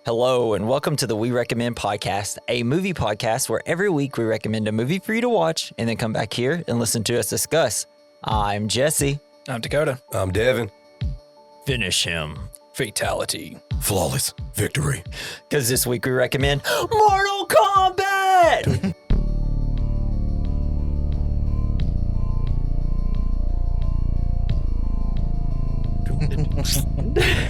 Hello, and welcome to the We Recommend podcast, a movie podcast where every week we recommend a movie for you to watch and then come back here and listen to us discuss. I'm Jesse. I'm Dakota. I'm Devin. Finish him. Fatality. Flawless victory. Because this week we recommend Mortal Kombat!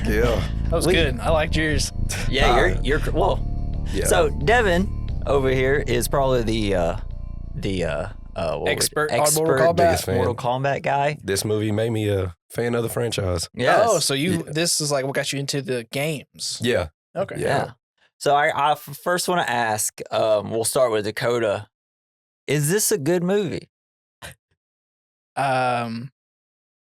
Yeah. That was good. I liked yours. Yeah, you're well. Yeah. So Devin over here is probably the Expert on Mortal Kombat. Biggest fan. Mortal Kombat guy. This movie made me a fan of the franchise. Yes. Oh, so this is like what got you into the games. Yeah. Okay. Yeah. So I first want to ask, we'll start with Dakota. Is this a good movie?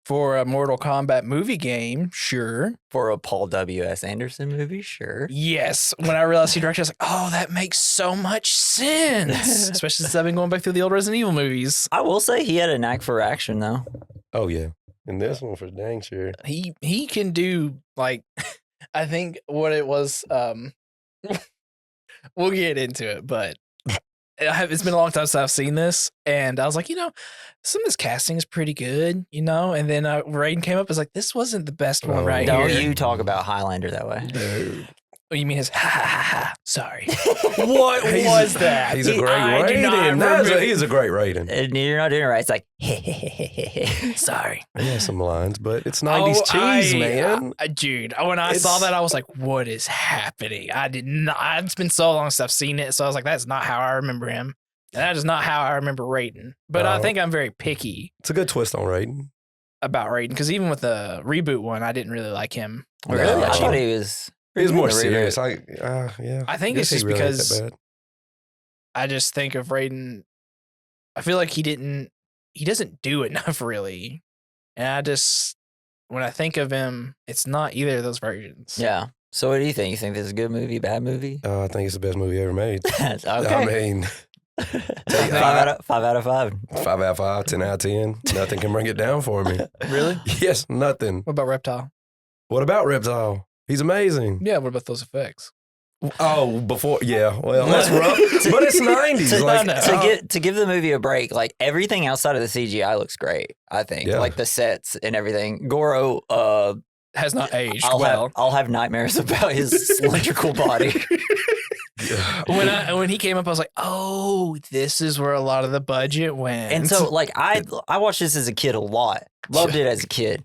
For a Mortal Kombat movie game, sure. For a Paul W.S. Anderson movie, sure. Yes. When I realized he directed, I was like, oh, that makes so much sense. Especially since I've been going back through the old Resident Evil movies. I will say he had a knack for action, though. Oh, yeah. And this one for dang sure. He can do, like, I think what it was, we'll get into it, but it's been a long time since I've seen this, and I was like, some of this casting is pretty good, and then Raiden came up, I was like, this wasn't the best one right Don't here. you talk about Highlander that way. Dude. Oh, you mean his ha ha ha ha? Sorry. What was that? He's a great I do not Raiden. He's a great Raiden. And you're not doing it right. It's like, Sorry. He has some lines, but it's 90s cheese, man. Dude, when I saw that, I was like, what is happening? I did not. It's been so long since I've seen it, so I was like, that's not how I remember him. And that is not how I remember Raiden. But I think I'm very picky It's a good twist on Raiden. about Raiden, because even with the reboot one, I didn't really like him. really? I No. thought he was. He's more the reboot. serious. Yeah. I think Guess it's just he really ain't because that bad. I just think of Raiden. I feel like he doesn't do enough really. And when I think of him, it's not either of those versions. Yeah. So what do you think? You think this is a good movie, bad movie? I think it's the best movie ever made. Okay. I mean, 5 out of 5. 5 out of 5, 10 out of 10. Nothing can bring it down for me. Really? Yes, nothing. What about Reptile? What about Reptile? He's amazing. Yeah, what about those effects? Oh, well, that's rough. But it's 90s. To give the movie a break, like everything outside of the CGI looks great, I think. Yeah. Like the sets and everything. Goro, Has not aged I'll have nightmares about his cylindrical body. When he came up, I was like, oh, this is where a lot of the budget went. And so, like, I watched this as a kid a lot. Loved it as a kid.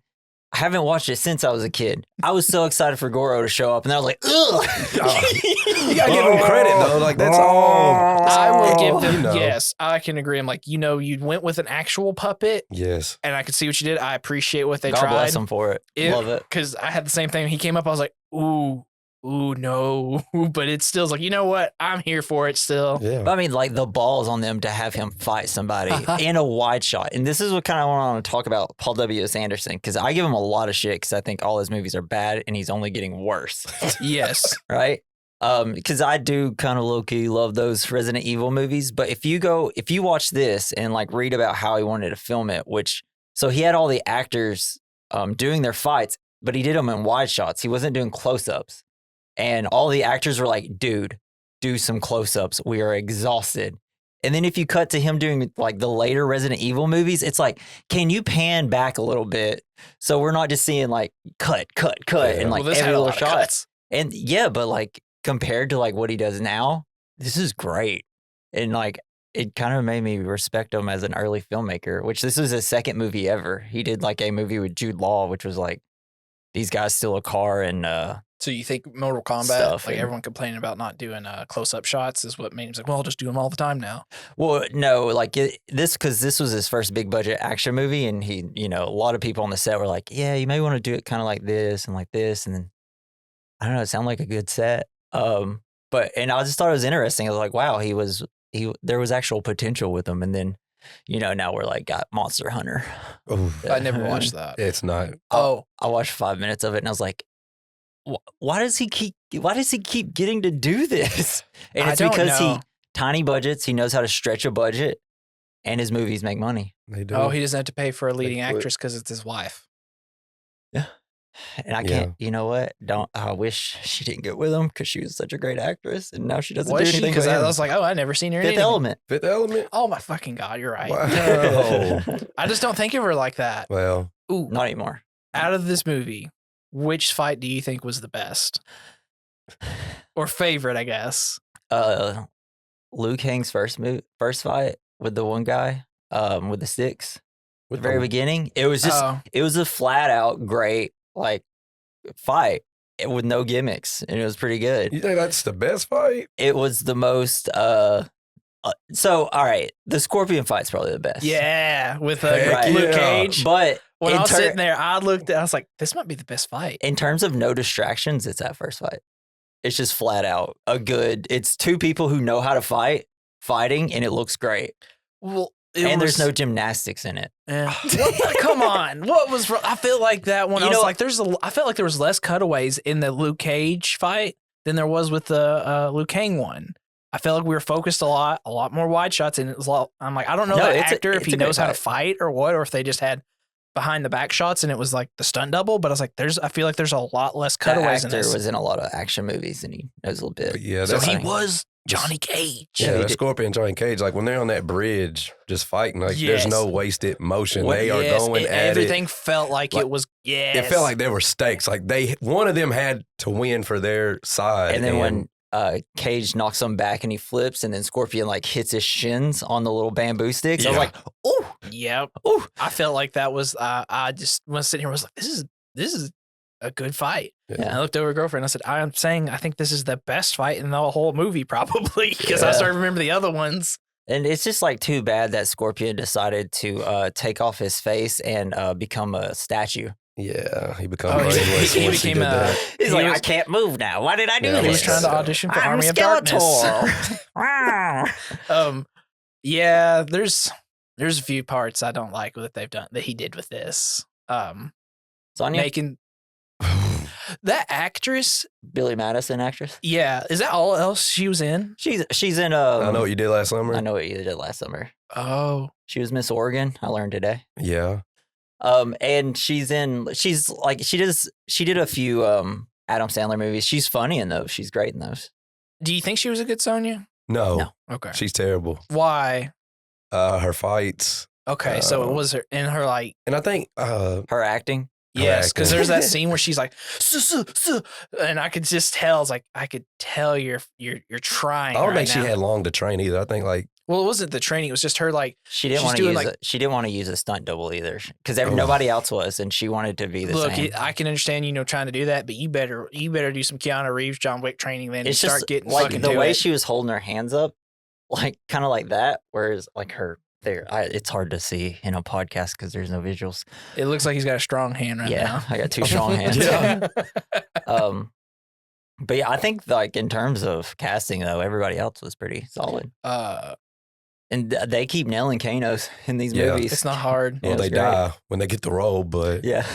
I haven't watched it since I was a kid. I was so excited for Goro to show up, and I was like, ugh. You gotta give him credit, though. Like, that's all. I will give them, You know. yes, I can agree. I'm like, you went with an actual puppet, Yes. and I could see what you did. I appreciate what they God tried. bless him for it. Love it. Because I had the same thing. He came up, I was like, ooh, no. But it still's like, you know what? I'm here for it still. Yeah. But I mean, like the balls on them to have him fight somebody in a wide shot. And this is what kind of want to talk about Paul W.S. Anderson, because I give him a lot of shit because I think all his movies are bad and he's only getting worse. Yes. Right? Because I do kind of low-key love those Resident Evil movies. But if you watch this and like read about how he wanted to film it, so he had all the actors doing their fights, but he did them in wide shots. He wasn't doing close-ups. And all the actors were like, dude, do some close-ups. We are exhausted. And then if you cut to him doing like the later Resident Evil movies, it's like, can you pan back a little bit? So we're not just seeing like cut, and like this every had a little lot of shot. cuts. And yeah, but like compared to like what he does now, this is great. And like, it kind of made me respect him as an early filmmaker, which this was his second movie ever. He did like a movie with Jude Law, which was like, these guys steal a car and So you think Mortal Kombat, Stuff like and- everyone complaining about not doing close-up shots, is what made him like, well, I'll just do them all the time now. Well, no, like because this was his first big budget action movie, and he, a lot of people on the set were like, "Yeah, you may want to do it kind of like this and like this," and then I don't know, it sounded like a good set. And I just thought it was interesting. I was like, wow, there was actual potential with him, and then, now we're like got Monster Hunter. Oof. I never watched that. It's not. Oh, I watched 5 minutes of it, and I was like, why does he keep getting to do this? And it's because he tiny budgets, he knows how to stretch a budget, and his movies make money. They do. he doesn't have to pay for a leading They quit. actress because it's his wife. Yeah. And I can't, you know what? I wish she didn't get with him because she was such a great actress, and now she doesn't do anything. Because I was like, oh, I never seen her in Fifth anything. Element. Fifth Element? Oh my fucking God, you're right. Wow. No. I just don't think of her like that. Well, Ooh, Not anymore. out of this movie, which fight do you think was the best? Or favorite, I guess. Liu Kang's first fight with the one guy, with the sticks. with The very beginning, it was just it was a flat out great like fight with no gimmicks, and it was pretty good. You think that's the best fight? It was the most so all right, the Scorpion fight's probably the best. Yeah, with Heck Luke yeah. Cage. But When I was sitting there, I was like, this might be the best fight. in terms of no distractions, it's that first fight. It's just flat out it's two people who know how to fighting, and it looks great. Well, There's no gymnastics in it. Come on. What was wrong? I feel like that one. I felt like there was less cutaways in the Luke Cage fight than there was with the Liu Kang one. I felt like we were focused a lot more wide shots, and it was a lot. I'm like, I don't know that actor if he knows how to fight or what, or if they just had behind the back shots and it was like the stunt double. But I was like, I feel like there's a lot less cutaways in this. Actor was in a lot of action movies, and he knows a little bit. Yeah, so he was Johnny Cage. Yeah, the Scorpion Johnny Cage, like when they're on that bridge just fighting, like there's no wasted motion. They are going at it. Everything felt like it was, It felt like there were stakes. Like one of them had to win for their side. And then when Cage knocks him back and he flips, and then Scorpion like hits his shins on the little bamboo sticks. I was like, oh, yep. Oh, I felt like that was, I just was sitting here, I was like, this is a good fight. Yeah. And I looked over at girlfriend. I said, I'm saying I think this is the best fight in the whole movie, probably, because I started to remember the other ones. And it's just like too bad that Scorpion decided to take off his face and become a statue. Yeah, he became brainless. He became He's like, I can't move now. Why did I do this? He was trying to audition for I'm Army of Skeletor. Darkness. Yeah, there's a few parts I don't like that he did with this. Sonya, Making that actress, Billy Madison actress. yeah, is that all else she was in? She's in. I know what you did last summer. I know what you did last summer. Oh, She was Miss Oregon. I learned today. Yeah. And she did a few Adam Sandler movies. She's funny in those. She's great in those. do you think she was a good Sonya? No. Okay. She's terrible. Why? Her fights. Okay, so it was her in her like. And I think Her acting. Yes, because acting. there's that scene where she's like, and I could just tell. It's like I could tell you're trying. I don't right think she now. had long to train either. I think like Well, it wasn't the training. It was just her like. She didn't She's want to doing, use like- it. She didn't want to use a stunt double either, because nobody else was, and she wanted to be the Look, same. I can understand trying to do that, but you better do some Keanu Reeves, John Wick training then and It's start just getting like fucking the to way it. she was holding her hands up, like kind of like that. Whereas like her there, it's hard to see in a podcast because there's no visuals. It looks like he's got a strong hand right Yeah, now. I got two strong hands. Yeah. But yeah, I think like in terms of casting though, everybody else was pretty solid. And they keep nailing Kanos in these Yeah. movies. It's not hard. Yeah, well, they it's great. die when they get the role, but Yeah.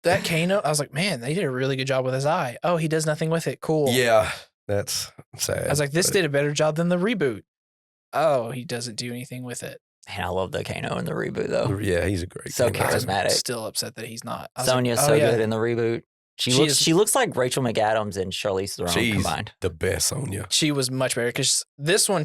That Kano, I was like, man, they did a really good job with his eye. Oh, he does nothing with it. Cool. yeah, that's sad. I was like, this but- did a better job than the reboot. Oh, he doesn't do anything with it. And I love the Kano in the reboot though. Yeah, he's a great. So Kano. charismatic. Still upset that he's not. I was Sonya's like, so oh, yeah. good in the reboot. She looks like Rachel McAdams and Charlize Theron She's combined. the best Sonya. She was much better because this one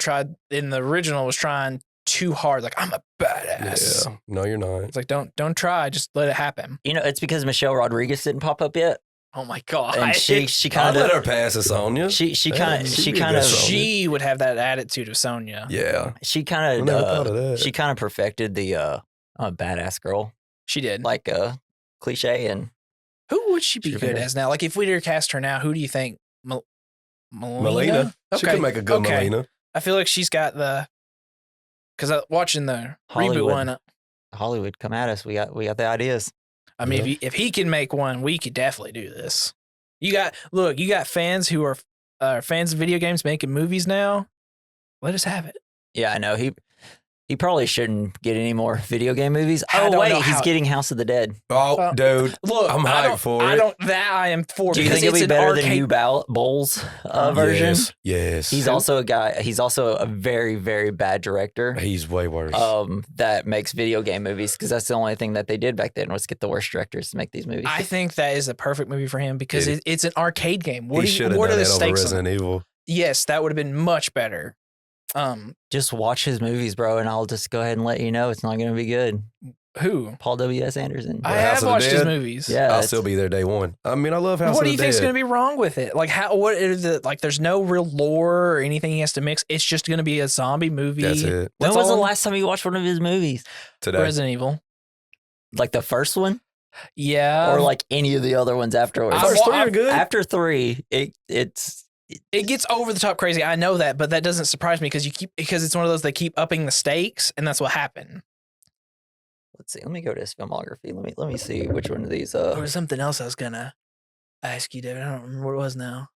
in the original was trying too hard. Like, I'm a badass. Yeah. No, you're not. It's like, don't try. Just let it happen. You know, it's because Michelle Rodriguez didn't pop up yet, Oh my God. and she I kind let her of pass as Sonya. she kind of she'd she be a kind good of Sonya. She would have that attitude of Sonya. Yeah. she I kind never thought of of that. she kind of perfected the badass girl She did. like cliche. And Who would she be She'd good be- as now? Like, if we were to cast her now, who do you think? Melina? Melina. She could make a good okay. Melina. I feel like she's got because watching the reboot Hollywood. one, Hollywood, come at us. We got the ideas. I mean, Yeah. if he can make one, we could definitely do this. You got fans who are fans of video games making movies now. Let us have it. Yeah, I know He probably shouldn't get any more video game movies. I don't know he's how- getting House of the Dead. Oh, dude. Look, I'm hyped for it. I am for. Do you think it'll be better than New Bowl's version? Yes. He's also a guy. He's also a very, very bad director. He's way worse. That makes video game movies because that's the only thing that they did back then was get the worst directors to make these movies. I think that is a perfect movie for him because it's an arcade game. He should have done that over Resident Evil. Yes, that would have been much better. Just watch his movies, bro, and I'll just go ahead and let you know it's not going to be good. Who? Paul W.S. Anderson. I have watched his movies. Yeah, I'll still be there day one. I mean, I love House of the Dead. What do you think's going to be wrong with it? Like, what is it? Like, there's no real lore or anything he has to mix. It's just going to be a zombie movie. That's it. When was the last time you watched one of his movies? Today. Resident Evil. Like the first one? Yeah. Or like any of the other ones afterwards? First three are good. After 3, it gets over the top crazy. I know that, but that doesn't surprise me because it's one of those they keep upping the stakes, and that's what happened. Let's see. Let me go to his filmography. Let me see which one of these. There was something else I was gonna ask you, David. I don't remember what it was now.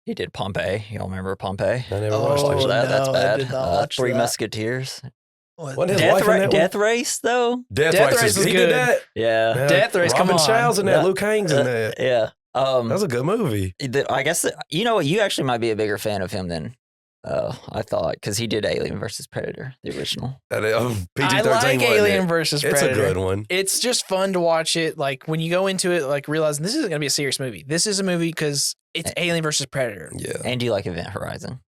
He did Pompeii. Y'all remember Pompeii? I never watched that. No, That's bad. I did not watch Three that. Musketeers. Death Race, though. Death Race was he good. did that. Yeah. Death Race. Robin Come on. Chow's in that. Luke Haines in that. Yeah. That was a good movie. I guess you know what? You actually might be a bigger fan of him than I thought because he did Alien versus Predator, the original. PG-13 I like Alien it? versus It's Predator. a good one. It's just fun to watch it. Like when you go into it, like realizing this isn't going to be a serious movie. This is a movie because it's Alien versus Predator. Yeah. And do you like Event Horizon?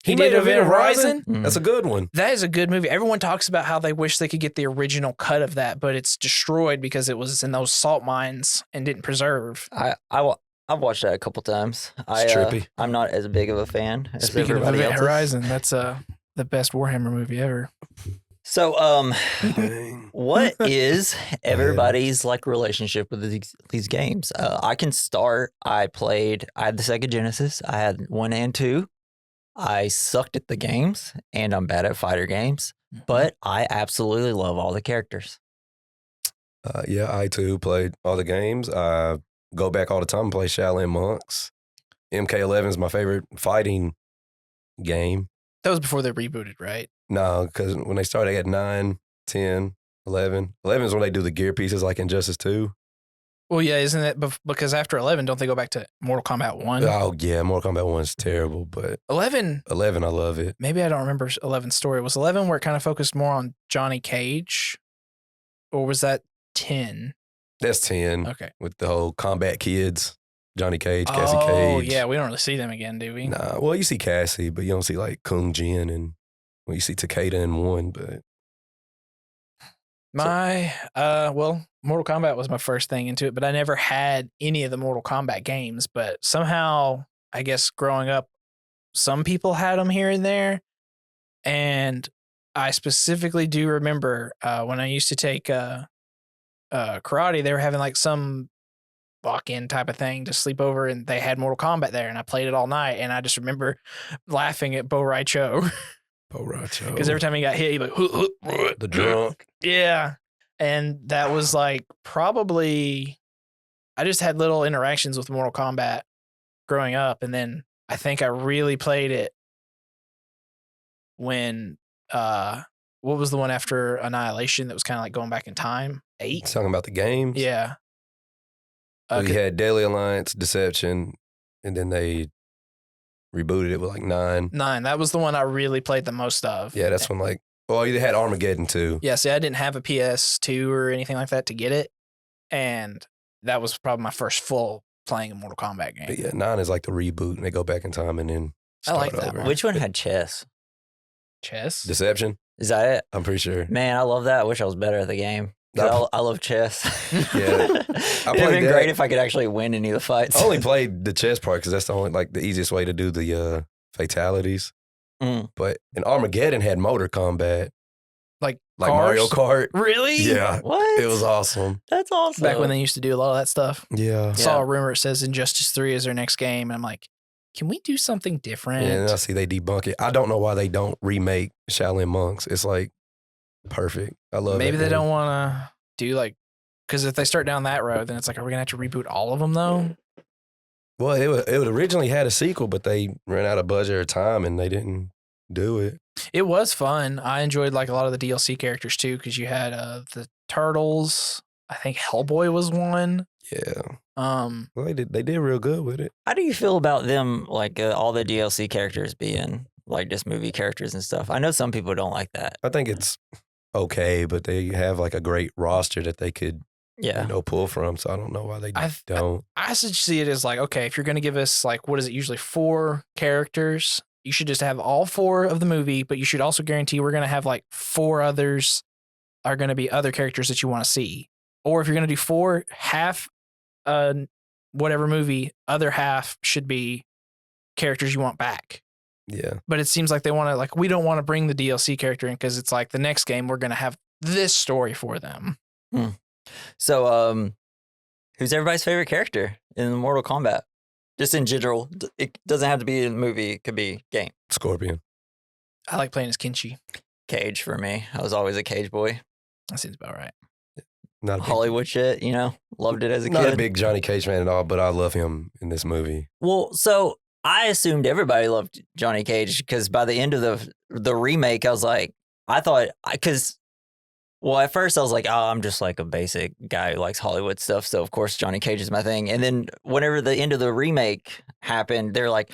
He did Event Horizon? Mm. That's a good one. That is a good movie. Everyone talks about how they wish they could get the original cut of that, but it's destroyed because it was in those salt mines and didn't preserve. I've watched that a couple times. It's trippy. I'm not as big of a fan as Speaking of everybody Event else is. Horizon, that's the best Warhammer movie ever. So, Dang. what is everybody's like relationship with these games? I can start. I had the Sega Genesis. I had 1 and 2. I sucked at the games, and I'm bad at fighter games, but I absolutely love all the characters. Yeah, I too played all the games. I go back all the time and play Shaolin Monks. MK11 is my favorite fighting game. That was before they rebooted, right? No, because when they started at 9, 10, 11. 11 is when they do the gear pieces like Injustice 2. Well, yeah, isn't it? Because after 11, don't they go back to Mortal Kombat 1? Oh, yeah, Mortal Kombat 1 is terrible, but 11, I love it. maybe I don't remember 11's story. Was 11 where it kind of focused more on Johnny Cage? Or was that 10? That's 10 Okay. with the whole Combat Kids, Johnny Cage, Cassie Cage. Oh, yeah, we don't really see them again, do we? Nah, well, you see Cassie, but you don't see like Kung Jin and you see Takeda in 1, but Mortal Kombat was my first thing into it, but I never had any of the Mortal Kombat games. But somehow, I guess growing up, some people had them here and there. And I specifically do remember when I used to take karate, they were having like some walk-in type of thing to sleep over, and they had Mortal Kombat there, and I played it all night. And I just remember laughing at Bo Rai Cho. Because every time he got hit, he'd be like, the drunk. Yeah. And that was like probably, I just had little interactions with Mortal Kombat growing up. And then I think I really played it when, what was the one after Annihilation that was kind of like going back in time? 8? Talking about the games? Yeah. We had Deadly Alliance, Deception, and then they rebooted it with like 9. 9. That was the one I really played the most of. Yeah, that's when like, well, you had Armageddon too. Yeah, see, I didn't have a PS2 or anything like that to get it. And that was probably my first full playing a Mortal Kombat game. But yeah, 9 is like the reboot, and they go back in time and then I like start that over. one. Which one had chess? Chess? Deception? Is that it? I'm pretty sure. Man, I love that. I wish I was better at the game. I love chess. Yeah. It'd have been great if I could actually win any of the fights. I only played the chess part because that's the only like the easiest way to do the fatalities. Mm. But in Armageddon had motor combat, Like Mario cars? Kart. Really? Yeah, What? it was awesome. That's awesome. Back when they used to do a lot of that stuff. Yeah. Saw a rumor it says Injustice 3 is their next game. And I'm like, can we do something different? Yeah, and I see they debunk it. I don't know why they don't remake Shaolin Monks. It's like perfect. I love it. Maybe they don't want to do like, because if they start down that road, then it's like, are we going to have to reboot all of them though? Well, it would originally had a sequel, but they ran out of budget or time and they didn't do it. It was fun. I enjoyed like a lot of the DLC characters too, because you had the turtles. I think Hellboy was one. Yeah. Well, they did real good with it. How do you feel about them, like all the DLC characters being like just movie characters and stuff? I know some people don't like that. I think it's okay, but they have like a great roster that they could, pull from. So I don't know why they don't. I see it as like, okay, if you're going to give us like, what is it usually 4 characters? You should just have all 4 of the movie, but you should also guarantee we're going to have like 4 others are going to be other characters that you want to see. Or if you're going to do 4, half whatever movie, other half should be characters you want back. Yeah. But it seems like they want to, like, we don't want to bring the DLC character in because it's like the next game we're going to have this story for them. So, who's everybody's favorite character in Mortal Kombat? Just in general. It doesn't have to be a movie. It could be game. Scorpion. I like playing as Kenshi. Cage for me. I was always a Cage boy. That seems about right. Not a Hollywood shit, loved it as a kid. Not a big Johnny Cage fan at all, but I love him in this movie. Well, so I assumed everybody loved Johnny Cage because by the end of the remake, I was like, at first I was like, oh, I'm just like a basic guy who likes Hollywood stuff. So, of course, Johnny Cage is my thing. And then whenever the end of the remake happened, they're like,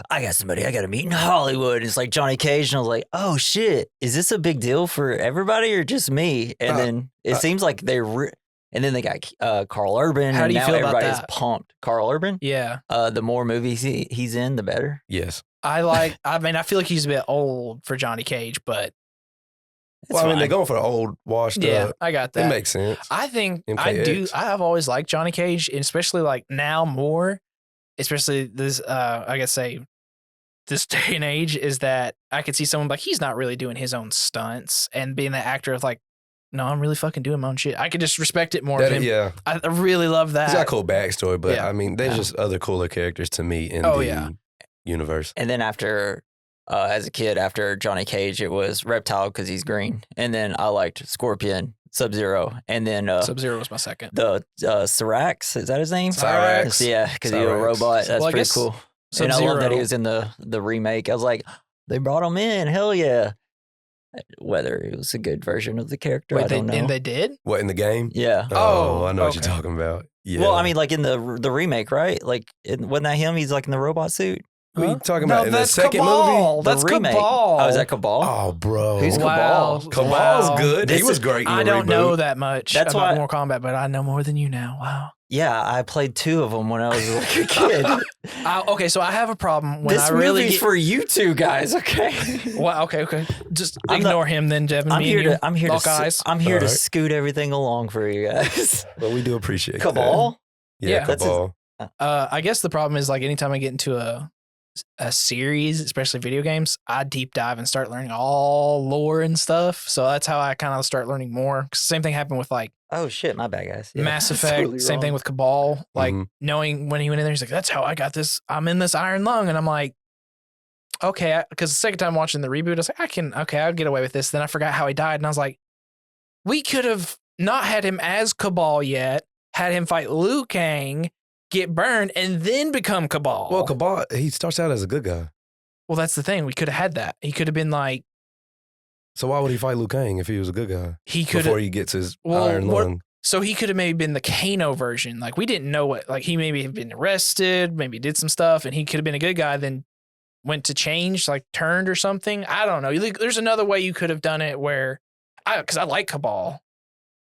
I got somebody I got to meet in Hollywood. It's like Johnny Cage. And I was like, oh, shit. Is this a big deal for everybody or just me? And then it seems like and then they got Carl Urban. How do you feel about that? Everybody's pumped. Carl Urban? Yeah. The more movies he's in, the better. Yes. I feel like he's a bit old for Johnny Cage, but they're going for the old washed up. I got that. It makes sense. I think MKX. I have always liked Johnny Cage, and especially like now more, especially this, this day and age is that I could see someone like, he's not really doing his own stunts and being the actor of like, no, I'm really fucking doing my own shit. I could just respect it more of him. Yeah. I really love that. He's got a cool backstory, but there's just other cooler characters to me in the universe. And then after, as a kid, after Johnny Cage, it was Reptile because he's green. And then I liked Scorpion, Sub-Zero. And then Sub-Zero was my second. The Cyrax, is that his name? Cyrax. Yeah, because he's a robot. That's pretty cool. And I love that he was in the remake. I was like, they brought him in. Hell yeah. Whether it was a good version of the character, I don't know. And they did? What, in the game? Yeah. Oh, I know what you're talking about. Yeah. Well, I mean, like in the remake, right? Like, wasn't that him? He's like in the robot suit. What are you talking about? In the second Cabal. movie? That's remake. Cabal. Oh, is that Cabal? Oh, bro. Who's Wow. Cabal? Cabal's good. He was great in the I don't reboot. know that much That's about why- Mortal Kombat, but I know more than you now. Wow. Yeah, I played 2 of them when I was like a kid. Okay, so I have a problem when This I really movie's get... for you two guys, okay? Well, okay. Just I'm ignore him then, Devin. I'm Me here and you, to lock eyes. I'm here to All right. scoot everything along for you guys. Well, we do appreciate Cabal? that. Yeah. That's Cabal. I guess the problem is like anytime I get into a series, especially video games, I deep dive and start learning all lore and stuff. So that's how I kind of start learning more. 'Cause same thing happened with like Oh shit, my bad guys. Yeah, Mass that's Effect. totally Same wrong. thing with Cabal. Like Mhm. knowing when he went in there, he's like, "That's how I got this. I'm in this iron lung," and I'm like, "Okay." Because the second time watching the reboot, I was like, I'll get away with this. Then I forgot how he died, and I was like, we could have not had him as Cabal yet. Had him fight Liu Kang, get burned, and then become Cabal. Well, Cabal, he starts out as a good guy. Well, that's the thing. We could have had that. He could have been like, So why would he fight Liu Kang if he was a good guy? he could Before have. he gets his Well, iron what- lung. So he could have maybe been the Kano version. Like we didn't know what. Like he maybe had been arrested, maybe did some stuff, and he could have been a good guy. Then went to change, like turned or something. I don't know. There's another way you could have done it where, because I like Cabal,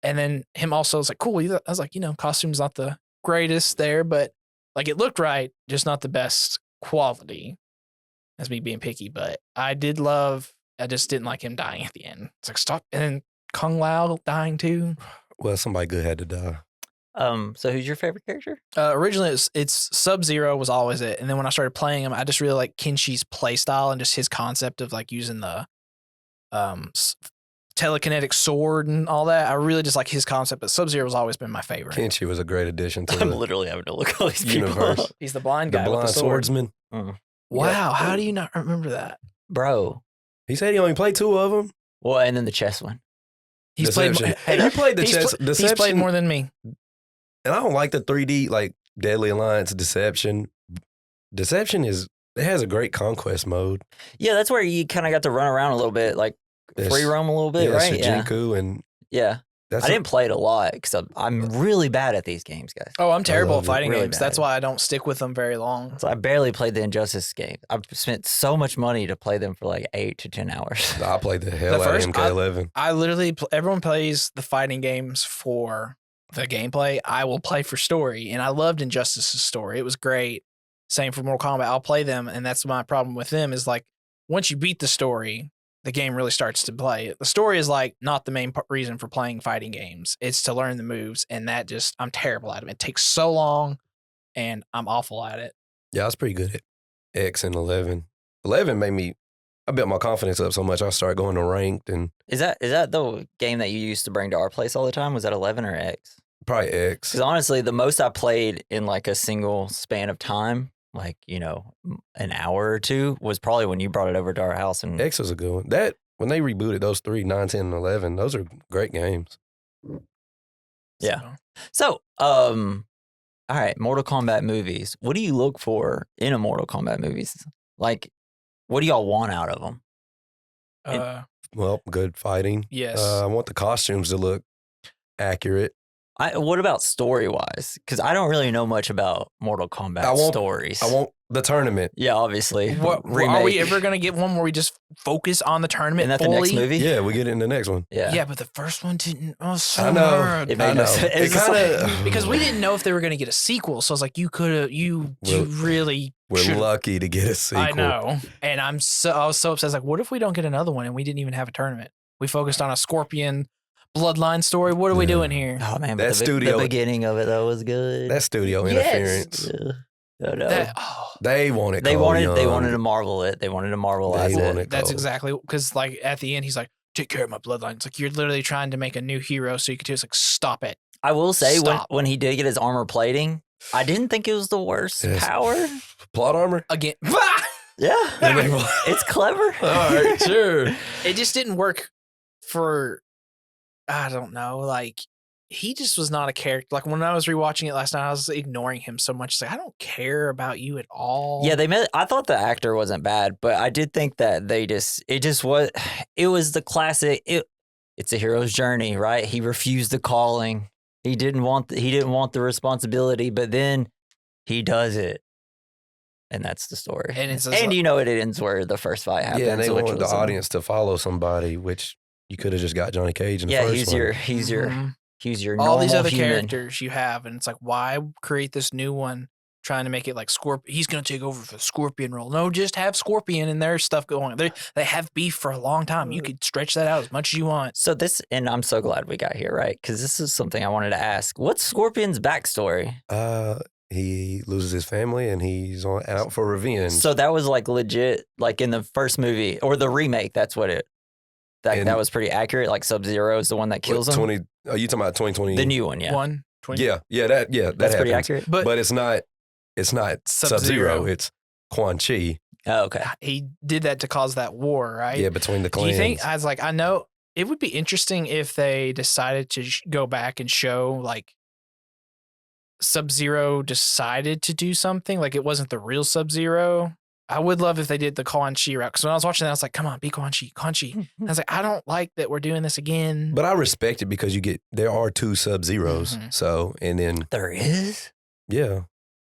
and then him also was like cool. I was like, costume's not the greatest there, but like it looked right, just not the best quality. That's me being picky, but I did love. I just didn't like him dying at the end. It's like stop, and then Kung Lao dying too. Well, somebody good had to die. So who's your favorite character? Originally, it's Sub-Zero was always it, and then when I started playing him, I just really like Kenshi's play style and just his concept of like using the telekinetic sword and all that. I really just like his concept, but Sub-Zero has always been my favorite. Kenshi was a great addition to I'm the literally having to look all these people universe. up. He's the blind The guy blind with the sword. swordsman. Mm. Wow, how do you not remember that? Bro. He said he only played 2 of them. Well, and then the chess one. He's played. Deception. You played the chess. He's Deception. played more than me. And I don't like the 3D, like Deadly Alliance, Deception. Deception is It has a great conquest mode. Yeah, that's where you kind of got to run around a little bit, like It's- free roam a little bit, yeah, right? Shujinku and Yeah. that's I didn't play it a lot because I'm really bad at these games, guys. Oh, I'm terrible at love it. fighting Really games. That's bad. why I don't stick with them very long. So I barely played the Injustice game. I've spent so much money to play them for like 8 to 10 hours. I played the hell The out first- of MK11. I literally, everyone plays the fighting games for the gameplay. I will play for story, and I loved Injustice's story. It was great. Same for Mortal Kombat. I'll play them, and that's my problem with them is like once you beat the story, the game really starts to play. The story is like not the main reason for playing fighting games. It's to learn the moves, and that just I'm terrible at it. It takes so long, and I'm awful at it. Yeah, I was pretty good at X and 11. 11 made me, I built my confidence up so much I started going to ranked and Is that the game that you used to bring to our place all the time? Was that 11 or X? probably X. Because honestly, the most I played in like a single span of time, like, an hour or two, was probably when you brought it over to our house. And X was a good one. That, when they rebooted those 3, 9, 10, and 11, those are great games. Yeah. So, all right, Mortal Kombat movies. What do you look for in a Mortal Kombat movies? Like, what do y'all want out of them? Well, good fighting. Yes. I want the costumes to look accurate. What about story wise? Because I don't really know much about Mortal Kombat stories. I want the tournament. Yeah, obviously. What are we ever gonna get one where we just focus on the tournament? Isn't that fully? the next movie? Yeah, we get it in the next one. Yeah. Yeah, but the first one didn't. Oh, so I know. hard. It made I no know. sense. It It's just kind like- of Because we didn't know if they were gonna get a sequel. So I was like, you really. We're should've- lucky to get a sequel. I know, and I was so upset. I was like, what if we don't get another one and we didn't even have a tournament? We focused on a Scorpion bloodline story. What are we Yeah. doing here? Oh man, That but studio- the beginning of it though was good. That studio Yes. interference. Yeah. I know. They wanted. They Cole wanted Young. to marvel it. They wanted to marvelize They it. wanted- That's Cole. exactly because like at the end he's like, take care of my bloodline. It's like you're literally trying to make a new hero so you could do. It's like stop it. I will say Stop. when he did get his armor plating, I didn't think it was the worst Yes. power. Plot armor. Again, Yeah, it's clever. All right, sure. it just didn't work for. I don't know. Like he just was not a character. Like when I was rewatching it last night, I was ignoring him so much. It's like I don't care about you at all. Yeah, I thought the actor wasn't bad, but I did think that it was the classic. It's a hero's journey, right? He refused the calling. He didn't want the responsibility, but then he does it, and that's the story. And it's just and like- it ends where the first fight happens. Yeah, and they which wanted the was, audience to follow somebody, which you could have just got Johnny Cage in the Yeah, first he's one. your he's your all these normal other human. characters you have, and it's like why create this new one trying to make it like Scorpion? He's gonna take over for the Scorpion role. No, just have Scorpion and their stuff going. They have beef for a long time. You could stretch that out as much as you want. So and I'm so glad we got here, right? Because this is something I wanted to ask. What's Scorpion's backstory? He loses his family and he's out for revenge. So that was like legit, like in the first movie or the remake. That's what that was pretty accurate. Like Sub-Zero is the one that kills him. Are you talking about 2020? The new one, yeah. 120. that That's pretty happens. accurate. But But it's not Sub-Zero. Sub-Zero. It's Quan Chi. Oh, okay. he did that to cause that war, right? Yeah, between the Do clans. you think? I was like, I know it would be interesting if they decided to go back and show like Sub-Zero decided to do something like it wasn't the real Sub-Zero. I would love if they did the Quan Chi route because when I was watching that, I was like, "Come on, be Quan Chi, Quan Chi." I was like, "I don't like that we're doing this again." But I respect it because there are 2 Sub-Zeros. Mhm. So, and then, There is? yeah,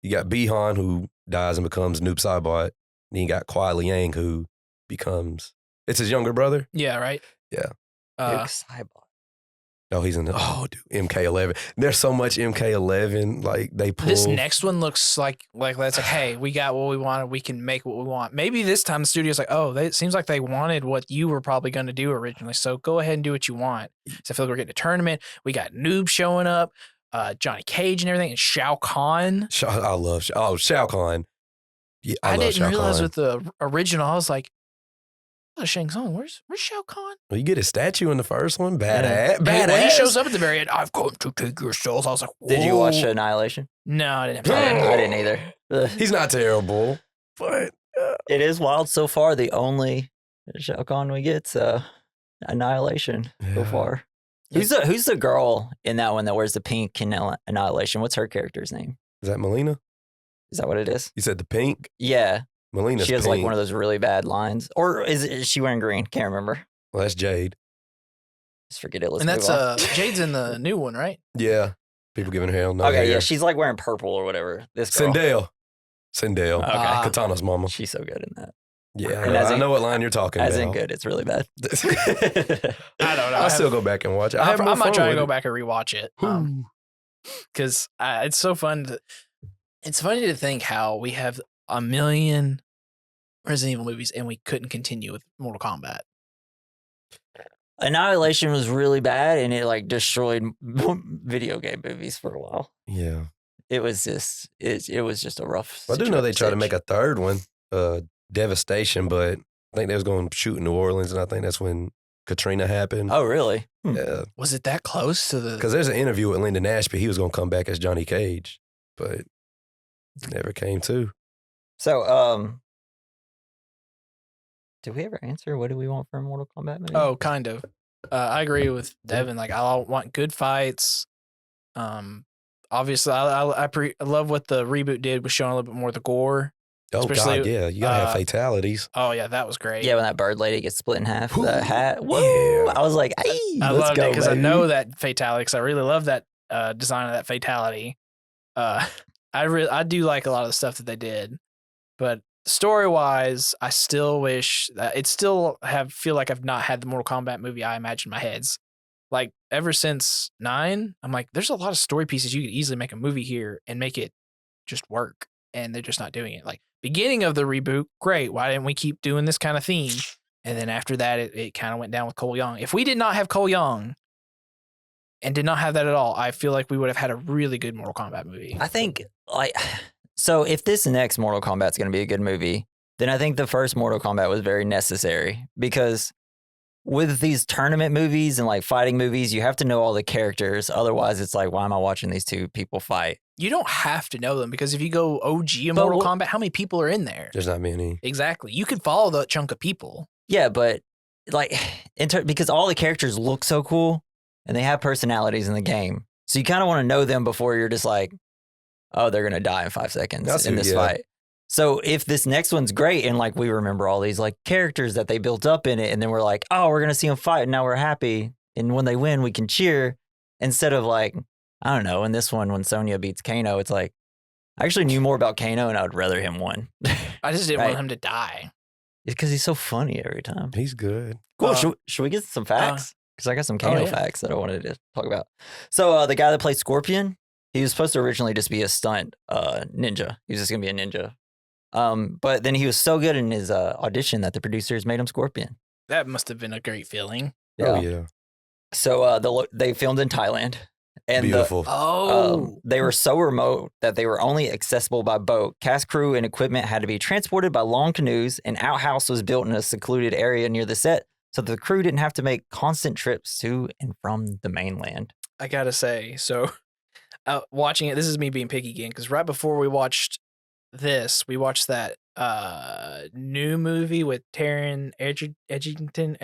you got Bihan who dies and becomes Noob Saibot. Then you got Kuai Liang who becomes, it's his younger brother. Yeah, right. Yeah. Uh, Luke Skywalker. Oh, he's in the, dude, MK11. There's so much MK11. Like they pull. this next one looks like that's like, hey, we got what we wanted. We can make what we want. Maybe this time the studio's like, oh, it seems like they wanted what you were probably going to do originally. So go ahead and do what you want. So I feel like we're getting a tournament. We got Noob showing up, Johnny Cage and everything, and Shao Kahn. I love, Shao Kahn. Yeah, I love didn't Shao realize Kahn. with the original, I was like, oh, Shang Tsung, where's Shao Kahn? Well, you get his statue in the first one. Badass. Yeah. Badass. When he shows up at the very end, I've come to take your souls. I was like, Did you watch whoa. Annihilation? No, I didn't. I didn't either. Ugh. He's not terrible, but It is wild so far. The only Shao Kahn we get, Annihilation so Yeah. far. Who's the girl in that one that wears the pink in Annihilation? What's her character's name? is that Melina? Is that what it is? You said the pink? Yeah. Melina's She has pink. like one of those really bad lines. Or is she wearing green? Can't remember. Well, that's Jade. Just forget it. Let's And move that's on. Jade's in the new one, right? Yeah. People giving her hell no Okay, hair. yeah, she's like wearing purple or whatever. This girl. Sindel. Okay. Katana's mama. She's so good in that. Yeah, And I know what line you're talking As about. in good, it's really bad. I don't know. I'll still go back and watch it. I have more might fun try to with go it. back and rewatch it. Because it's so fun. It's funny to think how we have a million Resident Evil movies and we couldn't continue with Mortal Kombat. Annihilation was really bad, and it like destroyed video game movies for a while. Yeah. It was just it was just a rough. I do know they tried to make a third one, Devastation, but I think they was going to shoot in New Orleans, and I think that's when Katrina happened. Oh, really? Yeah. Was it that close to the? Because there's an interview with Lyndon Ashby. He was going to come back as Johnny Cage, but never came to. So, did we ever answer what do we want for a Mortal Kombat movie? Oh, kind of. I agree with Devin. Like, I want good fights. Obviously, I love what the reboot did with showing a little bit more of the gore. Oh, Especially, God, yeah. You got to have fatalities. Oh yeah, that was great. yeah, when that bird lady gets split in half, Ooh, the hat. Whoa! yeah. I was like, hey, I let's loved go, it because I baby. know that fatality. Because I really love that design of that fatality. I do like a lot of the stuff that they did, but story wise, I still wish that feel like I've not had the Mortal Kombat movie I imagine in my heads. Like ever since 9, I'm like, there's a lot of story pieces you could easily make a movie here and make it just work, and they're just not doing it. Like beginning of the reboot, great. Why didn't we keep doing this kind of theme? And then after that, it kind of went down with Cole Young. If we did not have Cole Young and did not have that at all, I feel like we would have had a really good Mortal Kombat movie. I think like so. If this next Mortal Kombat is going to be a good movie, then I think the first Mortal Kombat was very necessary because with these tournament movies and like fighting movies, you have to know all the characters. Otherwise, it's like, why am I watching these two people fight? You don't have to know them because if you go OG in Mortal Kombat, how many people are in there? There's not many. Exactly. You could follow the chunk of people. Yeah, but like because all the characters look so cool and they have personalities in the game, so you kind of want to know them before you're just like, oh, they're gonna die in 5 seconds in this fight. So if this next one's great and like we remember all these like characters that they built up in it, and then we're like, oh, we're gonna see them fight, and now we're happy, and when they win, we can cheer instead of like, I don't know. In this one, when Sonya beats Kano, it's like I actually knew more about Kano, and I would rather him win. I just didn't Right. want him to die. It's because he's so funny every time. He's good. Cool. Should we get some facts? Because I got some Kano yeah. facts that I wanted to talk about. So the guy that played Scorpion, he was supposed to originally just be a stunt ninja. He was just gonna be a ninja. But then he was so good in his audition that the producers made him Scorpion. That must have been a great feeling. Oh, yeah. So they filmed in Thailand, and Beautiful. they were so remote that they were only accessible by boat. Cast crew and equipment had to be transported by long canoes. An outhouse was built in a secluded area near the set, so the crew didn't have to make constant trips to and from the mainland. I gotta say, so watching it, this is me being picky again, because right before we watched this, we watched that new movie with Taron Egerton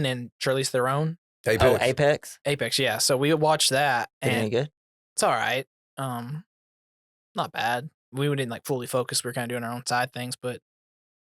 and Charlize Theron. Apex. Oh, Apex. Apex, yeah. So we watched that, Any and good? it's all right. Not bad. We didn't like fully focus. We were kind of doing our own side things, but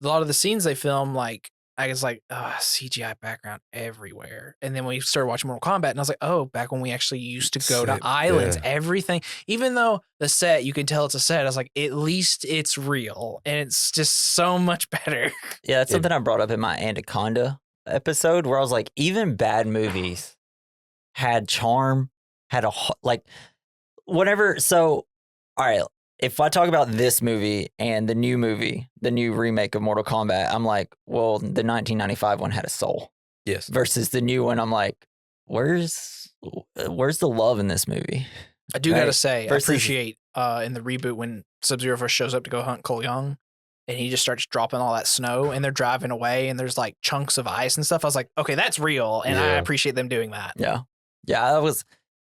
a lot of the scenes they film, like I was like, CGI background everywhere. And then we started watching Mortal Kombat, and I was like, oh, back when we actually used to go to islands, everything. Even though the set, you can tell it's a set, I was like, at least it's real, and it's just so much better. Yeah, that's something I brought up in my Anaconda episode where I was like, even bad movies had charm, had like whatever. So, all right, if I talk about this movie and the new remake of Mortal Kombat, I'm like, well, the 1995 one had a soul. Yes. Versus the new one, I'm like, where's the love in this movie? I do gotta say, Versus- I appreciate in the reboot when Sub-Zero first shows up to go hunt Cole Young, and he just starts dropping all that snow, and they're driving away, and there's like chunks of ice and stuff. I was like, okay, that's real, and I Yeah. appreciate them doing that. Yeah, that was.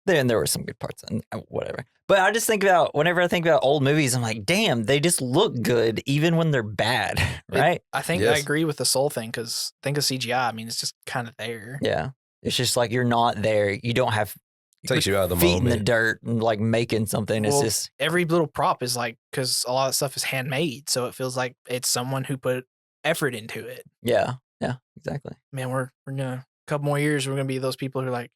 Then there were some good parts and whatever. But I just think about whenever I think about old movies, I'm like, damn, they just look good even when they're bad, right? I think I Yes. agree with the soul thing, because think of CGI. I mean, it's just kind of there. Yeah, it's just like you're not there. You don't have Takes you out of the feet in the moment. dirt and like making something. It's Well, just every little prop is like, because a lot of stuff is handmade, so it feels like it's someone who put effort into it. yeah, exactly. Man, we're gonna a couple more years, we're gonna be those people who are like,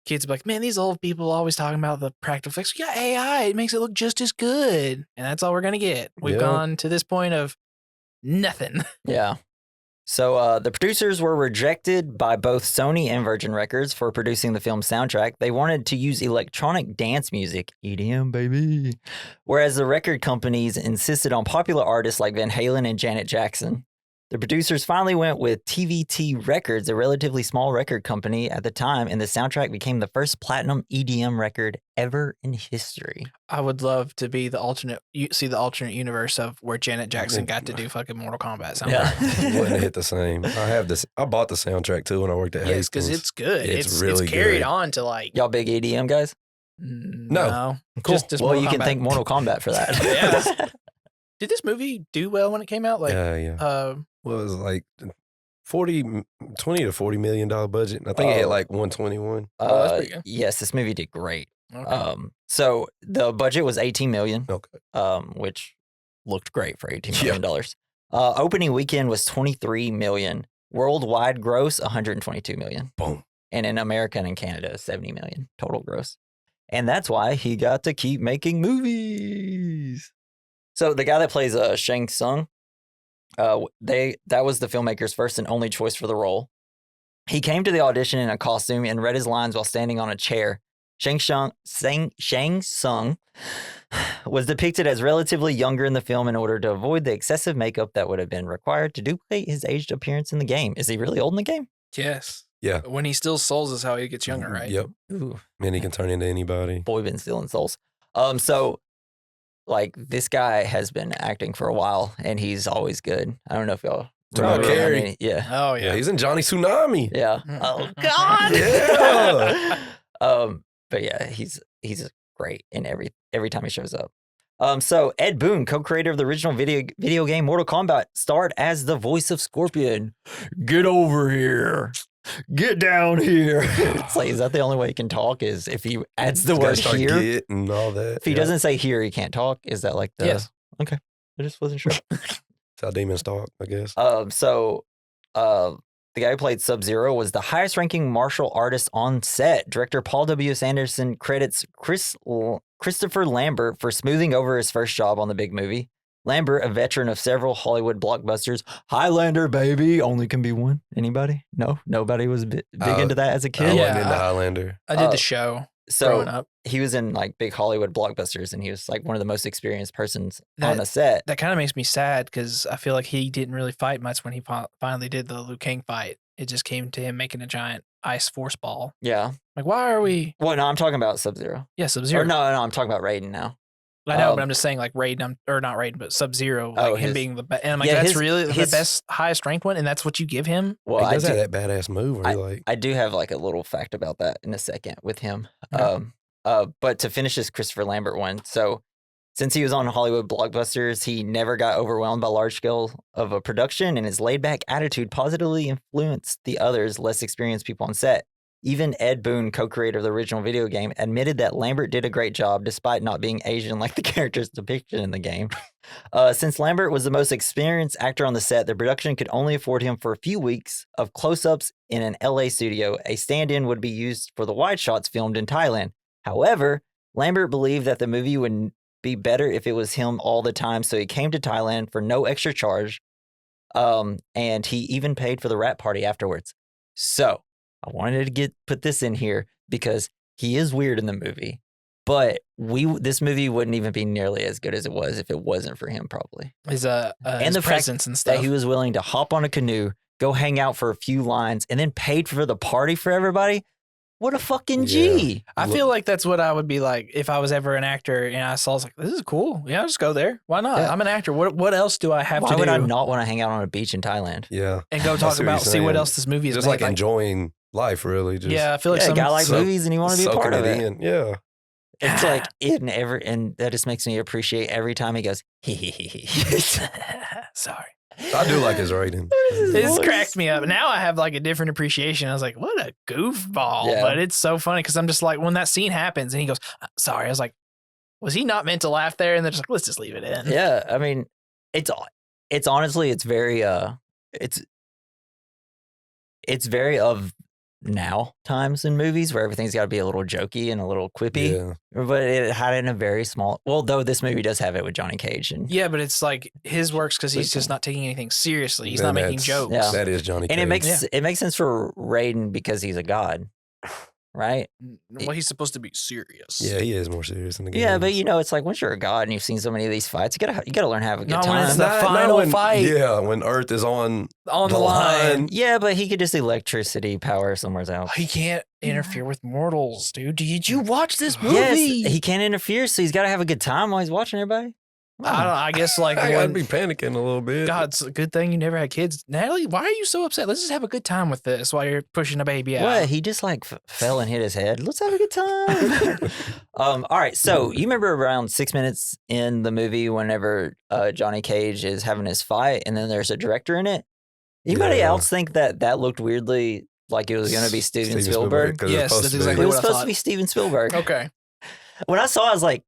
kids be like, man, these old people always talking about the practical effects. Yeah, AI, it makes it look just as good, and that's all we're gonna get. We've Yeah. gone to this point of nothing. Yeah. So the producers were rejected by both Sony and Virgin Records for producing the film's soundtrack. They wanted to use electronic dance music, EDM, baby, whereas the record companies insisted on popular artists like Van Halen and Janet Jackson. The producers finally went with TVT Records, a relatively small record company at the time, and the soundtrack became the first platinum EDM record ever in history. I would love to be the alternate universe of where Janet Jackson got to do fucking Mortal Kombat soundtrack. It wouldn't hit the same. I bought the soundtrack too when I worked at Yes, because Hastings. it's good. It's really carried good. on to like Y'all big EDM guys? no. Cool. Just Well, Mortal you can Kombat. thank Mortal Kombat for that. Yeah. Did this movie do well when it came out? Like, yeah. Well, it was like 20 to $40 million budget. I think it hit like 121. that's pretty good. Yes, this movie did great. okay. So the budget was $18 million, Okay. which looked great for $18 million. Opening weekend was $23 million. Worldwide gross, $122 million. Boom. And in America and in Canada, $70 million total gross. And that's why he got to keep making movies. So the guy that plays Shang Tsung, that was the filmmaker's first and only choice for the role. He came to the audition in a costume and read his lines while standing on a chair. Shang Tsung was depicted as relatively younger in the film in order to avoid the excessive makeup that would have been required to duplicate his aged appearance in the game. Is he really old in the game? Yes. Yeah. When he steals souls is how he gets younger, right? Yep. Ooh, Man, he can turn into anybody. boy, been stealing souls. So, like, this guy has been acting for a while, and he's always good. I don't know if y'all Tom remember him. Carey. Yeah. Oh Yeah, yeah. he's in Johnny Tsunami. Yeah. Oh God. Yeah. But yeah, he's great in every time he shows up. So Ed Boon, co-creator of the original video game Mortal Kombat, starred as the voice of Scorpion. Get over here. Get down here. It's like, is that the only way he can talk? Is if he adds the word start here? Get and all that. If he doesn't say here, he can't talk. Is that like the? Yes. Okay. I just wasn't sure. That's how demons talk, I guess. The guy who played Sub-Zero was the highest ranking martial artist on set. Director Paul W.S. Anderson credits Christopher Lambert for smoothing over his first job on the big movie. Lambert, a veteran of several Hollywood blockbusters. Highlander, baby. Only can be one. Anybody? No? Nobody was big into that as a I kid? wasn't Yeah, into Highlander. I did the show growing So up. he was in like big Hollywood blockbusters, and he was like one of the most experienced persons on That- the set. That kind of makes me sad because I feel like he didn't really fight much when he finally did the Liu Kang fight. It just came to him making a giant ice force ball. Yeah. Like, why are we? Well, no, I'm talking about Sub-Zero. Yeah, Sub-Zero. Or no, I'm talking about Raiden now. I know, but I'm just saying, like Raiden, or not Raiden, but Sub-Zero, like him his- being the best. And I'm like, yeah, that's really the his- best, highest ranked one, and that's what you give him. Well, He does have that badass move where he like, I do have like a little fact about that in a second with him. Yeah. But to finish this Christopher Lambert one, so since he was on Hollywood blockbusters, he never got overwhelmed by large scale of a production, and his laid back attitude positively influenced the others less experienced people on set. Even Ed Boon, co-creator of the original video game, admitted that Lambert did a great job despite not being Asian like the character's depiction in the game. Since Lambert was the most experienced actor on the set, the production could only afford him for a few weeks of close-ups in an LA studio. A stand-in would be used for the wide shots filmed in Thailand. However, Lambert believed that the movie would be better if it was him all the time, so he came to Thailand for no extra charge, and he even paid for the rap party afterwards. So I wanted to put this in here because he is weird in the movie, but this movie wouldn't even be nearly as good as it was if it wasn't for him, probably. His And his the fact presence and stuff. That he was willing to hop on a canoe, go hang out for a few lines, and then paid for the party for everybody. What a fucking G. I feel like that's what I would be like if I was ever an actor and I saw, like, this is cool. Yeah, I'll just go there. Why not? Yeah. I'm an actor. What else do I have Why to would do? I not want to hang out on a beach in Thailand? yeah. And go I talk see what about, you're see what saying. else this movie is Just made. like enjoying life, really. Just yeah, I feel like Yeah, a some guy likes so- movies and you want to be a part soaking of it it. in. Yeah. It's like and that just makes me appreciate every time he goes, hehehe. Sorry. I do like his Raiden. It's cracked me up. Now I have like a different appreciation. I was like, what a goofball. Yeah. But it's so funny because I'm just like, when that scene happens and he goes, sorry, I was like, was he not meant to laugh there? And they're just like, let's just leave it in. Yeah, I mean, it's honestly, it's very it's very of now times in movies where everything's got to be a little jokey and a little quippy. Yeah. But it had it in a very small. Well, though this movie does have it with Johnny Cage and Yeah, but it's like his works because he's just not taking anything seriously. He's Then not making that's- jokes. Yeah. That is Johnny Cage. and it makes sense for Raiden because he's a god, right? Well, he's supposed to be serious. Yeah, he is more serious in the game. Yeah, but it's like once you're a god and you've seen so many of these fights, you gotta learn to have a good Not when time. it's the final fight. Yeah, when Earth is on On the line. Yeah, but he could just electricity power somewhere else. He can't interfere with mortals, dude. Did you watch this movie? Yes, he can't interfere, so he's got to have a good time while he's watching everybody. I guess like I gotta when, be panicking a little bit. God, it's a good thing you never had kids. Natalie, why are you so upset? Let's just have a good time with this while you're pushing a baby out. What? He just like fell and hit his head. Let's have a good time. All right. So you remember around 6 minutes in the movie whenever Johnny Cage is having his fight and then there's a director in it? Anybody Yeah. else think that looked weirdly like it was going to be Steven Spielberg? 'cause it's Yes, supposed that's to be. exactly It was what I supposed thought. to be Steven Spielberg. Okay. When I saw it, I was like,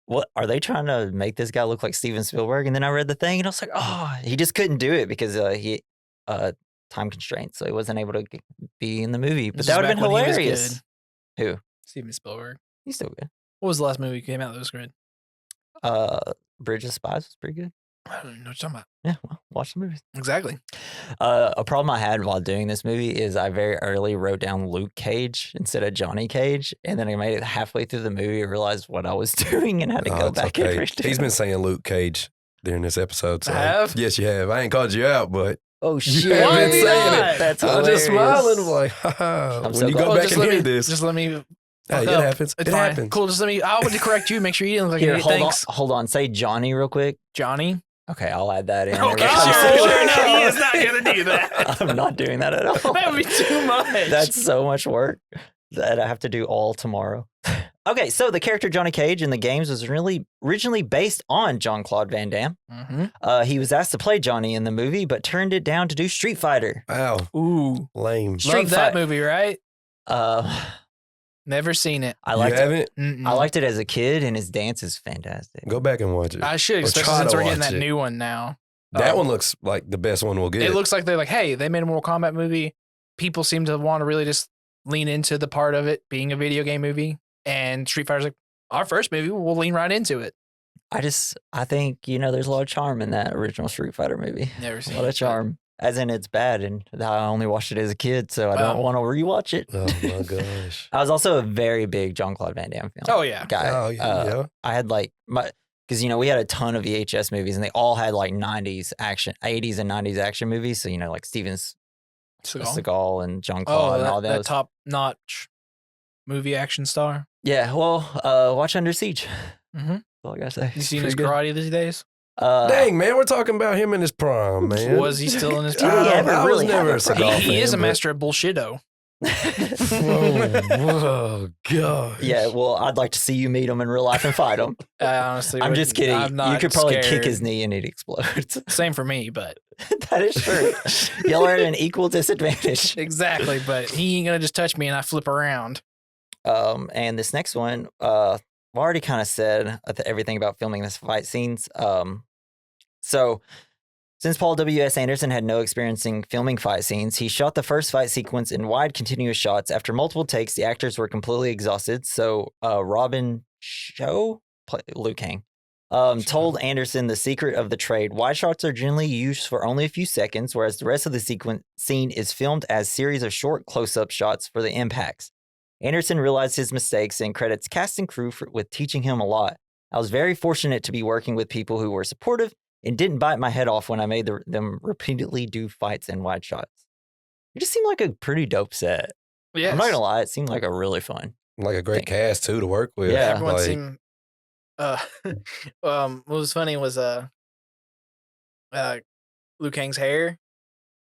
what? Are they trying to make this guy look like Steven Spielberg? And then I read the thing and I was like, oh, he just couldn't do it because he time constraints. So he wasn't able to be in the movie. But This that is would have been back when he was hilarious. good. Who? Steven Spielberg. He's still good. What was the last movie that came out that was good? Bridge of Spies was pretty good. I don't know what you're talking about. Yeah, well, watch the movies. Exactly. A problem I had while doing this movie is I very early wrote down Luke Cage instead of Johnny Cage, and then I made it halfway through the movie and realized what I was doing and had to go it's back okay. and redo. He's been saying Luke Cage during this episode. So. I have? Yes, you have. I ain't called you out, but Oh shit! you have been Why saying not? it. That's I'm just hilarious. smiling. I'm like, haha. I'm When so you glad- go Oh, back just and let hear me, this, Just let me. hey, fuck it up. happens. It's It fine. happens. Cool. Just let me. I want to correct you. Make sure you didn't look like Here, an hold idiot. on, Thanks, hold on. Say Johnny real quick. Johnny. Okay, I'll add that in. Okay, Every sure. time. No, he is not gonna do that. I'm not doing that at all. That would be too much. That's so much work that I have to do all tomorrow. Okay, so the character Johnny Cage in the games was originally based on Jean-Claude Van Damme. Mm-hmm. He was asked to play Johnny in the movie, but turned it down to do Street Fighter. Wow, Ooh, lame. Street love that Fight- movie, right? Uh, Never seen it. I You liked it. haven't? Mm-mm. I liked it as a kid, and his dance is fantastic. Go back and watch it. I should, Or especially try since to we're getting watch that it. new one now. That one looks like the best one we'll get. It looks like they're like, hey, they made a Mortal Kombat movie. People seem to want to really just lean into the part of it being a video game movie. And Street Fighter's like, our first movie, we'll lean right into it. I think, there's a lot of charm in that original Street Fighter movie. Never A seen lot of it. charm. As in, it's bad, and I only watched it as a kid, so I don't Wow. want to rewatch it. Oh my gosh. I was also a very big Jean-Claude Van Damme film Oh, yeah. guy. Oh yeah. I had because we had a ton of VHS movies, and they all had like 90s action, 80s and 90s action movies. So like Steven Seagal and Jean-Claude and all that those. top notch movie action star. Yeah, well, watch Under Siege. Mm-hmm. That's all I gotta say. You It's seen his pretty good. karate these days? Dang, man, we're talking about him in his prime, man. Was he still in his Did he prime? ever I was really have never a a prime? Seagal He is a fan, but- master of bullshitto. Whoa, gosh. Yeah, well, I'd like to see you meet him in real life and fight him. I honestly I'm just wouldn't- kidding. I'm not You could probably kick scared. his knee and it explodes. Same for me, but That is true. Y'all are at an equal disadvantage. exactly. But he ain't gonna just touch me and I flip around. And this next one, I already kind of said everything about filming this fight scenes. So since Paul W.S. Anderson had no experience in filming fight scenes, he shot the first fight sequence in wide continuous shots. After multiple takes, the actors were completely exhausted. So Robin Cho, Liu Kang, told Anderson the secret of the trade. Wide shots are generally used for only a few seconds, whereas the rest of the scene is filmed as series of short close-up shots for the impacts. Anderson realized his mistakes and credits cast and crew with teaching him a lot. I was very fortunate to be working with people who were supportive and didn't bite my head off when I made them repeatedly do fights and wide shots. It just seemed like a pretty dope set. Yeah, I'm not gonna lie, it seemed like a really fun. Like a great cast too to work with. Yeah. Everyone like, seemed. What was funny was Liu Kang's hair.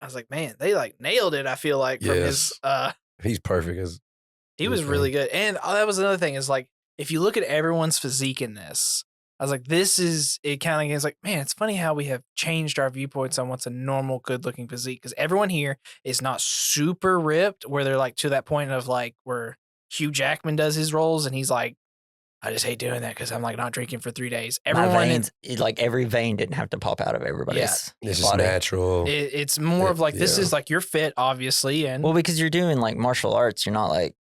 I was like, man, they like nailed it. I feel like from his. he's perfect as He was Liu really good, and that was another thing is like if you look at everyone's physique in this, I was like, this is, it kind of is like, man, it's funny how we have changed our viewpoints on what's a normal, good looking physique. Because everyone here is not super ripped where they're like to that point of like where Hugh Jackman does his roles and he's like, I just hate doing that because I'm like not drinking for 3 days. Everyone, like every vein didn't have to pop out of everybody's It's body. just natural. It's more of like, this is like, you're fit, obviously. And well, because you're doing like martial arts, you're not like,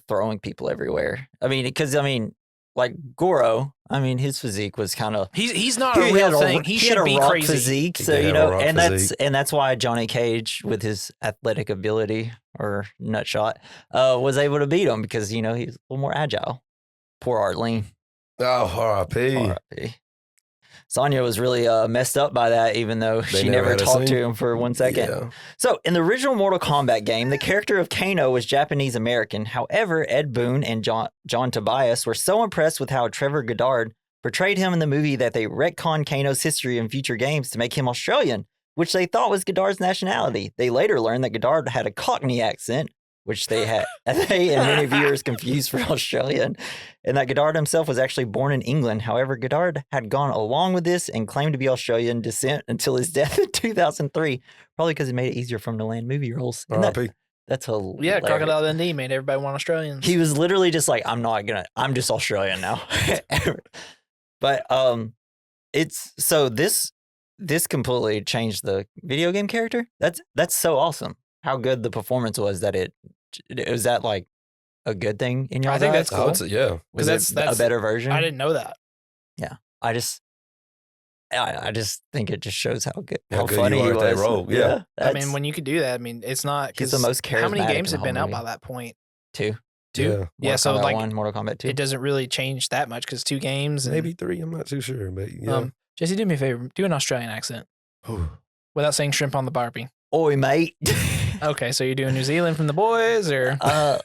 throwing people everywhere. I mean, like Goro, I mean, his physique was kind of he's not a real thing. He should be crazy. Physique, so that's why Johnny Cage, with his athletic ability or nutshot, was able to beat him because he's a little more agile. Poor Arlene. Oh, R.I.P. Sonya was really messed up by that, even though she never talked to him for 1 second. Yeah. So, in the original Mortal Kombat game, the character of Kano was Japanese American. However, Ed Boon and John Tobias were so impressed with how Trevor Goddard portrayed him in the movie that they retconned Kano's history in future games to make him Australian, which they thought was Goddard's nationality. They later learned that Goddard had a Cockney accent, which they and many viewers confused for Australian, and that Goddard himself was actually born in England. However, Goddard had gone along with this and claimed to be Australian descent until his death in 2003, probably because it made it easier for him to land movie roles. That's hilarious. Yeah, Crocodile Dundee made everybody want Australians. He was literally just like, I'm just Australian now. But this completely changed the video game character. That's so awesome. How good the performance was was that like a good thing in your eyes? I think that's cool. Was that's a better version? I didn't know that. Yeah. I just think it just shows how good funny he was. That role. Yeah. I mean, when you could do that, I mean, it's not he's the most charismatic. How many games have been out by that point? 2. Yeah, so like 1, Mortal Kombat 2. It doesn't really change that much because 2 games. And, maybe 3. I'm not too sure, but yeah. Jesse, do me a favor. Do an Australian accent without saying shrimp on the Barbie. Oi, mate. Okay, so you're doing New Zealand from the boys, or the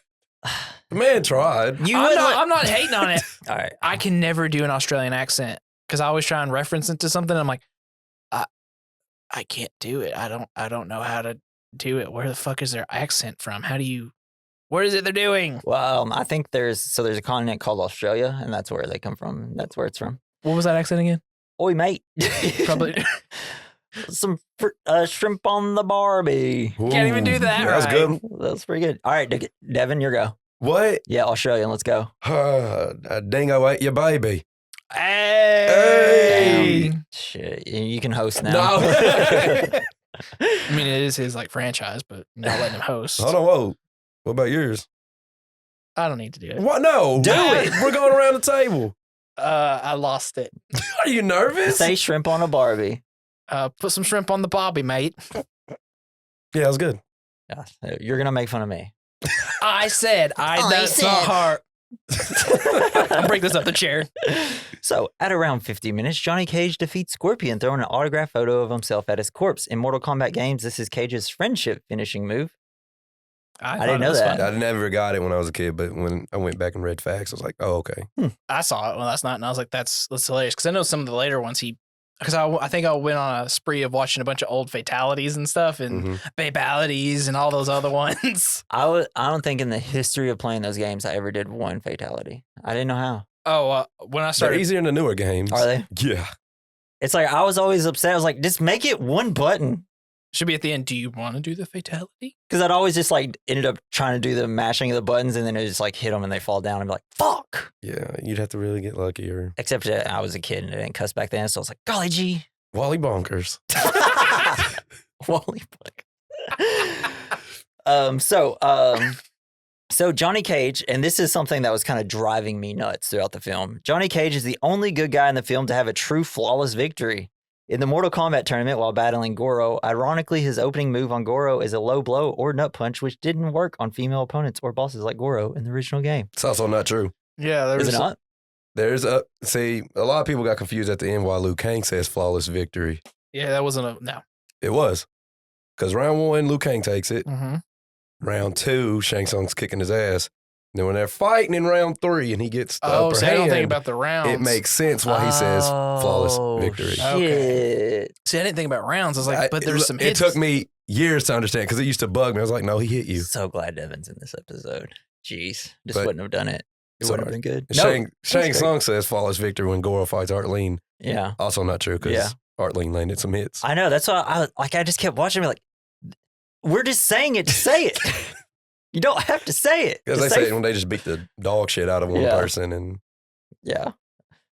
man tried. I'm not hating on it. All right, I can never do an Australian accent because I always try and reference it to something. And I'm like, I can't do it. I don't know how to do it. Where the fuck is their accent from? What is it they're doing? Well, I think there's a continent called Australia, and that's where they come from. That's where it's from. What was that accent again? Oi, mate. Probably. Some shrimp on the Barbie. Ooh, can't even do that. That's good. That's pretty good. All right, Devin, your go. What? Yeah, Australian. Let's go. Dingo ate your baby. Hey. Shit, you can host now. No. I mean, it is his like franchise, but not letting him host. Hold on, whoa. What about yours? I don't need to do it. What? No, do it. We're going around the table. I lost it. Are you nervous? Say shrimp on a Barbie. Put some shrimp on the Barbie, mate. Yeah, that was good. Yeah, you're gonna make fun of me. I said that's not hard. I'll break this up the chair. So, at around 50 minutes, Johnny Cage defeats Scorpion, throwing an autographed photo of himself at his corpse. In Mortal Kombat games, this is Cage's friendship finishing move. I didn't know that. I never got it when I was a kid, but when I went back and read facts, I was like, oh, okay. I saw it last night, and I was like, that's hilarious. Because I know some of the later ones because I think I went on a spree of watching a bunch of old fatalities and stuff and babalities and all those other ones. I don't think in the history of playing those games I ever did one fatality. I didn't know how. Oh, when I started. They're easier in the newer games. Are they? Yeah. It's like I was always upset. I was like, just make it one button. Should be at the end. Do you want to do the fatality? Because I'd always just like ended up trying to do the mashing of the buttons and then it just like hit them and they fall down and be like, fuck. Yeah, you'd have to really get lucky. Except that I was a kid and it didn't cuss back then. So I was like, golly gee. Wally bonkers. Wally bonkers. So Johnny Cage, and this is something that was kind of driving me nuts throughout the film. Johnny Cage is the only good guy in the film to have a true flawless victory. In the Mortal Kombat tournament while battling Goro, ironically, his opening move on Goro is a low blow or nut punch, which didn't work on female opponents or bosses like Goro in the original game. It's also not true. Yeah, is it not? There's a lot of people got confused at the end why Liu Kang says flawless victory. Yeah, that wasn't no. It was. Because round 1, Liu Kang takes it. Mm-hmm. Round 2, Shang Tsung's kicking his ass. Then when they're fighting in round 3 and he gets the upper hand, I don't think about the rounds. It makes sense why he says flawless victory. Shit. Okay. See, I didn't think about rounds. I was like, but there's some hits. It took me years to understand because it used to bug me. I was like, no, he hit you. So glad Devin's in this episode. Jeez, just wouldn't have done it. It would have been good. Shang great. Tsung says flawless victory when Goro fights Arlene. Yeah. Also not true because Arlene landed some hits. I know. That's why I just kept watching. Like, we're just saying it to say it. You don't have to say it. Because they say it when they just beat the dog shit out of one person. And yeah.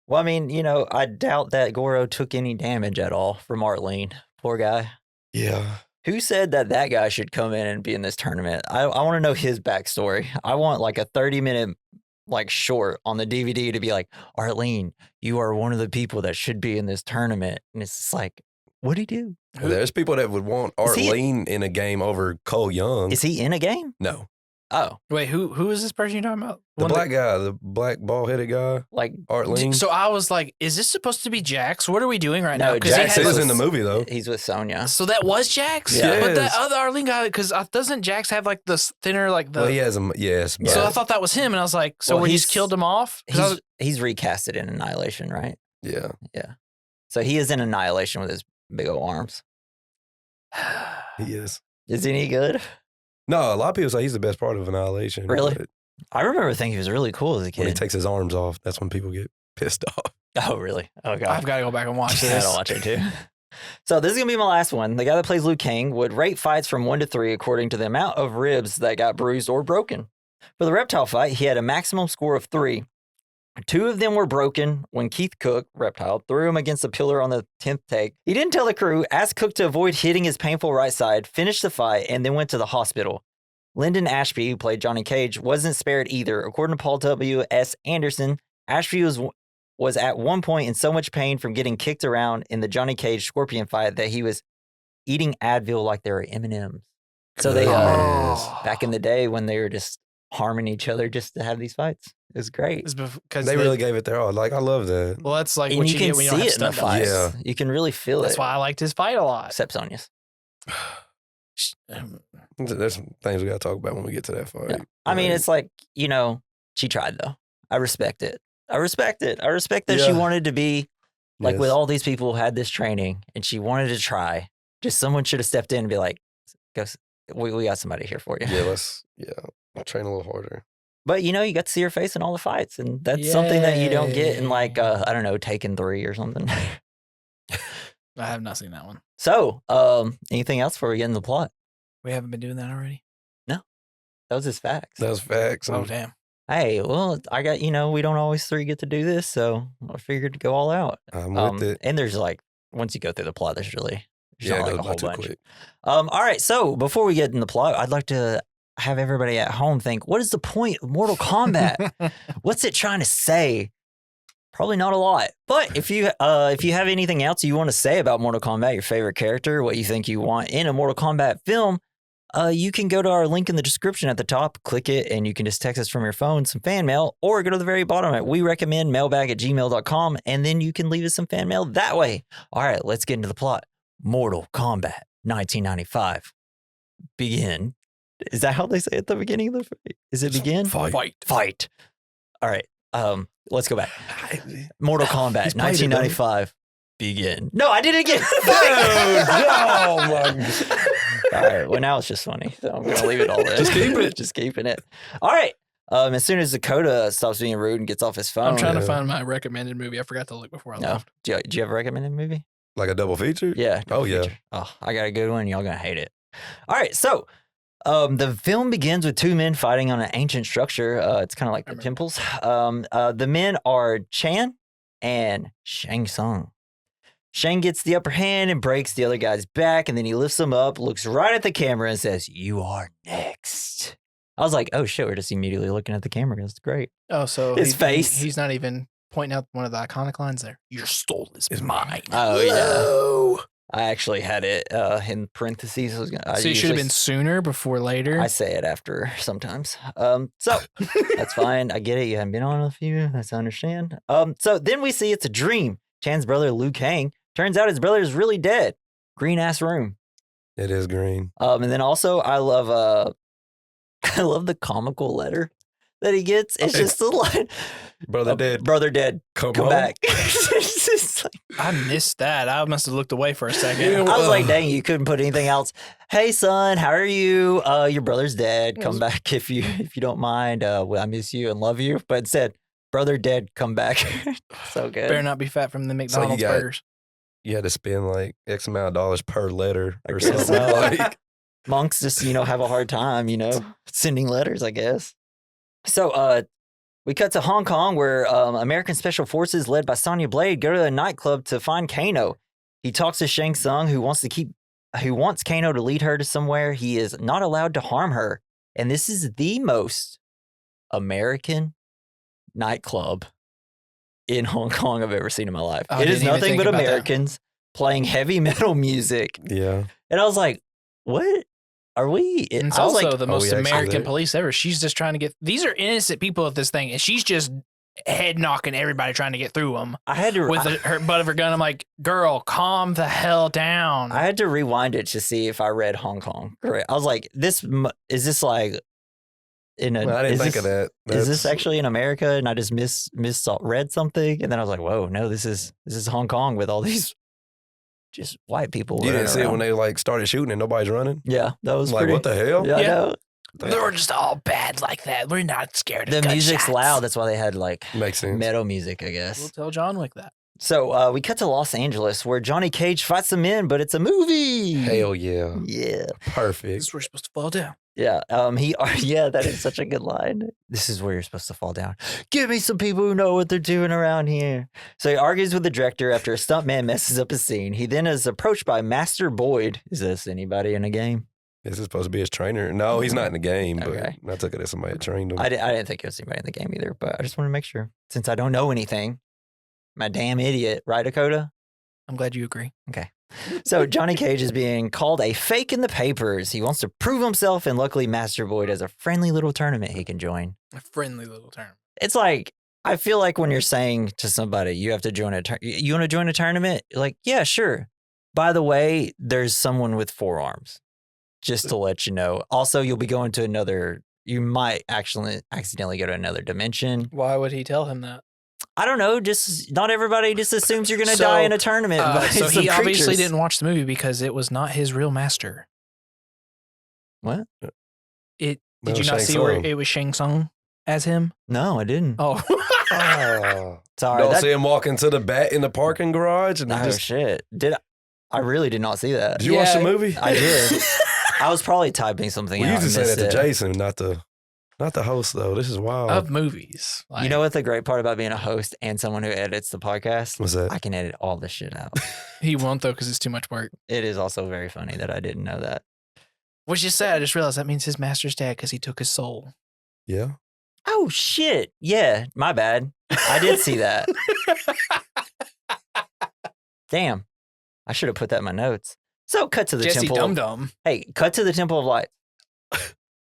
Well, I mean, I doubt that Goro took any damage at all from Arlene. Poor guy. Yeah. Who said that guy should come in and be in this tournament? I want to know his backstory. I want like a 30-minute short on the DVD to be like, Arlene, you are one of the people that should be in this tournament. And it's just like, what'd he do? There's people that would want Arlene in a game over Cole Young. Is he in a game? No. Oh. Wait, who is this person you're talking about? The black guy, the black bald-headed guy. Like Arlene. So I was like, is this supposed to be Jax? What are we doing right now? Jax is in the movie, though. He's with Sonya. So that was Jax? Yeah. But that other Arlene guy, because doesn't Jax have like the thinner, like the... Well, he has him, yes. But So I thought that was him, and I was like, so we just killed him off? He's recasted in Annihilation, right? Yeah. Yeah. So he is in Annihilation with his big old arms. He is. Is he any good? No, a lot of people say he's the best part of Annihilation. Really? I remember thinking he was really cool as a kid. When he takes his arms off, that's when people get pissed off. Oh, really? Oh, God. I've got to go back and watch this. I gotta watch it, too. So this is going to be my last one. The guy that plays Liu Kang would rate fights from 1 to 3 according to the amount of ribs that got bruised or broken. For the reptile fight, he had a maximum score of 3. 2 of them were broken when Keith Cook, Reptile, threw him against a pillar on the 10th take. He didn't tell the crew, asked Cook to avoid hitting his painful right side, finished the fight, and then went to the hospital. Lyndon Ashby, who played Johnny Cage, wasn't spared either. According to Paul W.S. Anderson, Ashby was at one point in so much pain from getting kicked around in the Johnny Cage Scorpion fight that he was eating Advil like they were M&Ms. So they, back in the day when they were just harming each other just to have these fights. It was great. Because they really gave it their all. Like, I love that. Well, that's like and what you you can get when you see don't have it in the stunt fights. doubles. Yeah. You can really feel That's it. why I liked his fight a lot. Except Sonya's. There's some things we got to talk about when we get to that fight. Yeah. I mean, it's like, she tried, though. I respect it. I respect that she wanted to be, like, with all these people who had this training, and she wanted to try. Just someone should have stepped in and be like, "Go, we got somebody here for you." Yeah, I'll train a little harder. But, you got to see her face in all the fights, and that's something that you don't get in, like, I don't know, Taken 3 or something. I have not seen that one. So, anything else before we get into the plot? We haven't been doing that already? No. That was his facts. That was facts. Oh, damn. Hey, well, I got, we don't always 3 get to do this, so I figured to go all out. I'm with it. And there's like, once you go through the plot, there's not like a whole bunch. Quick. All right, so before we get in the plot, I'd like to have everybody at home think, what is the point of Mortal Kombat? What's it trying to say? Probably not a lot. But if you have anything else you want to say about Mortal Kombat, your favorite character, what you think you want in a Mortal Kombat film, you can go to our link in the description at the top, click it, and you can just text us from your phone some fan mail, or go to the very bottom at we recommend mailbag@gmail.com, and then you can leave us some fan mail that way. All right, let's get into the plot. Mortal Kombat 1995. Begin. Is that how they say it at the beginning of the fight? Is it begin? Fight. All right. Let's go back. Mortal Kombat 1995. Begin. No, I did it again. Oh my God. All right. Well, now it's just funny. So I'm going to leave it all there. Just keep it. Just keeping it. All right. As soon as Dakota stops being rude and gets off his phone. I'm trying to find my recommended movie. I forgot to look before I left. Do you have a recommended movie? Like a double feature? Yeah. Oh, yeah. Feature. Oh, I got a good one. Y'all going to hate it. All right. So the film begins with 2 men fighting on an ancient structure. It's kind of like the temples. The men are Chan and Shang Tsung. Shang gets the upper hand and breaks the other guy's back, and then he lifts him up, looks right at the camera, and says, "You are next." I was like, oh, shit, we're just immediately looking at the camera. That's great. Oh, so his face. He's not even pointing out one of the iconic lines there. Your soul is mine. Oh, yeah. I actually had it in parentheses. So it should have been sooner before later. I say it after sometimes. So that's fine. I get it. You haven't been on a few. That's I understand. So then we see it's a dream. Chan's brother, Liu Kang, turns out his brother is really dead. Green ass room. It is green. And then also I love the comical letter that he gets. It's just the line, Brother dead. Brother dead. Come home. back. It's just like, I missed that. I must have looked away for a second. I was like, dang, you couldn't put anything else. Hey, son, how are you? Your brother's dead. Come back if you don't mind. I miss you and love you. But instead, brother dead. Come back. So good. Better not be fat from the McDonald's burgers. You had to spend like X amount of dollars per letter or guess something. so. Like, Monks just, have a hard time, sending letters, I guess. So we cut to Hong Kong where American Special Forces led by Sonya Blade go to a nightclub to find Kano. He talks to Shang Tsung, who wants Kano to lead her to somewhere he is not allowed to harm her. And this is the most American nightclub in Hong Kong I've ever seen in my life. Oh, it is nothing but Americans playing heavy metal music. yeah. And I was like, what? Are we? And it's I was also like, the most we actually American there? police ever. She's just trying to get. These are innocent people at this thing, and she's just head knocking everybody trying to get through them I had to with her butt of her gun. I'm like, girl, calm the hell down. I had to rewind it to see if I read Hong Kong correct. I was like, is this like in a? Well, I didn't think of that. Is this actually in America? And I just read something, and then I was like, whoa, no, this is Hong Kong with all these just white people. You didn't see it around. when they like started shooting and nobody's running? Yeah, that was Like, pretty. what the hell? Yeah, I Yeah. know. They're just all bad like that. We're not scared of The music's gunshots. loud. That's why they had like Makes sense. metal music, I We'll guess. tell John Wick that. So we cut to Los Angeles where Johnny Cage fights some men, but it's a movie. Hell yeah. Yeah. This Perfect. is where we're supposed to fall down. Yeah. Yeah, that is such a good line. This is where you're supposed to fall down. Give me some people who know what they're doing around here. So he argues with the director after a stuntman messes up a scene. He then is approached by Master Boyd. Is this anybody in a game? This is supposed to be his trainer. No, he's not in the game, Okay. but I took it as somebody that trained him. I didn't think it was anybody in the game either, but I just want to make sure. Since I don't know anything, I'm a damn idiot, right, Dakota? I'm glad you agree. So Johnny Cage is being called a fake in the papers. He wants to prove himself, and luckily Master Boyd has a friendly little tournament he can join. A friendly little term. It's like, I feel like when you're saying to somebody, you have to join you want to join a tournament? You're like, yeah, sure. By the way, there's someone with 4 arms, just to let you know. Also, you'll be going to you might actually accidentally go to another dimension. Why would he tell him that? I don't know. Just not everybody just assumes you're going to So, die in a tournament. by So some he obviously creatures. didn't watch the movie because it was not his real master. What? Did No, you not Shang see where Tsung. it was Shang Tsung as him? No, I didn't. Oh. Oh. Sorry. Don't that- see him walking to the bat in the parking garage and oh, just. shit. I really did not see that. Did you watch the Yeah. movie? I did. I was probably typing something We out. used to and say that missed to it. Jason, not the host though. This is wild. Of movies. You know what the great part about being a host and someone who edits the podcast? What's that? I can edit all this shit out. He won't though because it's too much work. It is also very funny that I didn't know that. Which is sad. I just realized that means his master's dead because he took his soul. Yeah. Oh shit. Yeah, my bad. I did see that. Damn. I should have put that in my notes. So cut to the Jesse temple. Dum Dum. Hey, cut to the Temple of Light.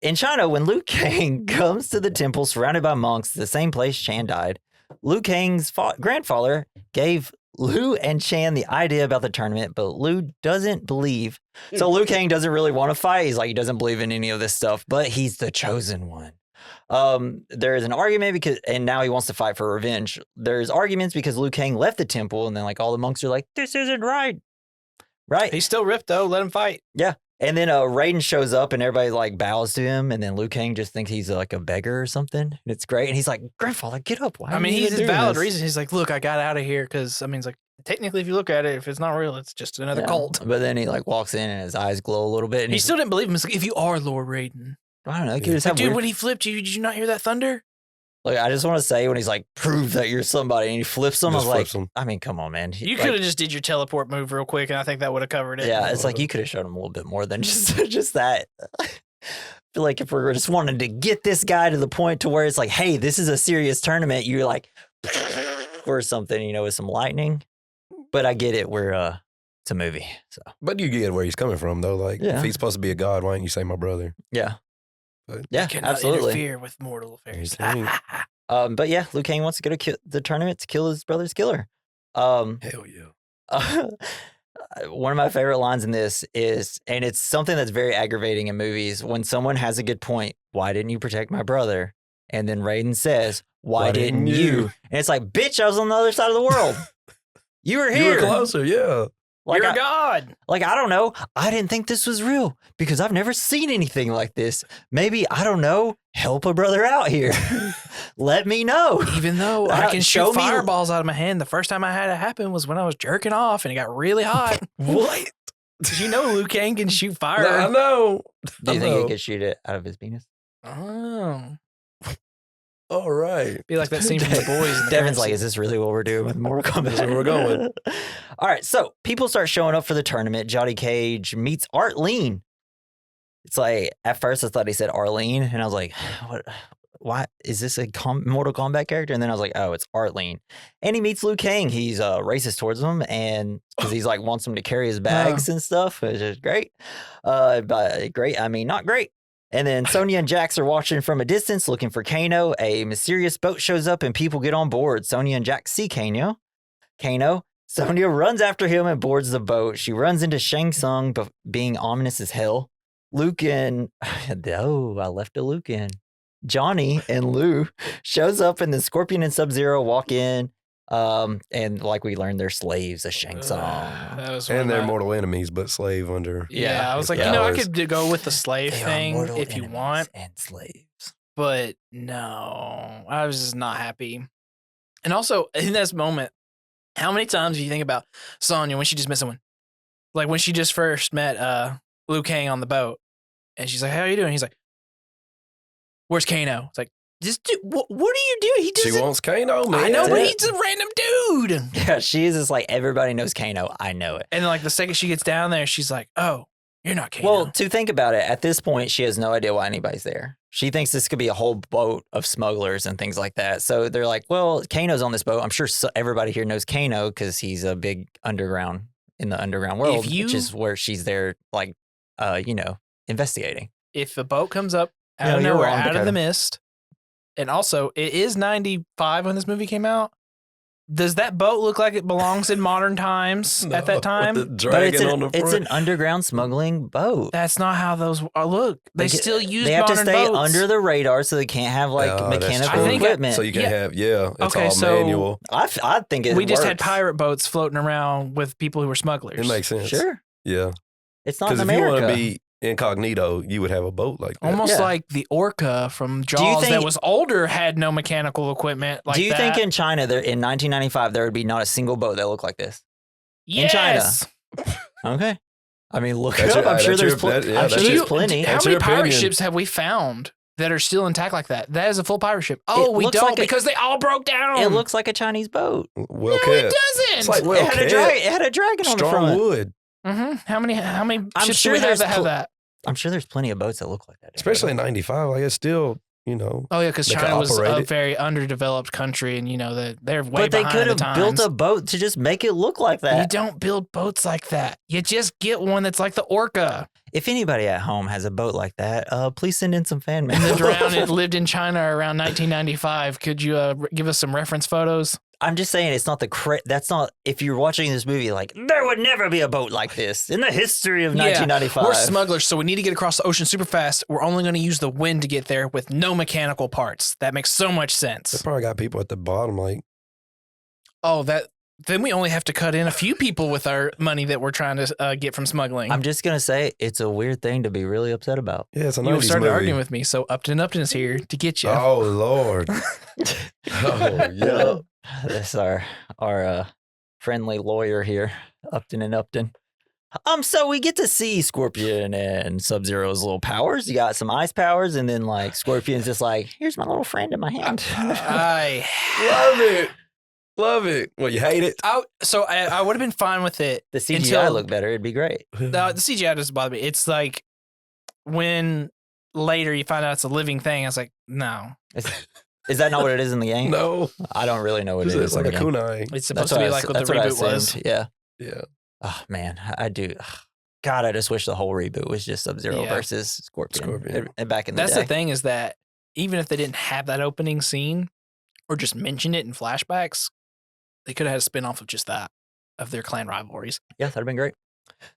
In China, when Liu Kang comes to the temple surrounded by monks, the same place Chan died, Liu Kang's grandfather gave Liu and Chan the idea about the tournament, but Liu doesn't believe. So Liu Kang doesn't really want to fight. He's like, he doesn't believe in any of this stuff, but he's the chosen one. There is an argument and now he wants to fight for revenge. There's arguments because Liu Kang left the temple, and then like all the monks are like, this isn't right. Right. He's still ripped though. Let him fight. And then Raiden shows up and everybody like bows to him, and then Liu Kang just thinks he's like a beggar or something. And it's great. And he's like, grandfather, get up. Why I are mean, you he's even a doing valid this?" reason. He's like, look, I got out of here because I mean, it's like technically, if you look at it, if it's not real, it's just another Yeah. cult. But then he like walks in and his eyes glow a little bit. And He he's still didn't believe him. He's like, if you are Lord Raiden, I don't know. He could Yeah. just like, have dude, weird- when he flipped you, did you not hear that thunder? like, I just want to say when he's like, prove that you're somebody, and he flips him. I was Just like, flips him. I mean, come on, man. You could have just did your teleport move real quick, and I think that would have covered it. Yeah, it's like you could have shown him a little bit more than just that. I feel like if we're just wanting to get this guy to the point to where it's like, hey, this is a serious tournament, you're like, or something, with some lightning. But I get it. It's a movie, so But you get where he's coming from though. Like Yeah. if he's supposed to be a god, why didn't you say my brother? yeah, But- yeah, You cannot absolutely. interfere with mortal affairs. But yeah, Liu Kang wants to go to the tournament to kill his brother's killer. Hell yeah. One of my favorite lines in this is, and it's something that's very aggravating in movies, when someone has a good point, why didn't you protect my brother? And then Raiden says, why didn't you? And it's like, bitch, I was on the other side of the world. You were here. You were closer, yeah. Like You're a god. Like, I don't know. I didn't think this was real because I've never seen anything like this. Maybe, I don't know, help a brother out here. Let me know. Even though I can show shoot me- fireballs out of my hand, the first time I had it happen was when I was jerking off and it got really hot. What? Did you know Liu Kang can shoot fire? No, I know. Do you I think know. he could shoot it out of his penis? Oh. All right. Be like that scene from The Boys. in the Devin's currency. like, is this really what we're doing with Mortal Kombat? That's where we're going. All right, so people start showing up for the tournament. Johnny Cage meets Arlene. It's like, at first I thought he said Arlene, and I was like, what? Why is this a Mortal Kombat character? And then I was like, oh, it's Arlene. And he meets Liu Kang. He's racist towards him, and because he's like wants him to carry his bags and stuff, which is great. But great, I mean, not great. And then Sonya and Jax are watching from a distance looking for Kano. A mysterious boat shows up and people get on board. Sonya and Jax see Kano. Sonya runs after him and boards the boat. She runs into Shang Tsung, being ominous as hell. Luke and... Oh, I left a Luke in. Johnny and Lou shows up and then Scorpion and Sub-Zero walk in. And like we learned, they're slaves of Shang Tsung. That was And they're my- mortal enemies, but slave under. Yeah, I was like, Yeah. you know, I Powers. could go with the slave They are thing mortal if you enemies want, and slaves. but no, I was just not happy. And also, in this moment, how many times do you think about Sonya when she just met someone? Like when she just first met Liu Kang on the boat, and she's like, "How are you doing?" He's like, "Where's Kano?" It's like, "This dude, what are you doing?" He She doesn't. wants Kano, man. I know, That's but it. he's a random dude. Yeah, she is just like, everybody knows Kano. I know it. And then, like the second she gets down there, she's like, "Oh, you're not Kano." Well, to think about it, at this point, she has no idea why anybody's there. She thinks this could be a whole boat of smugglers and things like that. So they're like, well, Kano's on this boat. I'm sure everybody here knows Kano because he's a big underground in the underground world, which is where she's there, like, investigating. if the boat comes up out No, of you're nowhere, wrong, out of Dakota. the mist, and also it is 95 when this movie came out. Does that boat look like it belongs in modern times No, at that time? With the But dragon on the front. it's an underground smuggling boat. That's not how those look. They still use They have to modern stay boats. under the radar so they can't have like Oh, that's mechanical true. I think equipment. So you can Yeah. have, it's Okay, all so- manual. I think it We just had works. pirate boats floating around with people who were smugglers. It makes sense. Sure. Yeah. It's not in Because if you America. want to be incognito, you would have a boat like that. Almost Yeah. like the orca from you Jaws that think- was older had no mechanical equipment like Do you that. think in China, in 1995, there would be not a single boat that looked like this? yes. Okay. I mean, look That's it up. your- I'm sure that's there's, your- that- yeah, I'm sure that's there's your- plenty. How That's many your pirate opinion. ships have we found that are still intact like that? That is a full pirate ship. Oh, we looks don't like a- because they all broke down. It looks like a Chinese boat. Well no, kept. it doesn't. It's like well it, had a kept. it had a dragon on the Strong front. wood, How many I'm ships sure do we have there's that have that? I'm sure there's plenty of boats that look like that. especially in '95. Like it's still, Oh yeah, because They could China was operate a it. very underdeveloped country, and they're way But they behind could the have times. built a boat to just make it look like You that. don't build boats like that. You just get one that's like the orca. If anybody at home has a boat like that, please send in some fan mail. The drowned lived in China around 1995. Could you give us some reference photos? I'm just saying it's not that's not, if you're watching this movie, like, there would never be a boat like this in the history of 1995. We're smugglers, so we need to get across the ocean super fast. We're only going to use the wind to get there with no mechanical parts. That makes so much they sense. probably got people at the bottom. Like Oh, then we only have to cut in a few people with our money that we're trying to get from smuggling. I'm just going to say it's a weird thing to be really upset about. yeah, it's a You 90s started movie. arguing with me, so Upton is here to get you. Oh Lord. Oh yeah. That's our friendly lawyer here, Upton and Upton. So we get to see Scorpion and Sub-Zero's little powers. You got some ice powers, and then like Scorpion's just like, here's my little friend in my hand. I Love it. Love it. Well, you hate it. I would have been fine with it. The CGI Until- looked better. It'd be great. The CGI doesn't bother me. It's like when later you find out it's a living thing. I was like, no, Is that not what it is in the game? No. I don't really know what it is. It's like in a the game. kunai. it's supposed That's to be what like what the that's what I reboot was. assumed. Yeah. Yeah. Oh man, I do. God, I just wish the whole reboot was just Sub-Zero Yeah. versus Scorpion. Back in the That's day. the thing is that even if they didn't have that opening scene or just mention it in flashbacks, they could have had a spin-off of just that, of their clan rivalries. Yeah, that'd have been great.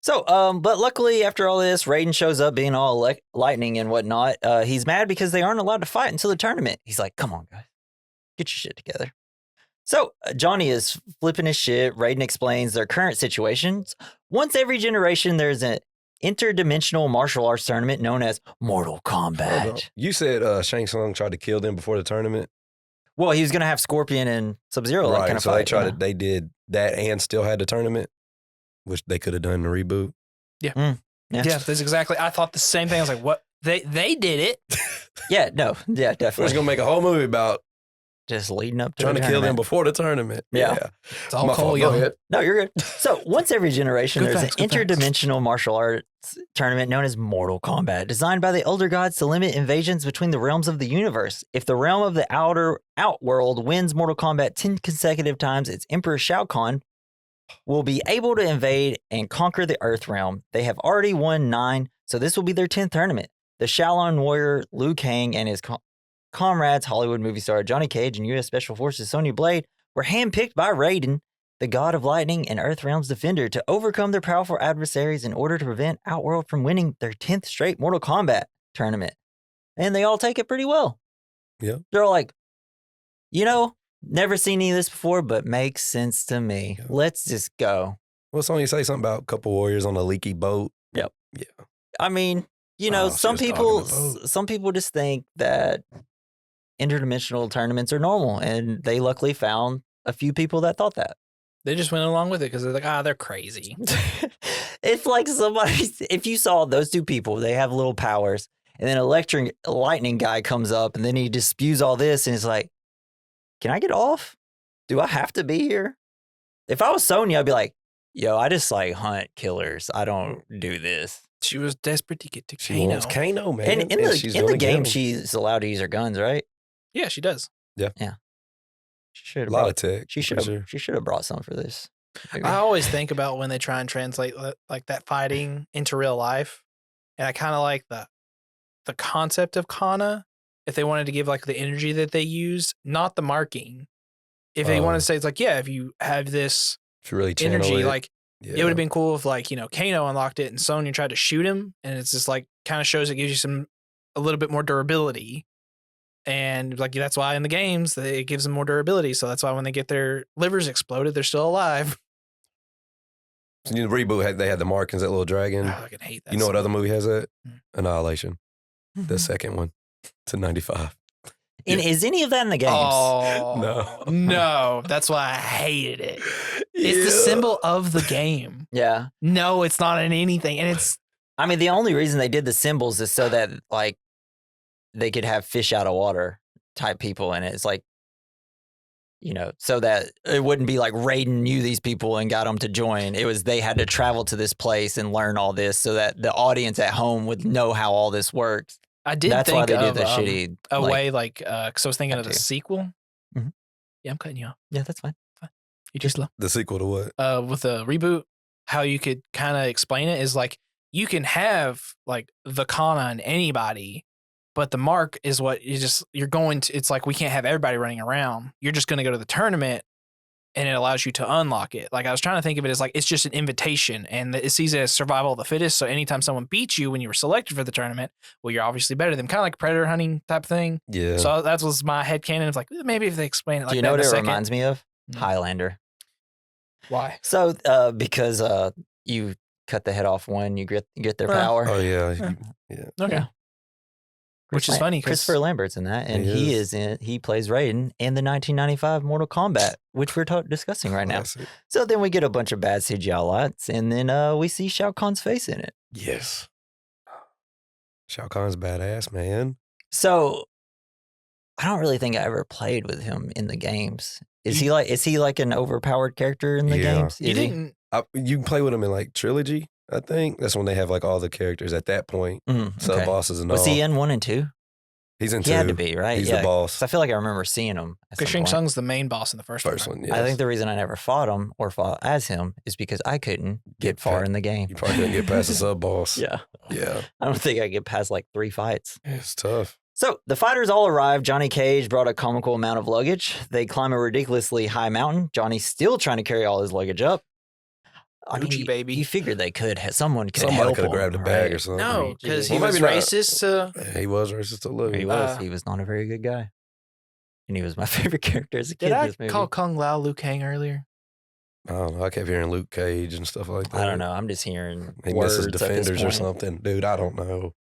So, but luckily, after all this, Raiden shows up being all lightning and whatnot. He's mad because they aren't allowed to fight until the tournament. He's like, come on, guys, get your shit together. So, Johnny is flipping his shit. Raiden explains their current situations. Once every generation, there's an interdimensional martial arts tournament known as Mortal Kombat. You said Shang Tsung tried to kill them before the tournament? Well, he was going to have Scorpion and Sub-Zero. Right, kind of so fight, they did that and still had the tournament, which they could have done in the reboot. Yeah, that's exactly. I thought the same thing. I was like, what? They did it. Yeah, no, yeah, We're definitely. just going to make a whole movie about Just leading up to trying the to kill them tournament. before the tournament. Yeah. It's all My Cole fault. Go Young. ahead. No, you're good. So once every generation, Good there's facts, an good facts. interdimensional martial arts tournament known as Mortal Kombat, designed by the Elder Gods to limit invasions between the realms of the universe. If the realm of the outer outworld wins Mortal Kombat 10 consecutive times, its Emperor Shao Kahn will be able to invade and conquer the Earth realm. They have already won 9, so this will be their 10th tournament. The Shaolin warrior Liu Kang and his comrades, Hollywood movie star Johnny Cage and U.S. Special Forces Sonya Blade, were handpicked by Raiden, the god of lightning and Earth Realm's defender, to overcome their powerful adversaries in order to prevent Outworld from winning their 10th straight Mortal Kombat tournament. And they all take it pretty well. Yeah. They're all like, never seen any of this before, but makes sense to me. Yeah. Let's just go. Well, Sonya say something about a couple warriors on a leaky boat. Yep. Yeah. I mean, Oh, she some was talking people about- some people just think that interdimensional tournaments are normal, and they luckily found a few people that thought that. They just went along with it because they're like, they're crazy. It's like if you saw those two people, they have little powers, and then electric lightning guy comes up, and then he just spews all this, and it's like, can I get off? Do I have to be here? If I was Sonya, I'd be like, yo, I just like hunt killers. I don't do this. She was desperate to get to She Kano. wants Kano, man. And in she's the gonna get game, him. she's allowed to use her guns, right? Yeah, she does. She should a have lot brought. of tech. She for should have. She should have brought some for this. movie. I always think about when they try and translate like that fighting into real life, and I kind of like the concept of Kana. If they wanted to give like the energy that they use, not the marking. If they wanted to say it's like, yeah, if you have this If you really channel energy, it, like yeah. it would have been cool if like Kano unlocked it and Sonya tried to shoot him, and it's just like kind of shows it gives you a little bit more durability. And like that's why in the games it gives them more durability. So that's why when they get their livers exploded, they're still alive. So in the reboot, they had the markings, that little dragon. I fucking hate that. You know what so other movie has that? Mm. Annihilation. Mm-hmm. The second one to 95. And is any of that in the games? Oh no, that's why I hated it. It's the symbol of the game. Yeah. No, it's not in anything, and it's I mean, the only reason they did the symbols is so that like they could have fish out of water type people in it. It's like, so that it wouldn't be like Raiden knew these people and got them to join. It was they had to travel to this place and learn all this so that the audience at home would know how all this works. I did That's think why they of did the shitty a like- way like because I was thinking of the tattoo. sequel. Mhm. Yeah, I'm cutting you off. Yeah, that's fine. You just love. The sequel to what? With the reboot, how you could kind of explain it is like you can have like the Kana on anybody, but the mark is what you're going to. It's like we can't have everybody running around. You're just going to go to the tournament, and it allows you to unlock it. Like I was trying to think of it as like it's just an invitation, and it sees it as survival of the fittest. So anytime someone beats you when you were selected for the tournament, well, you're obviously better than them. Kind of like predator hunting type thing. Yeah. So that was my headcanon. It's like maybe if they explain it like Do you that know in what a it second. reminds me of? Mm. Highlander. Why? So because you cut the head off one, you get their Well, power. Oh, yeah. Yeah. Yeah. Okay. Yeah. Which is funny 'cause- Christopher Lambert's in that, and he plays Raiden in the 1995 Mortal Kombat, which we're discussing right now. Classic. So then we get a bunch of bad CGI lights, and then we see Shao Kahn's face in it. Yes. Shao Kahn's badass, man. So I don't really think I ever played with him in the games. Is he like an overpowered character in the Yeah. games? You Is he? didn't. You can play with him in like Trilogy, I think. That's when they have like all the characters at that point. Sub Okay. bosses and all. Was he in 1 and 2? He's in He 2. had to be, right? He's yeah. the boss. 'Cause I feel like I remember seeing him. At Because some Shang point. Tsung's the main boss in the first First one. one, yes. I think the reason I never fought him or fought as him is because I couldn't get far in the game. You probably couldn't get past the sub boss. Yeah. Yeah. I don't think I get past like 3 fights. It's tough. So the fighters all arrive. Johnny Cage brought a comical amount of luggage. They climb a ridiculously high mountain. Johnny's still trying to carry all his luggage up. Gucci, baby. You figured they could. Someone could Somebody help could have him, grabbed a right? bag or something. No, because he Well, was maybe not. racist. He was racist to Luke. He was. He was not a very good guy. And he was my favorite character as a kid Did in I this movie. call Kung Lao Liu Kang earlier? I don't know. I kept hearing Luke Cage and stuff like that. I don't know. I'm just hearing He words misses at this defenders or point. something. Dude, I don't know.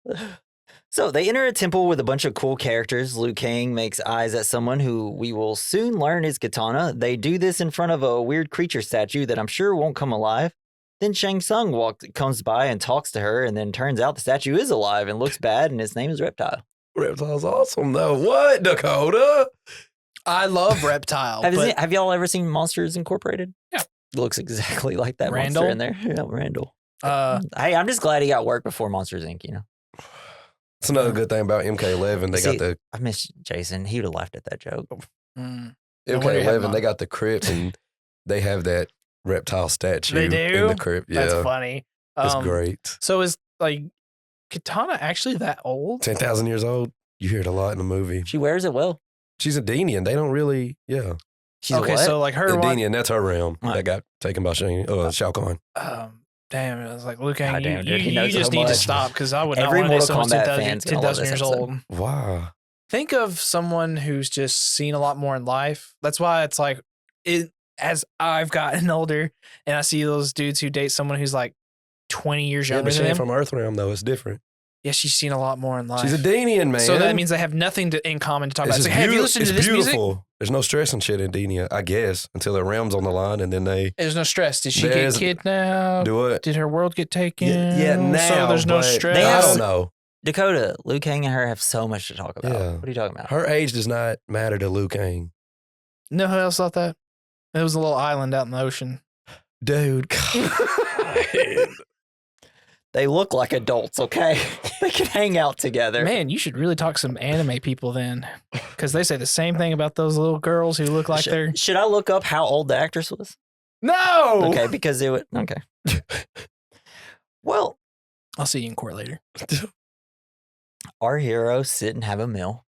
So they enter a temple with a bunch of cool characters. Liu Kang makes eyes at someone who we will soon learn is Katana. They do this in front of a weird creature statue that I'm sure won't come alive. Then Shang Tsung comes by and talks to her, and then turns out the statue is alive and looks bad, and his name is Reptile. Reptile's awesome, though. What, Dakota? I love Reptile. Have y'all ever seen Monsters Incorporated? Yeah. It looks exactly like that Randall? monster in there. Yeah, Randall. Hey, I'm just glad he got work before Monsters Inc., you know? That's another good thing about MK11. They got the I miss Jason. He would have laughed at that joke. MK11. They got the crypt, and they have that reptile statue. They do? In the crypt. Yeah, That's funny. it's great. So is like Katana actually that old? 10,000 years old. You hear it a lot in the movie. She wears it well. She's a Denian. They don't really, She's okay, what? so like her. A Denian, that's her realm. What? That got taken by Shao Kahn. Damn, it was like Liu Kang. Goddamn, You, dude, he you knows just so need to much. stop because I would not Every want to date Mortal someone Kombat fan's gonna 10,000 love years this episode. old. Wow. Think of someone who's just seen a lot more in life. That's why it's like as I've gotten older and I see those dudes who date someone who's like 20 years Yeah, younger but she than ain't them. from Earth realm, though. It's different. Yeah, she's seen a lot more in life. She's a Denian, man. So that means they have nothing in common to talk It's about. It's just like, hey, have you listened to this beautiful. music? There's no stress and shit in Denia, I guess, until the realm's on the line, and then they There's no stress. Did she get There's- kidnapped? do it. Did her world get taken? Yeah, now. So there's no but stress. They I have don't some- know. Dakota, Liu Kang and her have so much to talk about. Yeah. What are you talking about? Her age does not matter to Liu Kang. No, who else thought that? It was a little island out in the ocean. Dude, God. They look like adults, okay? They can hang out together. Man, you should really talk to some anime people then, because they say the same thing about those little girls who look like they're. Should I look up how old the actress was? No. Okay, because it would. Okay. Well, I'll see you in court later. our heroes sit and have a meal,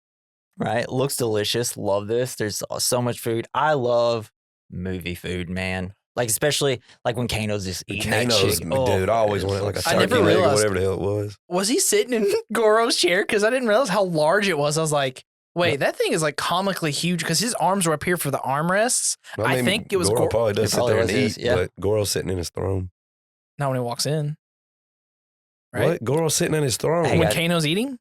right? Looks delicious. Love this. There's so much food. I love movie food, man. Like, especially like when Kano's just eating that Kano's, chicken. dude, I always wanted like a I turkey never leg or realized- whatever the hell it was. Was he sitting in Goro's chair? Because I didn't realize how large it was. I was like, wait, that thing is like comically huge because his arms were up here for the armrests. I think it was Goro probably does It sit probably there and was his, eat, yeah. but Goro's sitting in his throne. Not when he walks in. Right? What? Goro's sitting in his throne. Hey, When guys. Kano's eating?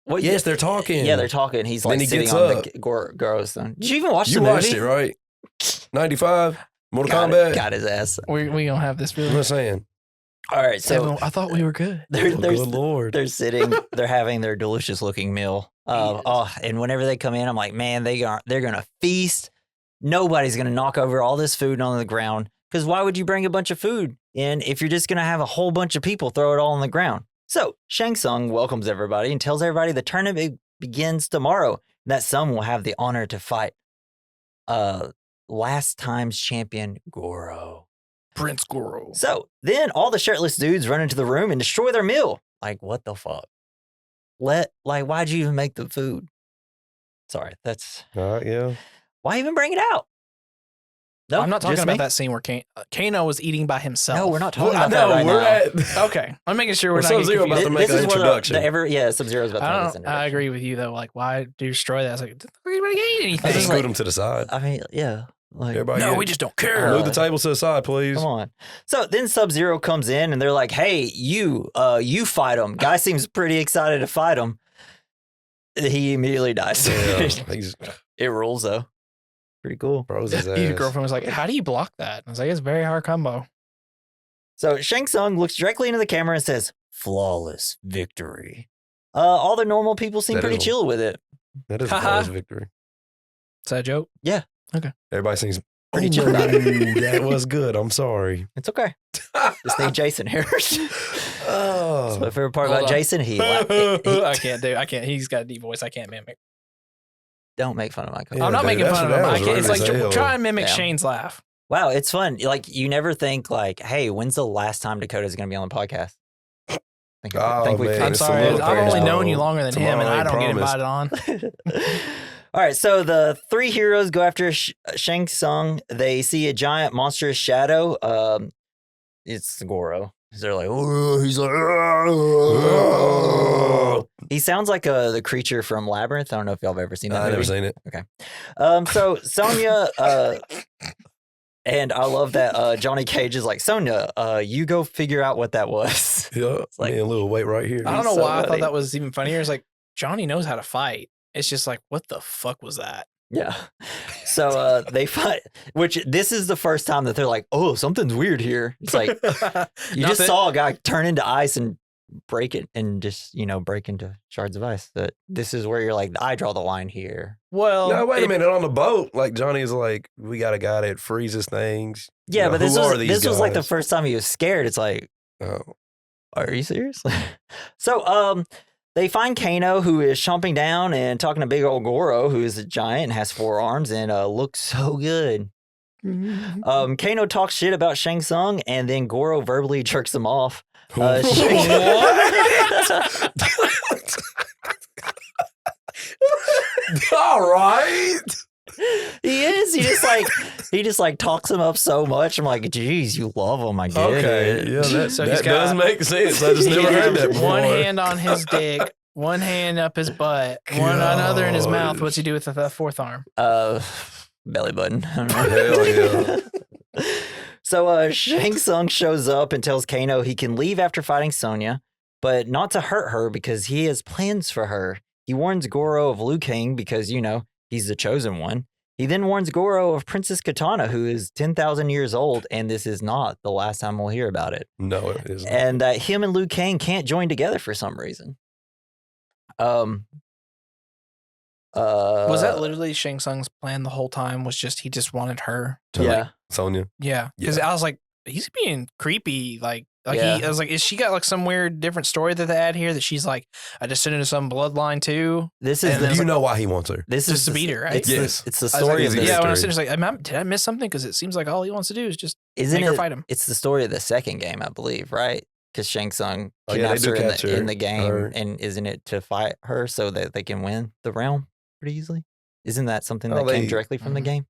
Well, Yes, they're talking. Yeah, they're talking. He's Then like he sitting gets on up. the Goro's throne. Did you even watch You the movie? watched it, right? 95? Mortal Got Kombat? it. Got his ass. We don't have this I'm really. just saying. All right, so Evan, I thought we were good. they're, Oh, they're, good Lord. they're sitting, they're having their delicious looking meal. And whenever they come in, I'm like, man, they're gonna feast. Nobody's gonna knock over all this food on the ground. Because why would you bring a bunch of food in if you're just gonna have a whole bunch of people throw it all on the ground? So Shang Tsung welcomes everybody and tells everybody the tournament begins tomorrow. And that some will have the honor to fight last time's champion Goro. Prince Goro. So then all the shirtless dudes run into the room and destroy their meal. Like, what the fuck? Why'd you even make the food? Sorry, that's Yeah. why even bring it out? No, I'm not talking just about me? that scene where Kano was eating by himself. No, we're not talking Well, I about that know, right we're now. at. Okay. I'm making sure we're Well, not getting Sub-Zero about confused. to make an This is introduction. Sub-Zero's about to make this introduction. I agree with you though. Like, why do you destroy that? I was like, did anybody eat I anything? just was scoot like- them to the side. I mean, yeah. Like, Everybody No, get- we just don't care. Uh, Move the tables to the side, please. come on. So then Sub-Zero comes in and they're like, hey, you fight him. Guy seems pretty excited to fight him. He immediately dies. Yeah, he's It rules though. Pretty cool. froze his Your ass. girlfriend was like, how do you block that? I was like, it's a very hard combo. So Shang Tsung looks directly into the camera and says, flawless victory. All the normal people seem That pretty is a- chill with it. That is a Haha. flawless victory. Is that a joke? Everybody sings. Pretty chill about it. "Ooh, that was good. I'm sorry. It's okay. Just think Jason here. That's Oh. my favorite part Hold about on. Jason. He I can't. He's got a deep voice. I can't mimic. don't make fun of my co Yeah, I'm not dude, making that's- fun of him. that I was can't. It's rude like as hell. try and mimic Yeah. Shane's laugh. Wow, it's fun. Like you never think like, hey, when's the last time Dakota's going to be on the podcast? Think, Oh, think we man, I'm it's sorry. a little I've only crazy. known you longer than him, and Tomorrow, I I don't get promise. invited on. All right, so the three heroes go after Shang Tsung. They see a giant monstrous shadow. it's Goro. They're like, oh, he's like, oh. He sounds like the creature from Labyrinth. I don't know if y'all have ever seen that. I've never movie. seen it. Okay. So Sonya, and I love that Johnny Cage is like, Sonya, you go figure out what that was. Yeah, It's like, me a little weight right here. I don't know so why I funny. thought that was even funnier. It's like Johnny knows how to fight. It's just like, what the fuck was that? yeah. So they fight, which this is the first time that they're like, oh, something's weird here. It's like, you just saw a guy turn into ice and break it and just, break into shards of ice. That this is where you're like, I draw the line here. Well, No, wait a minute. On the boat, like Johnny's like, we got a guy that freezes things. Yeah, but who this are these was like the guys? first time he was scared. It's like, Oh. are you serious? So they find Kano, who is chomping down and talking to big old Goro, who is a giant and has 4 arms and looks so good. Kano talks shit about Shang Tsung, and then Goro verbally jerks him off. All right. He is. He just like talks him up so much. I'm like, geez, you love him. I get Okay. it. Yeah, that, So that he's got- does make sense. I just never heard that before. One hand on his dick, one hand up his butt, one another in his mouth. What's he do with the 4th arm? Belly button. I don't know. Hell yeah. So Shang Tsung shows up and tells Kano he can leave after fighting Sonya, but not to hurt her because he has plans for her. He warns Goro of Liu Kang because, he's the chosen one. He then warns Goro of Princess Katana, who is 10,000 years old, and this is not the last time we'll hear about it. No, it isn't. And that him and Liu Kang can't join together for some reason. Was that literally Shang Tsung's plan the whole time? Was just he just wanted her to Yeah. Sonya. yeah. Because I was like, he's being creepy. Like Yeah. I was like, is she got like some weird different story that they add here that she's like a descendant of some bloodline too? This is And the, then You know why he wants her. this just is to the- beat her, right? It's, Yes. it's the I was story like, of his the yeah, when I was history. sitting there, like, did I miss something? Because it seems like all he wants to do is just Isn't make her it? fight him. It's the story of the second game, I believe, right? Because Shang Tsung Oh, yeah, they kidnaps do her, catch her. in the game, Her. and isn't it to fight her so that they can win the realm pretty easily? Isn't that something Oh, that came they- directly from the Mhm. game?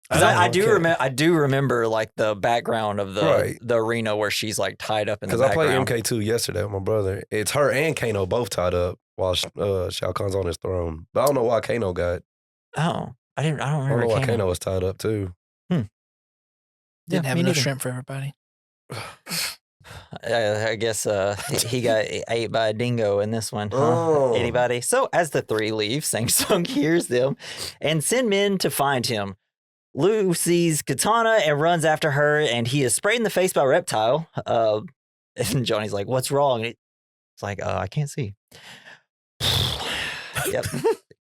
I 'Cause don't I know, do can't- remember. I do remember like the background of the Right. the arena where she's like tied up in the Because I played background. MK2 yesterday with my brother. It's her and Kano both tied up while Shao Kahn's on his throne. But I don't know why Kano got. Oh, I don't I don't remember. know why Kano. Kano was tied up too. Didn't have me enough neither. shrimp for everybody. I guess he got ate by a dingo in this one. Huh? Oh. Anybody? So as the 3 leave, Shang Tsung hears them and send men to find him. Liu sees Katana and runs after her, and he is sprayed in the face by a reptile. And Johnny's like, "What's wrong?" And it's like, "I can't see." Yep.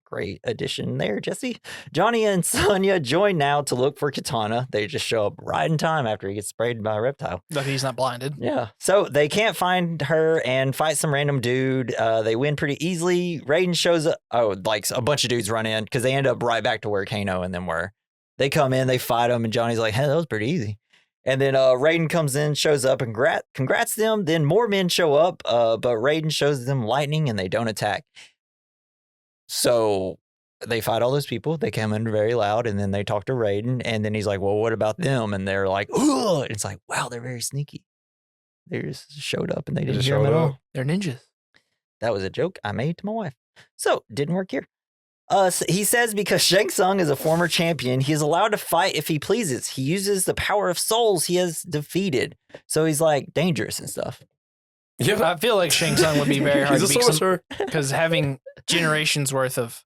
Great addition there, Jesse. Johnny and Sonya join now to look for Katana. They just show up right in time after he gets sprayed by a reptile. Lucky he's not blinded. Yeah. So they can't find her and fight some random dude. They win pretty easily. Raiden shows up. Oh, like a bunch of dudes run in because they end up right back to where Kano and them were. They come in, they fight them, and Johnny's like, hey, that was pretty easy. And then Raiden comes in, shows up, and congrats them. Then more men show up, but Raiden shows them lightning and they don't attack. So they fight all those people. They come in very loud, and then they talk to Raiden, and then he's like, well, what about them? And they're like, ugh. It's like, wow, they're very sneaky. They just showed up and they didn't just hear him at showed all. up. They're ninjas. That was a joke I made to my wife. So didn't work here. So he says because Shang Tsung is a former champion, he is allowed to fight if he pleases. He uses the power of souls he has defeated. So he's like dangerous and stuff. Yeah, I feel like Shang Tsung would be very hard he's to a beat sorcerer. because having generations worth of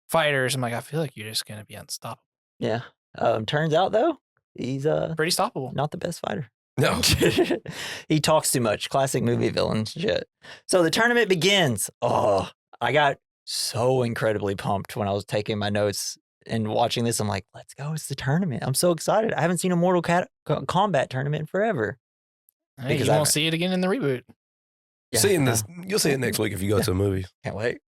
fighters, I'm like, I feel like you're just gonna be unstoppable. Yeah. Turns out though, he's Pretty stoppable. not the best fighter. No. He talks too much. Classic movie villain shit. So the tournament begins. Oh, I got so incredibly pumped when I was taking my notes and watching this. I'm like, let's go. It's the tournament. I'm so excited. I haven't seen a Mortal Kombat tournament in forever. Hey, Because you I- won't see it again in the reboot. Yeah, Seeing no, this, you'll see it next week if you go to a movie. can't wait.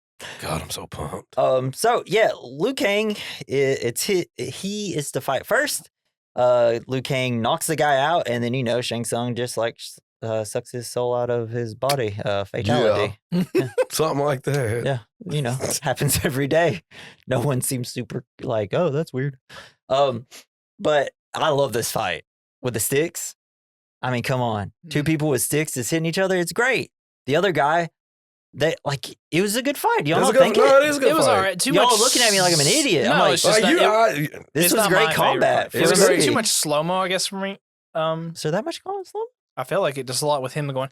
God, I'm so pumped. So yeah, Liu Kang, he is to fight first. Liu Kang knocks the guy out, and then Shang Tsung just like sucks his soul out of his body. Fatality. Something like that. Yeah, happens every day. No one seems super like, oh, that's weird. But I love this fight with the sticks. I mean, come on. Two Mm. people with sticks just hitting each other. It's great. The other guy, it was a good fight. Y'all It was not a good- thinking? no, it is a good It was fight. all right. Too Y'all much. looking at me like I'm an idiot. No, I'm like, it's just Like, not, this it's was not great my combat. favorite For part. the It was movie. too much slow mo, I guess, for me. So that much going slow? I feel like it just a lot with him going.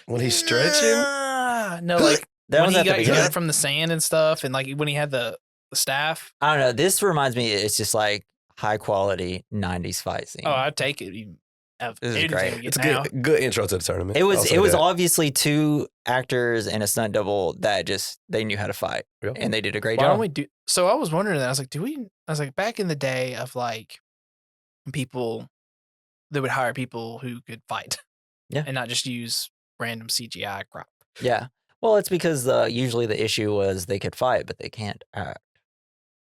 When he's stretching? No, like That when was he at the got beginning. up from the sand and stuff, and like when he had the staff. I don't know. This reminds me. It's just like high quality '90s fight scene. Oh, I'd take it. Even This is anything great. we get It's a now. good intro to the tournament. It I'll was say it was that. obviously two actors and a stunt double that just they knew how to fight Yeah. and they did a great Why job. don't we do? So I was wondering that. I was like, I was like, back in the day of like people that would hire people who could fight, Yeah. and not just use random CGI crap. Yeah. Well, it's because usually the issue was they could fight but they can't act.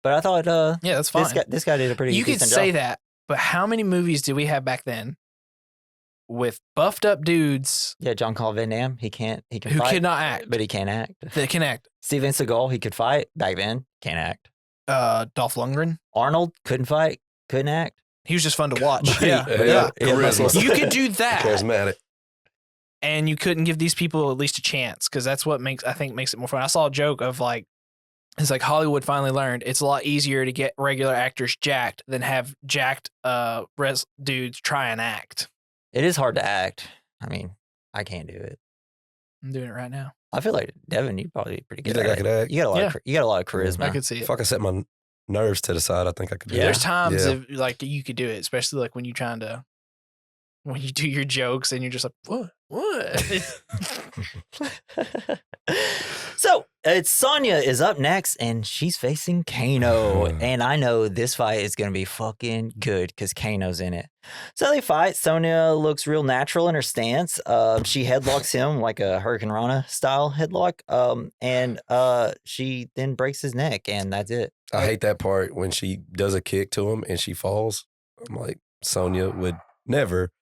But I thought Yeah, that's fine. this guy did a pretty You could decent say job. that, but how many movies did we have back then with buffed up dudes Yeah, John Claude Van Damme, he can who fight, could not act, but he can't act. that can act? Steven Seagal, he could fight back then, can't act. Dolph Lundgren. Arnold couldn't fight, couldn't act. He was just fun to watch. But he- Yeah. but Yeah. he had Charisma. muscles. You could do that, Charismatic. and you couldn't give these people at least a chance, because that's what makes it more fun. I saw a joke of like, it's like Hollywood finally learned it's a lot easier to get regular actors jacked than have jacked dudes try and act. It is hard to act. I mean, I can't do it. I'm doing it right now. I feel like Devin, you'd probably be pretty You good think at I could it. act? You got a lot. Yeah. You got a lot of charisma. I could see it. If I could set my nerves to the side, I think I could do Yeah. it. There's times Yeah. if, like you could do it, especially like when when you do your jokes and you're just like, what? So it's Sonya is up next, and she's facing Kano, and I know this fight is gonna be fucking good because Kano's in it. So they fight. Sonya looks real natural in her stance. She headlocks him like a Hurricane Rana style headlock, and she then breaks his neck, and that's it. I hate that part when she does a kick to him and she falls. I'm like, Sonya would never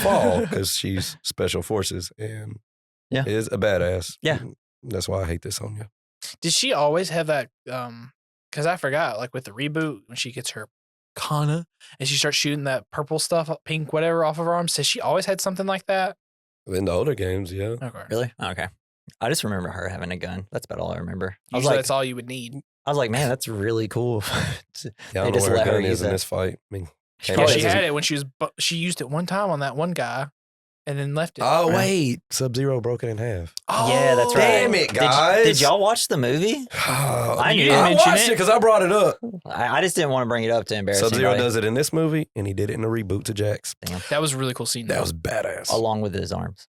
fall because she's special forces and Yeah. is a badass. Yeah. That's why I hate this Sonya. Did she always have that? Because I forgot, like with the reboot, when she gets her Kana and she starts shooting that purple stuff, pink, whatever, off of her arms. Has she always had something like that? In the older games, yeah. Okay. Really? Okay. I just remember her having a gun. That's about all I remember. I was Usually like, that's all you would need. man, that's really cool. Yeah, They I don't know just where her let her gun use is in that. this fight. I mean, She Yeah, probably she doesn't- had it when she used it one time on that one guy, and then left it. oh, wait. Sub-Zero broke it in half. Yeah, that's right. Damn it, guys. Did y'all watch the movie? I knew didn't mention watched it. it because I brought it up. I just didn't want to bring it up to embarrass Sub-Zero anybody. does it in this movie, and he did it in the reboot to Jax. That was a really cool scene. That though. was badass. Along with his arms.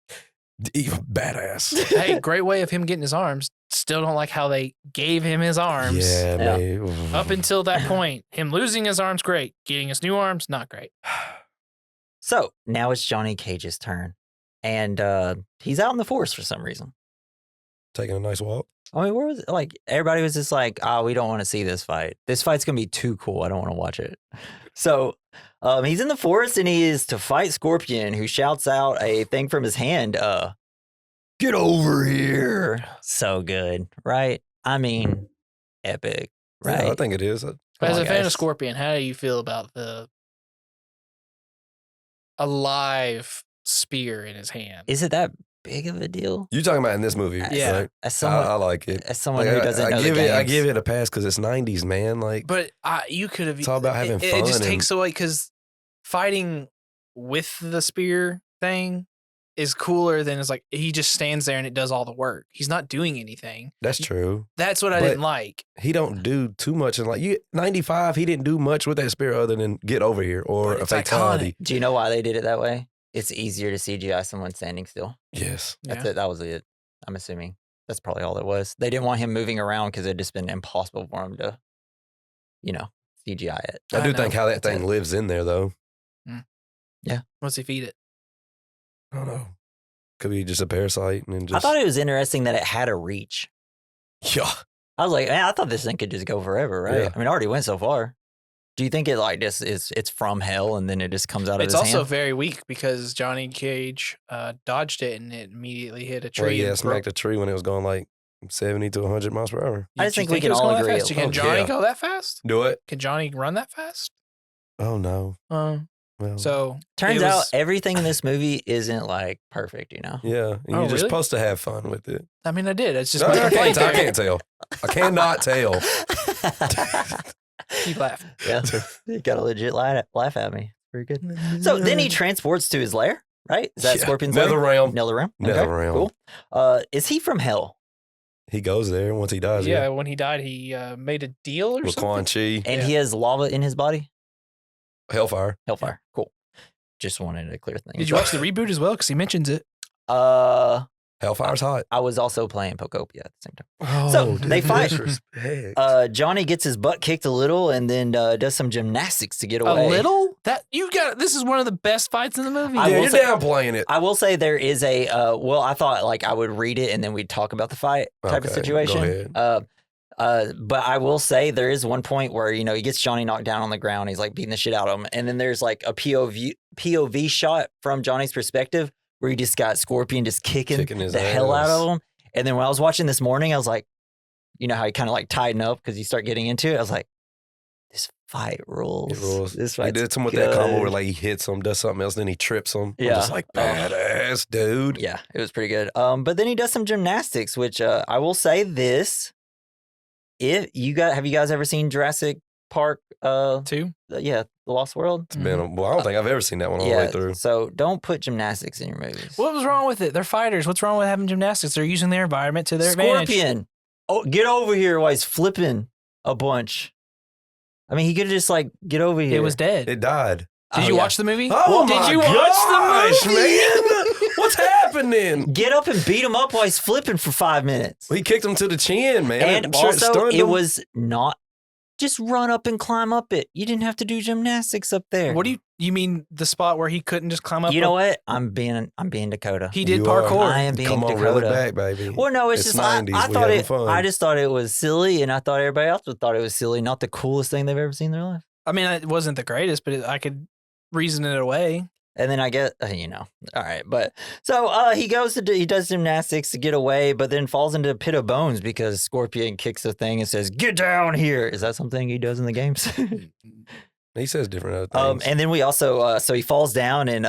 Even badass. Hey, great way of him getting his arms. Still don't like how they gave him his arms. Yeah, Yeah. man. Up until that point, him losing his arms, great. Getting his new arms, not great. So now it's Johnny Cage's turn. And he's out in the forest for some reason. Taking a nice walk. I mean, where was it? Like, everybody was just like, we don't want to see this fight. This fight's going to be too cool. I don't want to watch it. So he's in the forest and he is to fight Scorpion, who shouts out a thing from his hand. Get over here. So good, right? I mean, epic, right? Yeah, I think it is. But as on, a fan guys. of Scorpion, how do you feel about the alive spear in his hand? Is it that big of a deal? You talking about in this movie? Yeah. Right? As someone, I like it. as someone Like, who doesn't know give the it. I games. give it a pass because it's '90s, man. Like, But you could have. It's all about having It fun just and- takes away because fighting with the spear thing is cooler than it's like he just stands there and it does all the work. He's not doing anything. that's true. That's what I But- didn't like. He don't do too much. And like you, '95, he didn't do much with that spear other than get over here or But a it's fatality. Do you know why they did it that way? It's easier to CGI someone standing still. Yes. That's Yeah. it. That was it. I'm assuming that's probably all it was. They didn't want him moving around because it'd just been impossible for him to, CGI it. I do know. think how that That's thing it. lives in there though. Once he feed it. I don't know. Could be just a parasite and then just. I thought it was interesting that it had a reach. Yeah. I was like, man, I thought this thing could just go forever, right? Yeah. I mean, it already went so far. Do you think it like just it's from hell and then it just comes out of It's his also hand? very weak because Johnny Cage dodged it and it immediately hit a Well, tree. yeah, and smacked a tree when it was going like 70 to 100 miles per hour. I just You think we it can was all going that agree fast? it- Can Oh, Johnny yeah. go that fast? Do it. Can Johnny run that fast? Oh no. Well, So Turns it out was- everything in this movie isn't like perfect, yeah, and you're just really? supposed to have fun with it. I mean, I did. It's just No, my I complaint. can't tell. I cannot tell. Keep laughing. Yeah, you got a legit laugh at me. Pretty good. So then he transports to his lair, right? Is that Yeah. Scorpion's Nether lair? realm. Nether realm. Nether realm. Cool. Is he from hell? He goes there once he dies. Yeah, when he died, he made a deal or With something. Quan Chi, And Yeah. he has lava in his body? Hellfire. Hellfire. Cool. Just wanted to clear things. Did you watch the reboot as well? Because he mentions it. Hellfire's hot. I was also playing Pokopia at the same time. Oh, So, they fight. disrespect. Johnny gets his butt kicked a little and then does some gymnastics to get away. A little? This is one of the best fights in the movie. I yeah, will you're say- downplaying it. I will say there is a well, I thought like I would read it and then we'd talk about the fight type of Okay, situation. go But I will say there is one point where he gets Johnny knocked down on the ground. He's like beating the shit out of him, and then there's like a POV shot from Johnny's perspective where he just got Scorpion just kicking Kicking his the hell out ass. of him. And then when I was watching this morning, I was like, you know how he kind of like tighten up because you start getting into it. I was like, this fight rules. It rules. This He fight did some with that combo where like he hits him, does something else, then he trips him. I'm Yeah. just like badass, dude. Yeah, it was pretty good. But then he does some gymnastics, which I will say this: have you guys ever seen Jurassic Park? 2? Yeah, The Lost World. It's been well, I don't think I've ever seen that one all the way through. So don't put gymnastics in your movies. What was wrong with it? They're fighters. What's wrong with having gymnastics? They're using their environment to their advantage. Scorpion, oh, get over here while he's flipping a bunch. I mean, he could just like get over here. It was dead. It died. Did you watch the movie? Oh Did my you watch gosh, the movie? man? What's happening? Get up and beat him up while he's flipping for 5 minutes. He kicked him to the chin, man. And I'm sure also, stunned it him. was not just run up and climb up it. You didn't have to do gymnastics up there. What do you mean the spot where he couldn't just climb up? You know what? I'm being Dakota. He did You are. parkour. I am being Come on, Dakota. reel it back, baby. Well, no, it's just I 90s. thought we having it. fun. I just thought it was silly, and I thought everybody else would thought it was silly. Not the coolest thing they've ever seen in their life. I mean, it wasn't the greatest, but I could reason it away. And then I get, all right. But so he he does gymnastics to get away, but then falls into a pit of bones because Scorpion kicks the thing and says, "Get down here." Is that something he does in the games? He says different other things. And then we also, so he falls down and,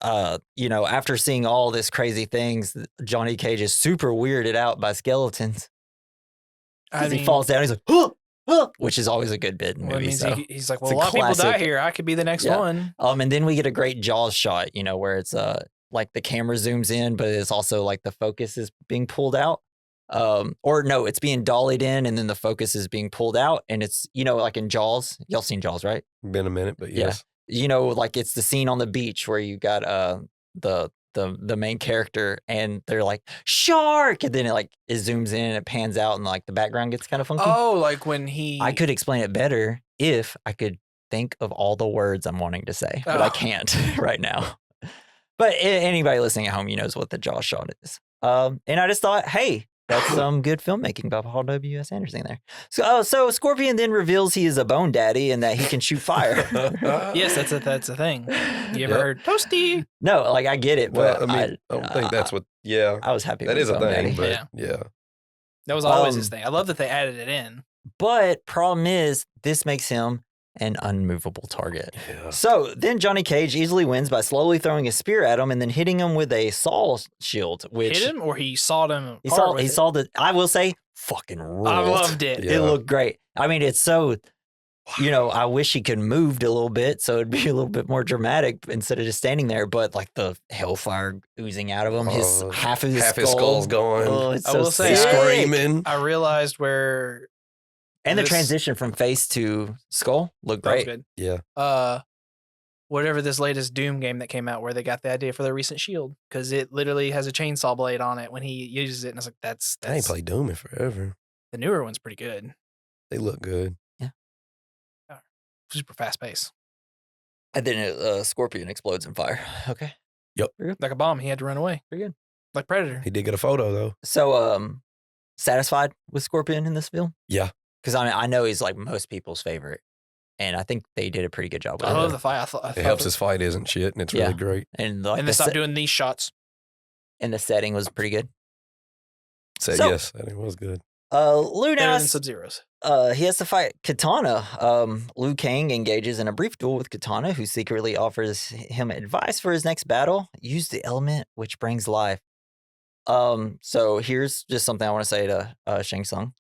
after seeing all this crazy things, Johnny Cage is super weirded out by skeletons. I mean, He falls down, he's like, "Huh, huh," which is always a good bit in well, it movies. means So. he's like, It's well, a a lot of people die classic. here. I could be the next Yeah. one. And then we get a great Jaws shot, where it's like the camera zooms in, but it's also like the focus is being pulled out. Or no, it's being dollied in and then the focus is being pulled out. And it's, like in Jaws, y'all seen Jaws, right? Been a minute, but Yeah. yes. Like it's the scene on the beach where you got the main character and they're like, shark. And then it zooms in and it pans out and like the background gets kind of funky. Oh, like when he. I could explain it better if I could think of all the words I'm wanting to say, but I Oh. can't right now. But anybody listening at home, knows what the Jaws shot is. And I just thought, hey, that's some good filmmaking by Paul W.S. Anderson there. So Scorpion then reveals he is a bone daddy and that he can shoot fire. Yes, that's a thing. You ever Yep. heard toasty? No, I get it, but Well, I mean, I don't think that's what. Yeah, I was happy that with is a Bone thing. Daddy. But Yeah. yeah, That was always Um, his thing. I love that they added it in. But problem is, this makes him an unmovable target. yeah. So then Johnny Cage easily wins by slowly throwing a spear at him and then hitting him with a saw shield, which Hit him or he sawed him. he apart saw. with He it? saw the. I will say, fucking ruled. I loved it. Yeah. It looked great. I mean, it's so. I wish he could moved a little bit so it'd be a little bit more dramatic instead of just standing there. But like the hellfire oozing out of him, half of his skull's going. Oh, it's I so will say, sick. screaming. I realized where And the this- transition from face to skull looked that was great. good. Yeah. Whatever this latest Doom game that came out where they got the idea for their recent shield because it literally has a chainsaw blade on it when he uses it, and I was like, that's I ain't played Doom in forever. the newer one's pretty good, They look good. super fast pace, And then Scorpion explodes in fire. Okay. like a bomb. He had to run away, Pretty good. like Predator. He did get a photo though. So, satisfied with Scorpion in this film? Yeah. Because I know he's like most people's favorite, and I think they did a pretty good job with I it. love the fight. I thought It helps his fight isn't shit, and it's Yeah. really great. And like and the they stopped doing these shots. and the setting was pretty good. So, So- yes, that was good. Liu Better now than Sub-Zero's. he has to fight Katana. Liu Kang engages in a brief duel with Katana, who secretly offers him advice for his next battle. Use the element which brings life. So here's just something I want to say to Shang Tsung.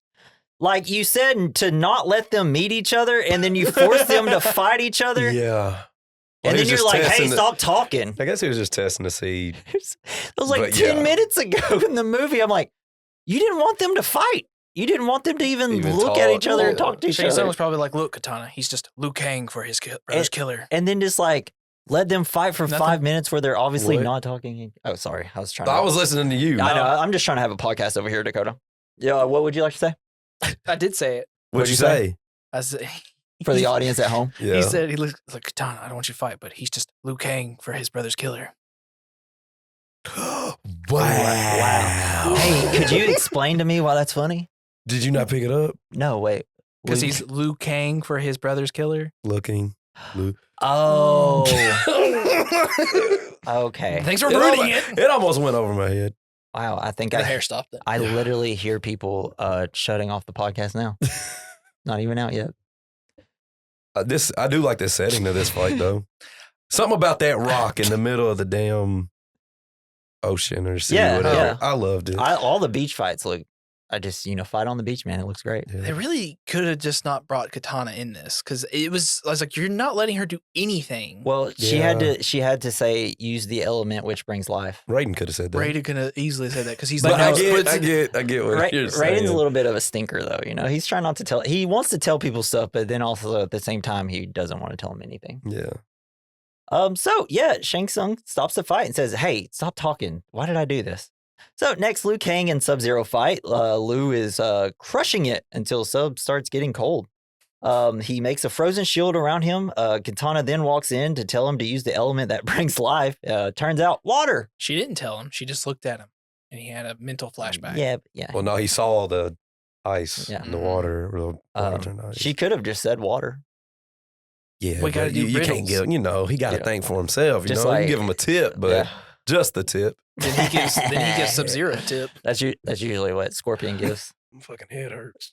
Like you said, to not let them meet each other, and then you force them to fight each other. Yeah. And then you're like, hey, stop talking. I guess he was just testing to see. That was like 10 minutes ago in the movie. I'm like, you didn't want them to fight. You didn't want them to even look at each other and talk to each other. Shang Tsung was probably like, look, Katana, he's just Liu Kang for his brother's killer. And then just like, let them fight for 5 minutes where they're obviously not talking. Oh, sorry. I was listening to you. I know. I'm just trying to have a podcast over here, Dakota. Yeah. What would you like to say? I did say it. What'd you say? I said, for the audience at home. Yeah. He said, he looks like, Katana, I don't want you to fight, but he's just Liu Kang for his brother's killer. Wow. Hey, could you explain to me why that's funny? Did you not pick it up? No, wait. Because he's Liu Kang for his brother's killer. Looking. Oh. Okay. Thanks for ruining it. It almost went over my head. Wow. I think The hair stopped it. I literally hear people shutting off the podcast now. Not even out yet. I do like the setting of this fight though. Something about that rock in the middle of the damn ocean or sea. Yeah, whatever. yeah. I loved it. All the beach fights look. I just fight on the beach, man. It looks great. Yeah. They really could have just not brought Katana in this because I was like, you're not letting her do anything. Well, she had to say use the element which brings life. Raiden could have said that. Raiden could have easily said that because he's But like, I get what you're saying. Raiden's a little bit of a stinker though. He's trying not to tell. He wants to tell people stuff, but then also at the same time he doesn't want to tell them anything. Yeah. So yeah, Shang Tsung stops the fight and says, "Hey, stop talking. Why did I do this?" So next, Liu Kang and Sub-Zero fight. Liu is crushing it until Sub starts getting cold. He makes a frozen shield around him. Katana then walks in to tell him to use the element that brings life. Turns out water. She didn't tell him. She just looked at him, and he had a mental flashback. Yeah. Well, no, he saw the ice in the water. Turned ice. She could have just said water. Yeah, we gotta do you can't give. He got to think for himself. You Just give him a tip, but just the tip. Then he gives Sub-Zero a tip. That's usually what Scorpion gives. My fucking head hurts.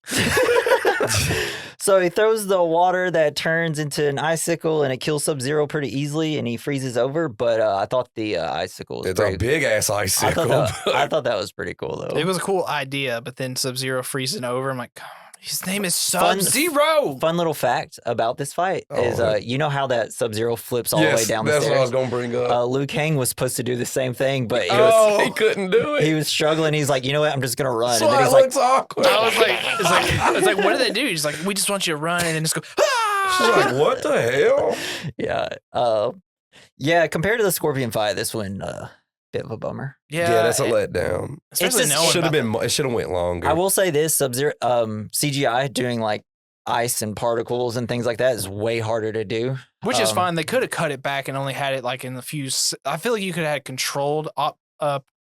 So he throws the water that turns into an icicle and it kills Sub-Zero pretty easily and he freezes over. But I thought the icicle was a big ass icicle. I thought that was pretty cool though. It was a cool idea, but then Sub-Zero freezing over. I'm like, his name is Sub-Zero. Fun little fact about this fight is you know how that Sub-Zero flips all the way down the stairs? That's what I was going to bring up. Liu Kang was supposed to do the same thing, but he couldn't do it. He was struggling. He's like, you know what? I'm just going to run. So and then he's like, awkward. I was like, what did they do? He's like, we just want you to run and then just go, ah! She's like, what the hell? Yeah. Yeah, compared to the Scorpion fight, this one, bit of a bummer. Yeah, that's a letdown. It should have went longer. I will say this: Sub-Zero CGI doing like ice and particles and things like that is way harder to do. Which is fine. They could have cut it back and only had it like in the few. I feel like you could have had controlled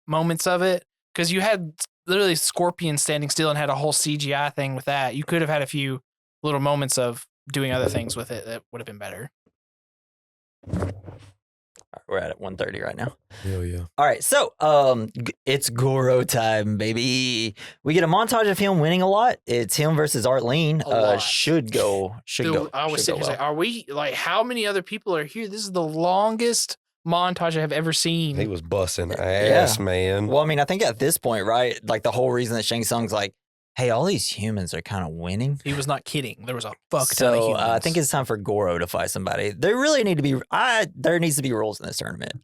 moments of it because you had literally Scorpion standing still and had a whole CGI thing with that. You could have had a few little moments of doing other things with it that would have been better. We're at 1:30 right now. Hell yeah. All right, so it's Goro time, baby. We get a montage of him winning a lot. It's him versus Arlene. Should go. I was sitting here saying, are we like how many other people are here? This is the longest montage I have ever seen. He was busting ass, man. Well, I mean, I think at this point, right? Like the whole reason that Shang Tsung's like, hey, all these humans are kind of winning. He was not kidding. There was a fuck ton of humans. I think it's time for Goro to fight somebody. There really need to be. There needs to be rules in this tournament.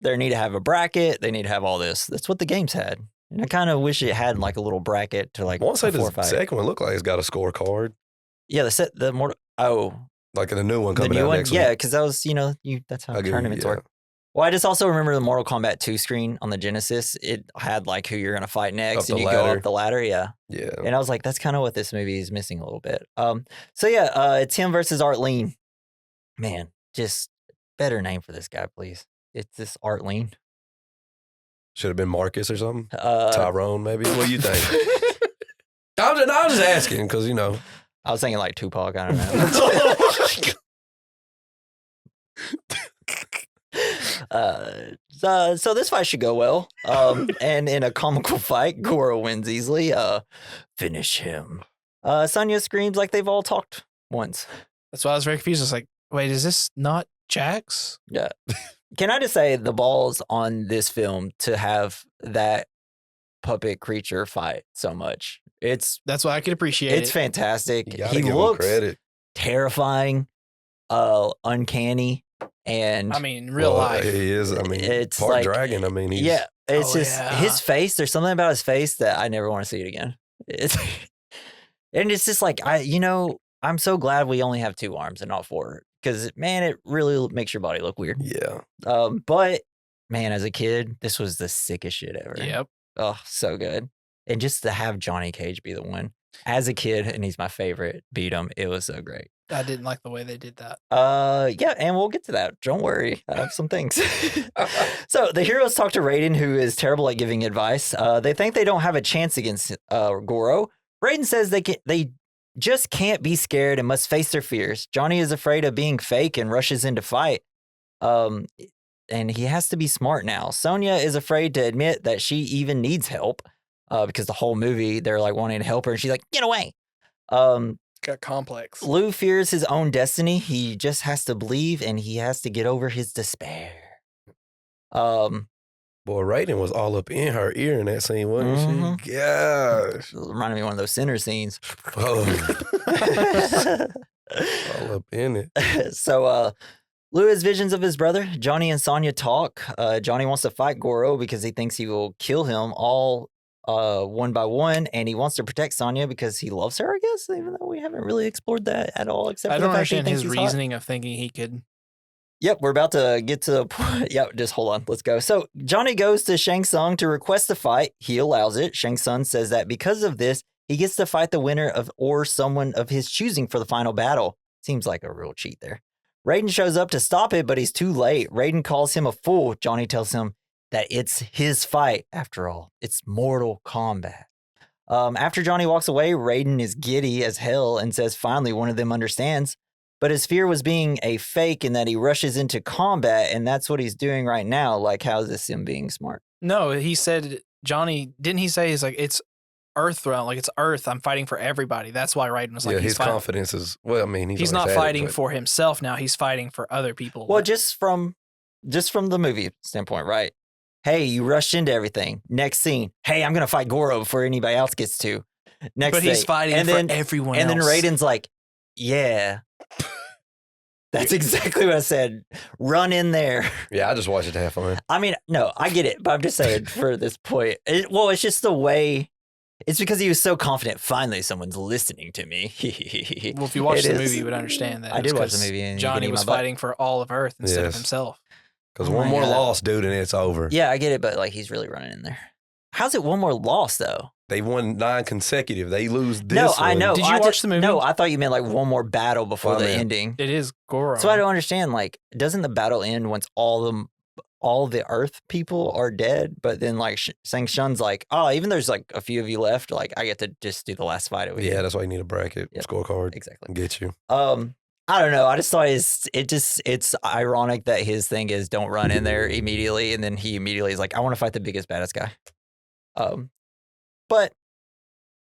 They need to have a bracket. They need to have all this. That's what the games had. And I kind of wish it had like a little bracket to like. I want to say the second one looked like it's got a scorecard. Yeah, the Mortal. Like the new one coming the new out one, next week. Yeah, because that was that's how tournaments work. Well, I just also remember the Mortal Kombat 2 screen on the Genesis. It had like who you're gonna fight next, and you go up the ladder. Yeah. And I was like, that's kind of what this movie is missing a little bit. So yeah, it's him versus Arlene. Man, just better name for this guy, please. It's this Arlene. Should have been Marcus or something. Tyrone, maybe. What do you think? I'm just asking because I was thinking like Tupac. I don't know. So this fight should go well. And in a comical fight, Goro wins easily. Finish him. Sonya screams like they've all talked once. That's why I was very confused. I was like, wait, is this not Jax? Yeah. Can I just say the balls on this film to have that puppet creature fight so much? That's why I could appreciate it's fantastic. You gotta He give him looks credit. terrifying, uncanny, and I mean, real life. He is. I mean, it's part like dragon. I mean, he's, yeah. It's just yeah. his face. There's something about his face that I never want to see it again. And it's just like I'm so glad we only have 2 arms and not 4 because man, it really makes your body look weird. Yeah. But man, as a kid, this was the sickest shit ever. Yep. Oh, so good. And just to have Johnny Cage be the one as a kid, and he's my favorite, beat him. It was so great. I didn't like the way they did that. Yeah, and we'll get to that. Don't worry. I have some things. So the heroes talk to Raiden, who is terrible at giving advice. They think they don't have a chance against Goro. Raiden says they just can't be scared and must face their fears. Johnny is afraid of being fake and rushes into fight. And he has to be smart now. Sonya is afraid to admit that she even needs help because the whole movie they're like wanting to help her, and she's like, "Get away." Got complex. Lou fears his own destiny. He just has to believe, and he has to get over his despair. Boy, Raiden was all up in her ear in that scene, wasn't she? Gosh. Reminded me of one of those Sinner scenes. Oh, all up in it. So Lou has visions of his brother. Johnny and Sonya talk. Johnny wants to fight Goro because he thinks he will kill him all one by one, and he wants to protect Sonya because he loves her, I guess, even though we haven't really explored that at all, except I for don't the fact that he understand thinks his he's hot. reasoning of thinking he could. Yep, we're about to get to the point. Yep, just hold on. Let's go. So Johnny goes to Shang Tsung to request a fight. He allows it. Shang Tsung says that because of this, he gets to fight the winner of or someone of his choosing for the final battle. Seems like a real cheat there. Raiden shows up to stop it, but he's too late. Raiden calls him a fool. Johnny tells him that it's his fight after all. It's Mortal Kombat. After Johnny walks away, Raiden is giddy as hell and says finally one of them understands. But his fear was being a fake and that he rushes into combat, and that's what he's doing right now. Like, how is this him being smart? No, he said, Johnny, didn't he say, he's like, it's Earth throne, like it's Earth. I'm fighting for everybody. That's why Raiden was like, Yeah, he's his fighting. confidence is, well, I mean, He's not fighting for himself now. He's fighting for other people. Well, just from the movie standpoint, right? Hey, you rushed into everything. Next scene, hey, I'm going to fight Goro before anybody else gets to. Next but he's thing. fighting and for then, everyone and else. then Raiden's like, yeah. That's exactly what I said. Run in there. Yeah, I just watched it to have fun. I mean, no, I get it, but I'm just saying for this point. It's just the way. It's because he was so confident. Finally, someone's listening to me. Well, if you watched the movie, you would understand that. I It's did watch the 'cause movie. And Johnny was fighting for all of Earth instead of Yes. himself. Because Oh one my more God. loss, dude, and it's over. Yeah, I get it, but like he's really running in there. How's it one more loss though? They won 9 consecutive. They lose this No, I one. know. Did you watch the movie? No, I thought you meant like one more battle before Oh, the man. ending. It is Goro. So I don't understand. Like, doesn't the battle end once all the Earth people are dead? But then like Shang Tsung's like, oh, even there's like a few of you left. Like, I get to just do the last fight over Yeah, here. that's why you need a bracket Yep. scorecard. Exactly. Get you. I don't know. I just thought it's ironic that his thing is don't run in there immediately, and then he immediately is like, I want to fight the biggest baddest guy. But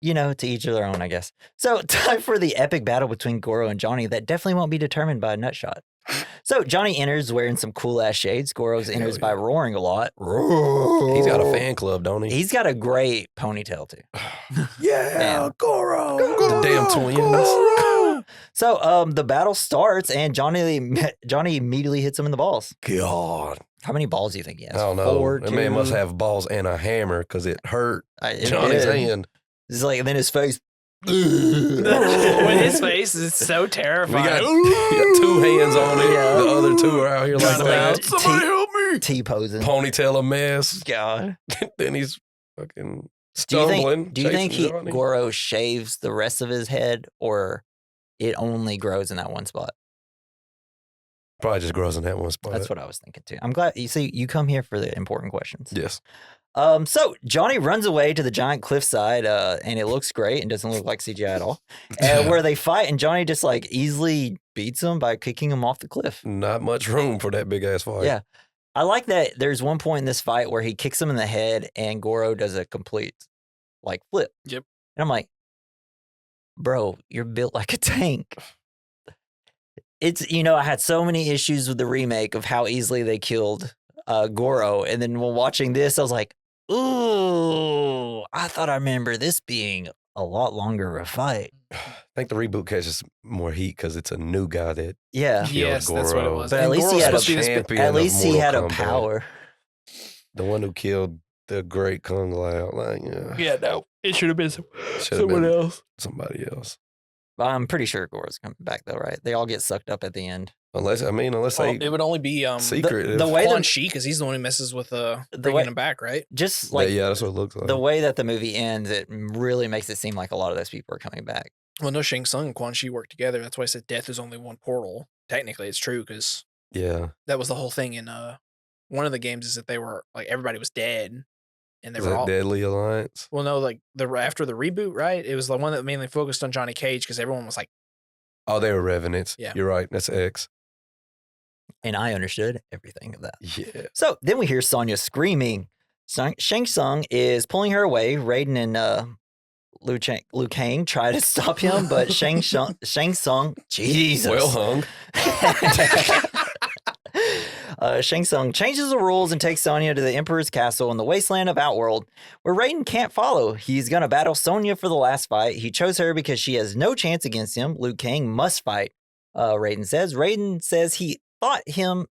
to each their own, I guess. So time for the epic battle between Goro and Johnny that definitely won't be determined by a nut shot. So Johnny enters wearing some cool ass shades. Goro's enters by roaring a lot. He's got a fan club, don't he? He's got a great ponytail too. Yeah, Man. Goro. The damn twins. So the battle starts and Johnny immediately hits him in the balls. God. How many balls do you think he has? I don't know. 4, That 2? man must have balls and a hammer because it hurt It Johnny's did. hand. It's like, and then his face. When his face is so We terrifying. got 2 hands on it. Yeah. The other 2 are out here like Just that. like Somebody help me. T-posing. Ponytail a mess. God. Then he's fucking Do you stumbling. think chasing Johnny. Goro shaves the rest of his head, or it only grows in that one spot? Probably just grows in that one spot. That's what I was thinking too. I'm glad you see you come here for the important questions. Yes. So Johnny runs away to the giant cliffside, and it looks great and doesn't look like CGI at all. Where they fight, and Johnny just like easily beats him by kicking him off the cliff. Not much room for that big ass fight. Yeah. I like that there's one point in this fight where he kicks him in the head and Goro does a complete like flip. Yep. And I'm like, bro, you're built like a tank. It's, I had so many issues with the remake of how easily they killed Goro. And then when watching this, I was like, ooh, I thought I remember this being a lot longer of a fight. I think the reboot catches more heat because it's a new guy that Yeah. Yes, Goro. that's what it was. But at And least Goro's he had a supposed to be this big- champion. At of least he Mortal had a Kombat. power. The one who killed the great Kung Lao. Like, Yeah, no, it should have been Should've been else. somebody else. I'm pretty sure Goro's coming back though, right? They all get sucked up at the end. Unless Well, they it would only be secret. the way Quan that- Chi, because he's the one who messes with way- bringing him back, right? Just like yeah, that's what it looks like. the way that the movie ends, it really makes it seem like a lot of those people are coming back. Well, no, Shang Tsung and Quan Chi work together. That's why I said death is only one portal. Technically, it's true because yeah, that was the whole thing in one of the games is that they were like everybody was dead, and they is were that all. Deadly Alliance? Well, no, like after the reboot, right? It was the one that mainly focused on Johnny Cage because everyone was like, Oh, they were Revenants. Yeah. You're right. That's X. And I understood everything of that. Yeah. So then we hear Sonya screaming. Shang Tsung is pulling her away. Raiden and Liu Kang try to stop him, but Shang Tsung, Jesus. Well hung. Shang Tsung changes the rules and takes Sonya to the Emperor's castle in the wasteland of Outworld, where Raiden can't follow. He's going to battle Sonya for the last fight. He chose her because she has no chance against him. Liu Kang must fight, Raiden says. Raiden says he taught him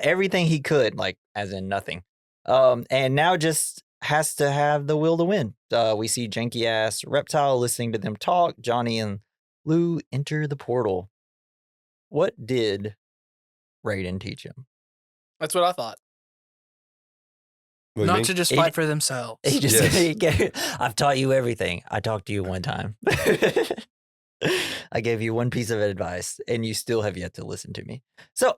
everything he could, like as in nothing. And now just has to have the will to win. We see janky ass Reptile listening to them talk. Johnny and Liu enter the portal. What did Raiden teach him? "That's what I thought. What do you Not mean? to just He- fight for themselves." He just, Yes. I've taught you everything. I talked to you one time. I gave you one piece of advice and you still have yet to listen to me. So,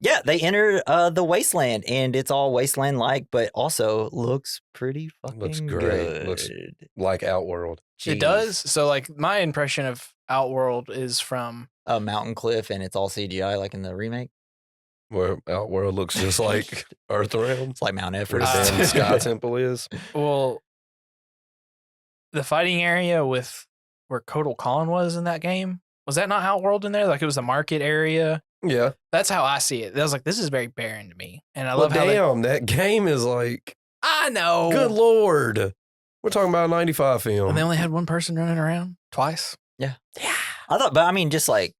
yeah, they enter the wasteland and it's all wasteland like, but also looks pretty fucking Looks great. good. Looks like Outworld. It does. So, like, my impression of Outworld is from A mountain cliff and it's all CGI like in the remake. Where Outworld looks just like Earthrealm. It's like Mount Where Everest. the damn Sky Temple is. well, the fighting area with where Kotal Khan was in that game. Was that not Outworld in there? Like it was a market area. Yeah. That's how I see it. I was like, this is very barren to me, and I Well, love how they, damn, that game is like, I know. good lord. We're talking about a 95 film. And they only had one person running around twice. Yeah. I thought, but I mean, just like,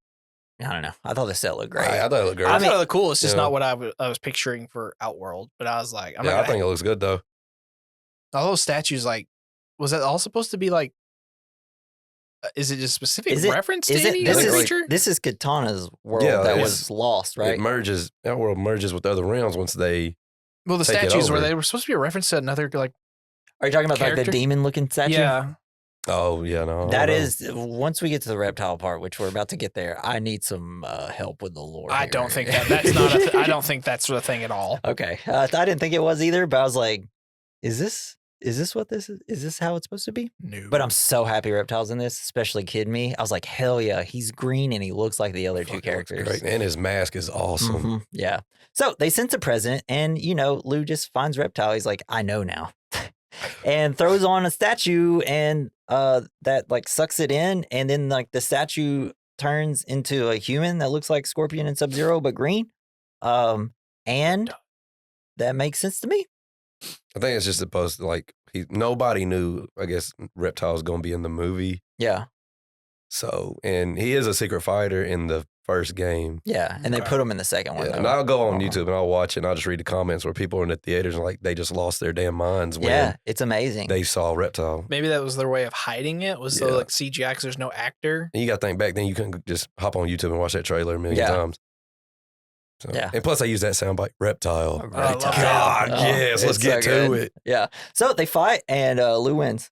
I don't know. I thought the set looked great. I thought it looked great. I thought it looked cool. It's just Yeah. not what I was picturing for Outworld. But I was like, I'm yeah, not I gonna, think it looks good though. all those statues. Like, was that all supposed to be like? Is it just specific Is it- reference to Is it, any this other is creature? this is Katana's world Yeah, that it's- was lost, right? It merges, Outworld merges with other realms once they, Well, the take it statues were over. they were supposed to be a reference to another like Are you talking about like character? the demon looking statue? yeah. oh, yeah, no. That no. is, once we get to the reptile part, which we're about to get there, I need some help with the lore. I here. don't think that's not. I don't think that's the thing at all. Okay. I didn't think it was either, but I was like, is this what this is? Is this how it's supposed to be? No. But I'm so happy Reptile's in this, especially Kid Me. I was like, hell yeah, he's green and he looks like the other two Fucking looks characters. great. And his mask is awesome. Mhm, yeah. So they sense a present, and Lou just finds Reptile. He's like, I know now, and throws on a statue, and that like sucks it in, and then like the statue turns into a human that looks like Scorpion and Sub-Zero but green, and that makes sense to me. I think it's just supposed to like, nobody knew, I guess, Reptile was going to be in the movie. Yeah, So, and he is a secret fighter in the first game. yeah, and they Okay. put him in the second one. Yeah, though. and I'll go on Uh-huh. YouTube and I'll watch it and I'll just read the comments where people are in the theaters and like they just lost their damn minds when Yeah, it's amazing. they saw Reptile. Maybe that was their way of hiding it. Was so Yeah. like CGI because there's no actor. And you got to think back then, you couldn't just hop on YouTube and watch that trailer a million Yeah. times. So, Yeah. And plus, I use that soundbite, Reptile. Reptile. I love that. God, Oh, yes, let's it's get so to good. it. Yeah. So they fight, and Lou wins.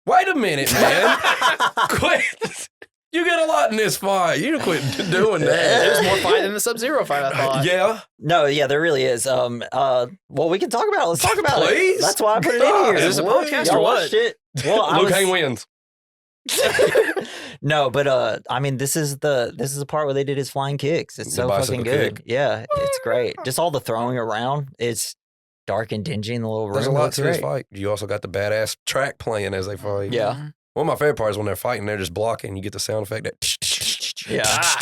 Wait a minute, man. Quit. You get a lot in this fight. You quit doing that. There's more fight than the Sub-Zero fight. I thought. Yeah. No, yeah, there really is. Well, we can talk about it. Let's talk about Please? it. That's why I put it God, in here. is this a What? podcast Y'all or what? watched it? Well, Luke Kang wins. No, but I mean, this is the part where they did his flying kicks. It's The so fucking bicycle good. kick. Yeah, it's great. Just all the throwing around. It's dark and dingy in the little room. There's a lot Looks to this great. fight. You also got the badass track playing as they fight. Yeah. Mhm. One of my favorite parts is when they're fighting, they're just blocking. You get the sound effect that. Yeah. Ah.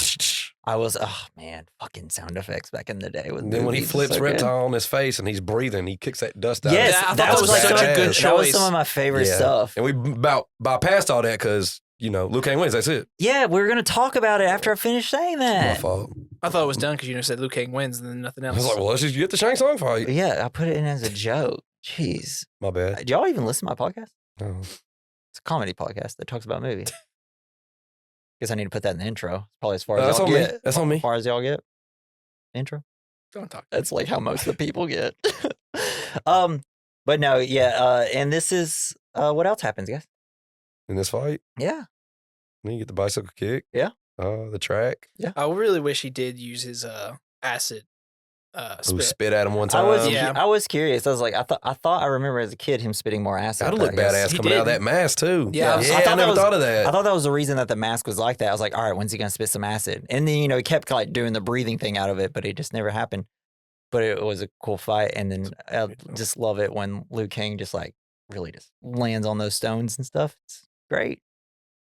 I was, oh man, fucking sound effects back in the day with And then when he movies is flips so good. Reptile on his face and he's breathing, he kicks that dust out. Yes, Yeah, I thought that was like such a good badass. That was choice. some of my favorite Yeah. stuff. And we about bypassed all that because, Liu Kang wins. That's it. Yeah, we were gonna talk about it after I finished saying My that. fault. I thought it was done because said Liu Kang wins and then nothing I else. was like, well, let's just get the Shang Tsung fight. Yeah, I put it in as a joke. Jeez, My bad. do y'all even listen to my podcast? No. It's a comedy podcast that talks about movies. Guess I need to put that in the intro. It's probably as far as That's y'all on me. get. That's on me. As far as y'all get. Intro. Don't talk. That's like how most of the people get. But no, yeah, and this is what else happens, guys? In this fight, Yeah. then you get the bicycle kick. Yeah. The track. I really wish he did use his acid Who spit. spit at him one time. I was curious. I was like, I thought I remember as a kid him spitting more acid. That'd but look I guess- badass he coming out of did. that mask, too. Yeah, I I thought that never was- thought of that. I thought that was the reason that the mask was like that. I was like, all right, when's he gonna spit some acid? And then he kept like doing the breathing thing out of it, but it just never happened. But it was a cool fight, and then I just love it when Liu Kang just like really just lands on those stones and stuff. It's great.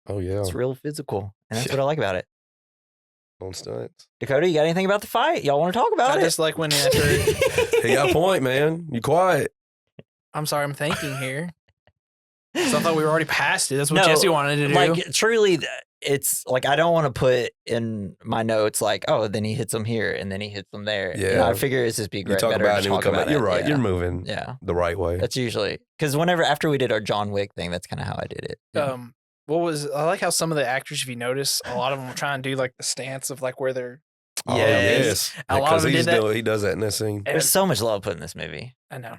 Oh, yeah. It's real physical, and that's Yeah. what I like about it. On stunts. Dakota, you got anything about the fight? Y'all want to talk about I it? just like when after. He got a point, man. You quiet. I'm sorry, I'm thinking here. So I thought we were already past it. That's what No, Jesse wanted to do. Like truly, it's like I don't want to put in my notes like, oh, then he hits him here and then he hits him there. Yeah. I figure it's just be You great. talk better about to it and we talk come about back. You're it. right. Yeah. You're moving Yeah, the right way. that's usually because after we did our John Wick thing, that's kind of how I did it. Yeah. I like how some of the actors, if you notice, a lot of them will try and do like the stance of like where they're. Oh, Yes. yes. A lot of them did that. He does that in this scene. There's so much love put in this movie, I know.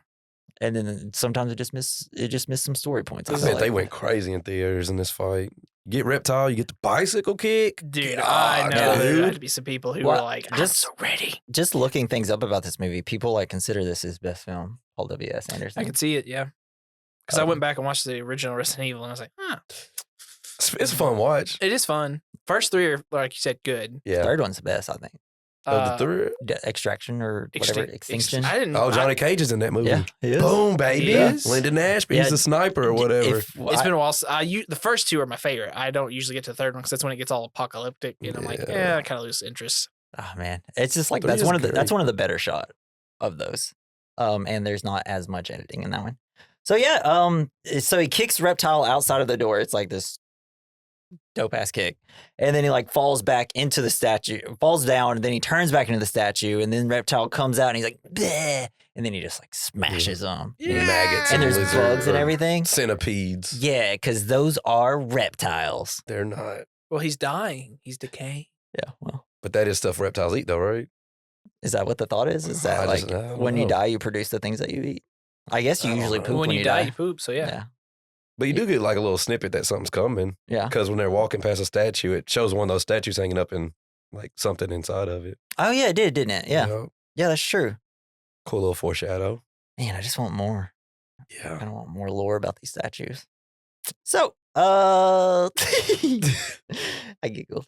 and then sometimes it just missed some story points. I I feel bet like. they went crazy in theaters in this fight. You get Reptile, you get the bicycle kick. Dude, God, I know there dude. had to be some people who Well, were like, just- I'm so ready. Just looking things up about this movie, people like consider this his best film. Paul W.S. Anderson. I could see it, yeah. Because I went back and watched the original Resident Evil, and I was like, huh, It's a fun watch. it is fun. First three are, like you said, good. Yeah. Third one's the best, I think. Of the three. Extraction or whatever. Extinction. I didn't. Oh, Johnny Cage is in that movie. Yeah, he is. Boom, baby. He is? Lyndon Ashby. Yeah. He's the sniper or whatever. It's been a while. The first two are my favorite. I don't usually get to the third one because that's when it gets all apocalyptic, and I'm like, Yeah. I kind of lose interest. Oh man, it's just like Three that's is one of the great. better shot of those. And there's not as much editing in that one. So yeah, so he kicks Reptile outside of the door. It's like this dope ass kick, and then he like falls back into the statue, falls down, and then he turns back into the statue, and then Reptile comes out and he's like, bleh, and then he just like smashes him. Yeah. Maggots And there's lizards bugs and or everything. Centipedes. Yeah, because those are reptiles. They're not. Well, he's dying. He's decaying. Yeah, well, But that is stuff reptiles eat, though, right? is that what the thought is? Is that I like just- I don't when you know. die, you produce the things that you eat? I guess you I don't usually know. poop when you die, you poop. So yeah. Yeah. But you do get like a little snippet that something's coming. Yeah. Because when they're walking past a statue, it shows one of those statues hanging up and like something inside of it. Oh yeah, it did, didn't it? Yeah. You know? Yeah, that's true. Cool little foreshadow. Man, I just want more. I Yeah. kind of want more lore about these statues. So, I giggled.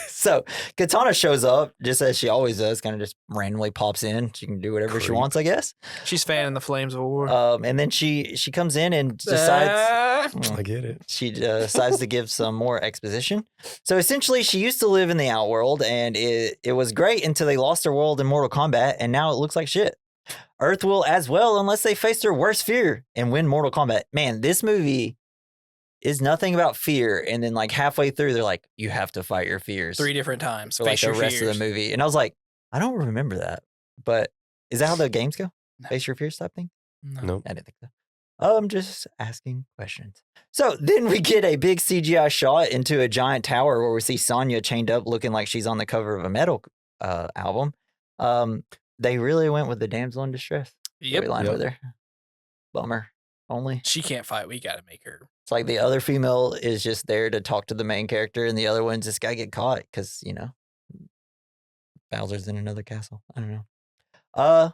So Katana shows up just as she always does, kind of just randomly pops in. She can do whatever she Creep. wants, I guess. She's fanning the flames of war. And then she comes in and decides I get it. she decides to give some more exposition. So essentially, she used to live in the outworld, and it was great until they lost their world in Mortal Kombat, and now it looks like shit. Earth will as well unless they face their worst fear and win Mortal Kombat. Man, this movie is nothing about fear, and then like halfway through, they're like, "You have to fight your fears." 3 different times. for like Face the your rest fears. of the movie, and I was like, I don't remember that, but is that how the games go? No. Face your fears type thing? No. Nope. I didn't think so. I'm just asking questions. So then we get a big CGI shot into a giant tower where we see Sonya chained up looking like she's on the cover of a metal album. They really went with the damsel in distress Yep. storyline Yep. with her. Bummer. Only. She can't fight. We got to make her. It's like the other female is just there to talk to the main character, and the other one's just got to get caught because, Bowser's in another castle. I don't know.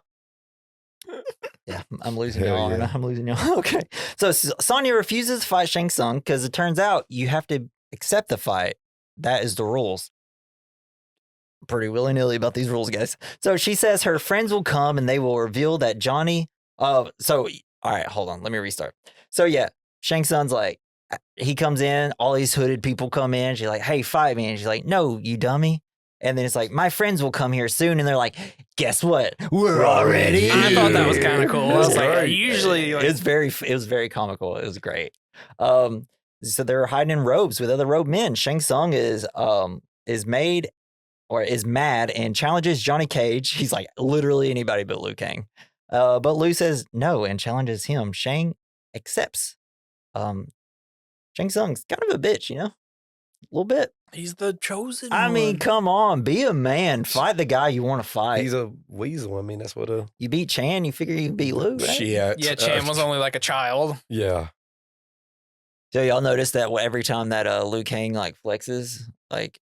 Yeah, I'm losing Hell y'all. yeah. Aren't I? I'm losing y'all. Okay. So Sonya refuses to fight Shang Tsung because it turns out you have to accept the fight. That is the rules. Pretty willy-nilly about these rules, guys. So she says her friends will come and they will reveal that Johnny. All right, hold on. Let me restart. So yeah, Shang Tsung's like, he comes in, all these hooded people come in. She's like, hey, fight me. And she's like, no, you dummy. And then it's like, my friends will come here soon. And they're like, guess what? We're already here. I thought that was kind of cool. I was like, Right. usually like, it was very comical. It was great. So they're hiding in robes with other robe men. Shang Tsung is mad and challenges Johnny Cage. He's like literally anybody but Liu Kang. But Liu says no and challenges him. Shang accepts. Shang Tsung's kind of a bitch, you know? A little bit. he's the chosen I one. mean, come on, be a man. Fight the guy you want to fight. He's a weasel. I mean, that's what a You beat Chan, you figure you can beat Liu, right? shit. Yeah, Chan was only like a child. Yeah. So y'all notice that every time that Liu Kang like flexes, like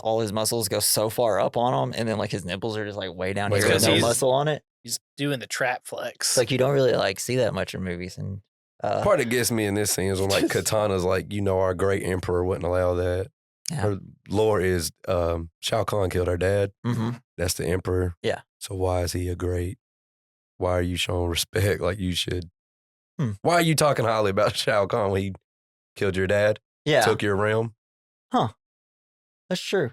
all his muscles go so far up on him, and then like his nipples are just like way down here with Because no he's- muscle on it. He's doing the trap flex. It's like you don't really like see that much in movies. And Part that gets me in this scene is when like Katana's like, our great emperor wouldn't allow that. Yeah. Her lore is Shao Kahn killed her dad. mhm. That's the emperor. Yeah. So why is he a great? Why are you showing respect like you should? Hmm. Why are you talking highly about Shao Kahn when he killed your dad? Yeah, Took your realm? that's true.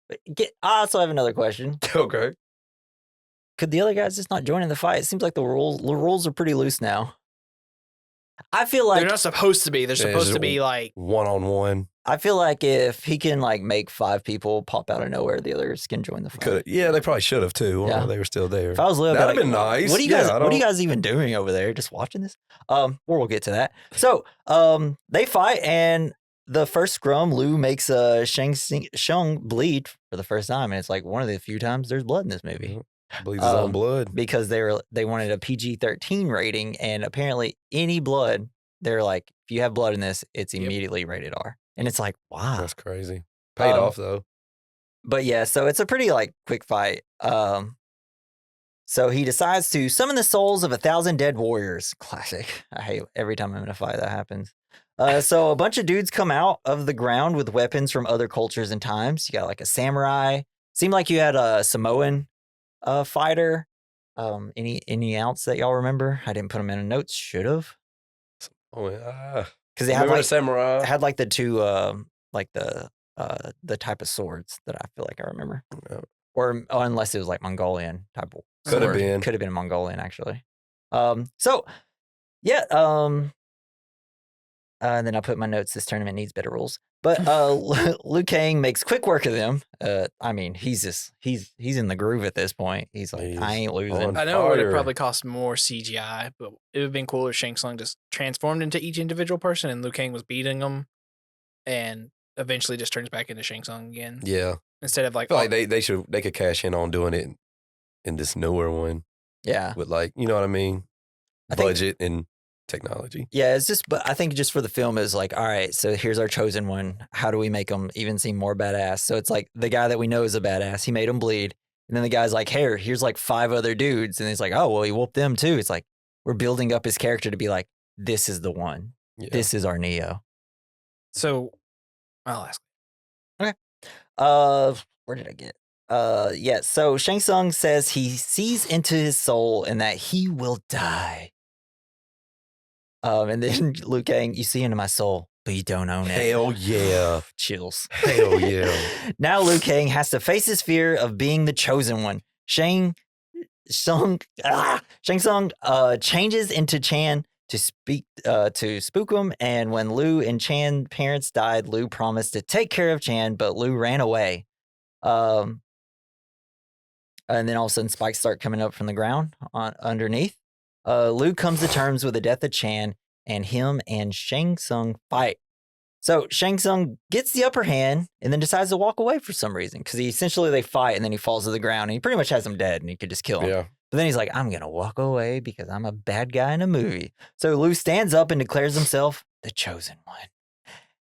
But I also have another question. Okay. Could the other guys just not join in the fight? It seems like the rules are pretty loose now. I feel like they're not supposed to be. They're Yeah, supposed just to be like, One-on-one. I feel like if he can like make 5 people pop out of nowhere, the others can join the fight. Yeah, they probably should have too. Yeah. While they were still there. If I was Lil, I'd be That'd like, been nice. What are you guys? Yeah, I what are you don't- guys even doing over there? Just watching this? We'll get to that. So, they fight, and the first scrum, Liu makes Shang Tsung bleed for the first time, and it's like one of the few times there's blood in this movie Bleeds his own blood. because they wanted a PG-13 rating, and apparently any blood, they're like, if you have blood in this, it's immediately rated R, and it's like, wow. That's crazy. Paid off though. But yeah, so it's a pretty like quick fight. So he decides to summon the souls of 1,000 dead warriors. Classic. I hate every time I'm in a fight that happens. So a bunch of dudes come out of the ground with weapons from other cultures and times. You got like a samurai. Seemed like you had a Samoan fighter. Any outs that y'all remember? I didn't put them in the notes. Should have. Oh yeah. Because they had Remember like the samurai? had like the two like the type of swords that I feel like I remember. Yeah. Or unless it was like Mongolian type of Could have sword. been. Could have been Mongolian actually. So yeah, and then I put in my notes, this tournament needs better rules. But Liu Kang makes quick work of them. I mean, he's in the groove at this point. He's like, He's I ain't losing. on I know it would have fire. probably cost more CGI, but it would have been cooler if Shang Tsung just transformed into each individual person and Liu Kang was beating them and eventually just turns back into Shang Tsung again. Yeah. Instead of I like, feel like they could cash in on doing it in this newer one Yeah. with like, you know what I mean? I think- Budget and technology. Yeah, it's just, but I think just for the film is like, all right, so here's our chosen one. How do we make him even seem more badass? So it's like the guy that we know is a badass. He made him bleed. And then the guy's like, hey, here's like 5 other dudes. And he's like, oh, well, he whooped them too. It's like, we're building up his character to be like, this is the one. Yeah. This is our Neo. so I'll ask. Where did I get? Yeah, so Shang Tsung says he sees into his soul and that he will die. And then Liu Kang, you see into my soul, but you don't own it. Hell yeah. Chills. Hell yeah. Now Liu Kang has to face his fear of being the chosen one. Shang Tsung changes into Chan to spook him. And when Liu and Chan parents died, Liu promised to take care of Chan, but Liu ran away. And then all of a sudden spikes start coming up from the ground underneath. Liu comes to terms with the death of Chan, and him and Shang Tsung fight. So Shang Tsung gets the upper hand and then decides to walk away for some reason because they fight and then he falls to the ground and he pretty much has him dead and he could just kill him. Yeah. But then he's like, I'm going to walk away because I'm a bad guy in a movie. So Liu stands up and declares himself the chosen one.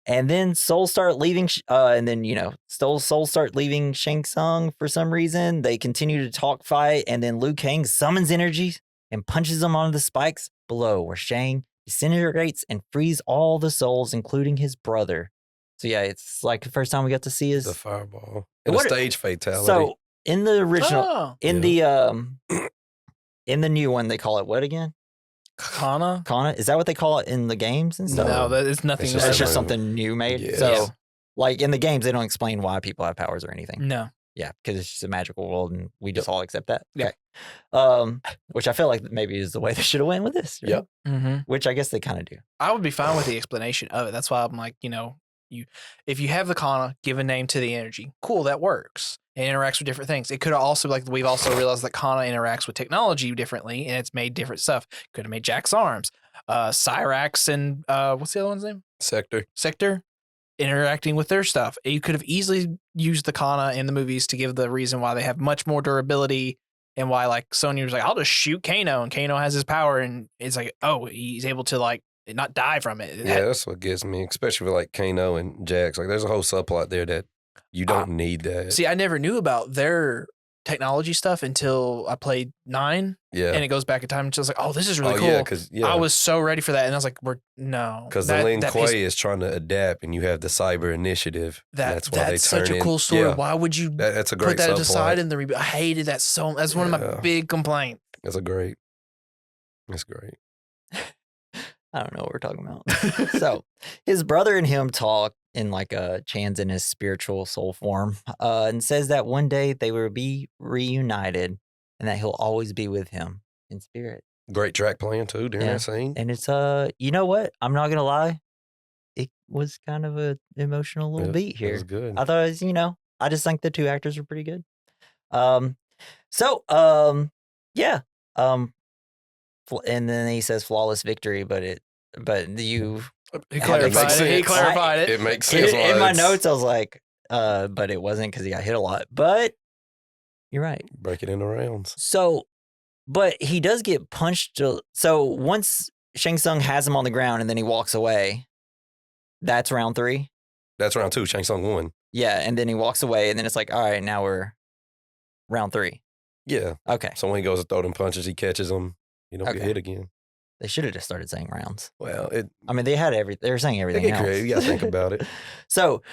And then souls start leaving, souls start leaving Shang Tsung for some reason. They continue to fight, and then Liu Kang summons energy and punches them onto the spikes below, where Shang disintegrates and frees all the souls, including his brother. So yeah, it's like the first time we got to see his The fireball. And a stage fatality. So in the original, Oh. in the new one, they call it what again? Kana? Kana? Is that what they call it in the games and stuff? No, that is nothing. It's just That's like just a- something new made. Yeah. So, like in the games, they don't explain why people have powers or anything. No. Yeah, because it's just a magical world, and we just all accept that. Yeah. Okay. Which I feel like maybe is the way they should have went with this. Right? Yep. Mm-hmm. Which I guess they kind of do. I would be fine with the explanation of it. That's why I'm like, if you have the Kana, give a name to the energy. Cool, that works. It interacts with different things. It could have also, like, we've also realized that Kana interacts with technology differently, and it's made different stuff. Could have made Jack's arms. Cyrax and what's the other one's name? Sector interacting with their stuff. You could have easily used the Kana in the movies to give the reason why they have much more durability, and why, like, Sonya was like, I'll just shoot Kano, and Kano has his power, and it's like, oh, he's able to, like, not die from it. Yeah, that's what gets me, especially with like Kano and Jax. Like, there's a whole subplot there that you don't need that. See, I never knew about their technology stuff until I played 9, Yeah. and it goes back in time. And just like, oh, this is really cool. Yeah, because I was so ready for that, and I was like, no. Because the Lin Kuei is trying to adapt, and you have the cyber initiative. That's why they such turn a cool in. story. Yeah, Why would you that's a great put that subplot. aside in the reboot? I hated that so. That's one of my big complaints. That's great. That's great. I don't know what we're talking about. So his brother and him talk in like Chan's in his spiritual soul form, and says that one day they will be reunited and that he'll always be with him in spirit. Great track playing too during that scene. And it's you know what? I'm not gonna lie, it was kind of an emotional little beat here. It was good. I thought it was, I just think the two actors were pretty good. And then he says flawless victory, but you He clarified it. He clarified it. It makes sense. In my notes, I was like, but it wasn't because he got hit a lot. But you're right. Break it into rounds. So, but he does get punched. So once Shang Tsung has him on the ground and then he walks away, that's round 3. That's round 2. Shang Tsung won. Yeah, and then he walks away, and then it's like, all right, now we're round 3. Yeah. Okay. So when he goes to throw them punches, he catches them. You don't get hit again. They should have just started saying rounds. Well, they had they were saying everything they get else. creative. You got to think about it. So,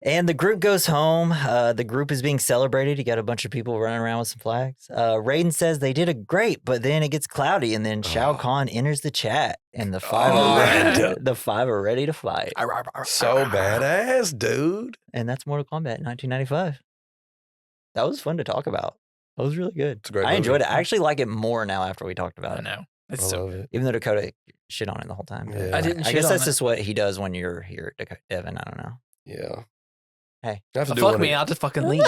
and the group goes home. The group is being celebrated. You got a bunch of people running around with some flags. Raiden says they did a great, but then it gets cloudy, and then Shao Kahn enters the chat, and the five are ready to fight. So badass, dude. And that's Mortal Kombat 1995. That was fun to talk about. That was really good. It's a great I movie. enjoyed it. I actually like it more now after we talked about I it. know. I love it. Even though Dakota shit on it the whole time. Yeah. I didn't I shit guess on that's it. just what he does when you're here at Devin. I don't know. Yeah. Hey. I have to do Fuck one me, of- I'll just fucking leave.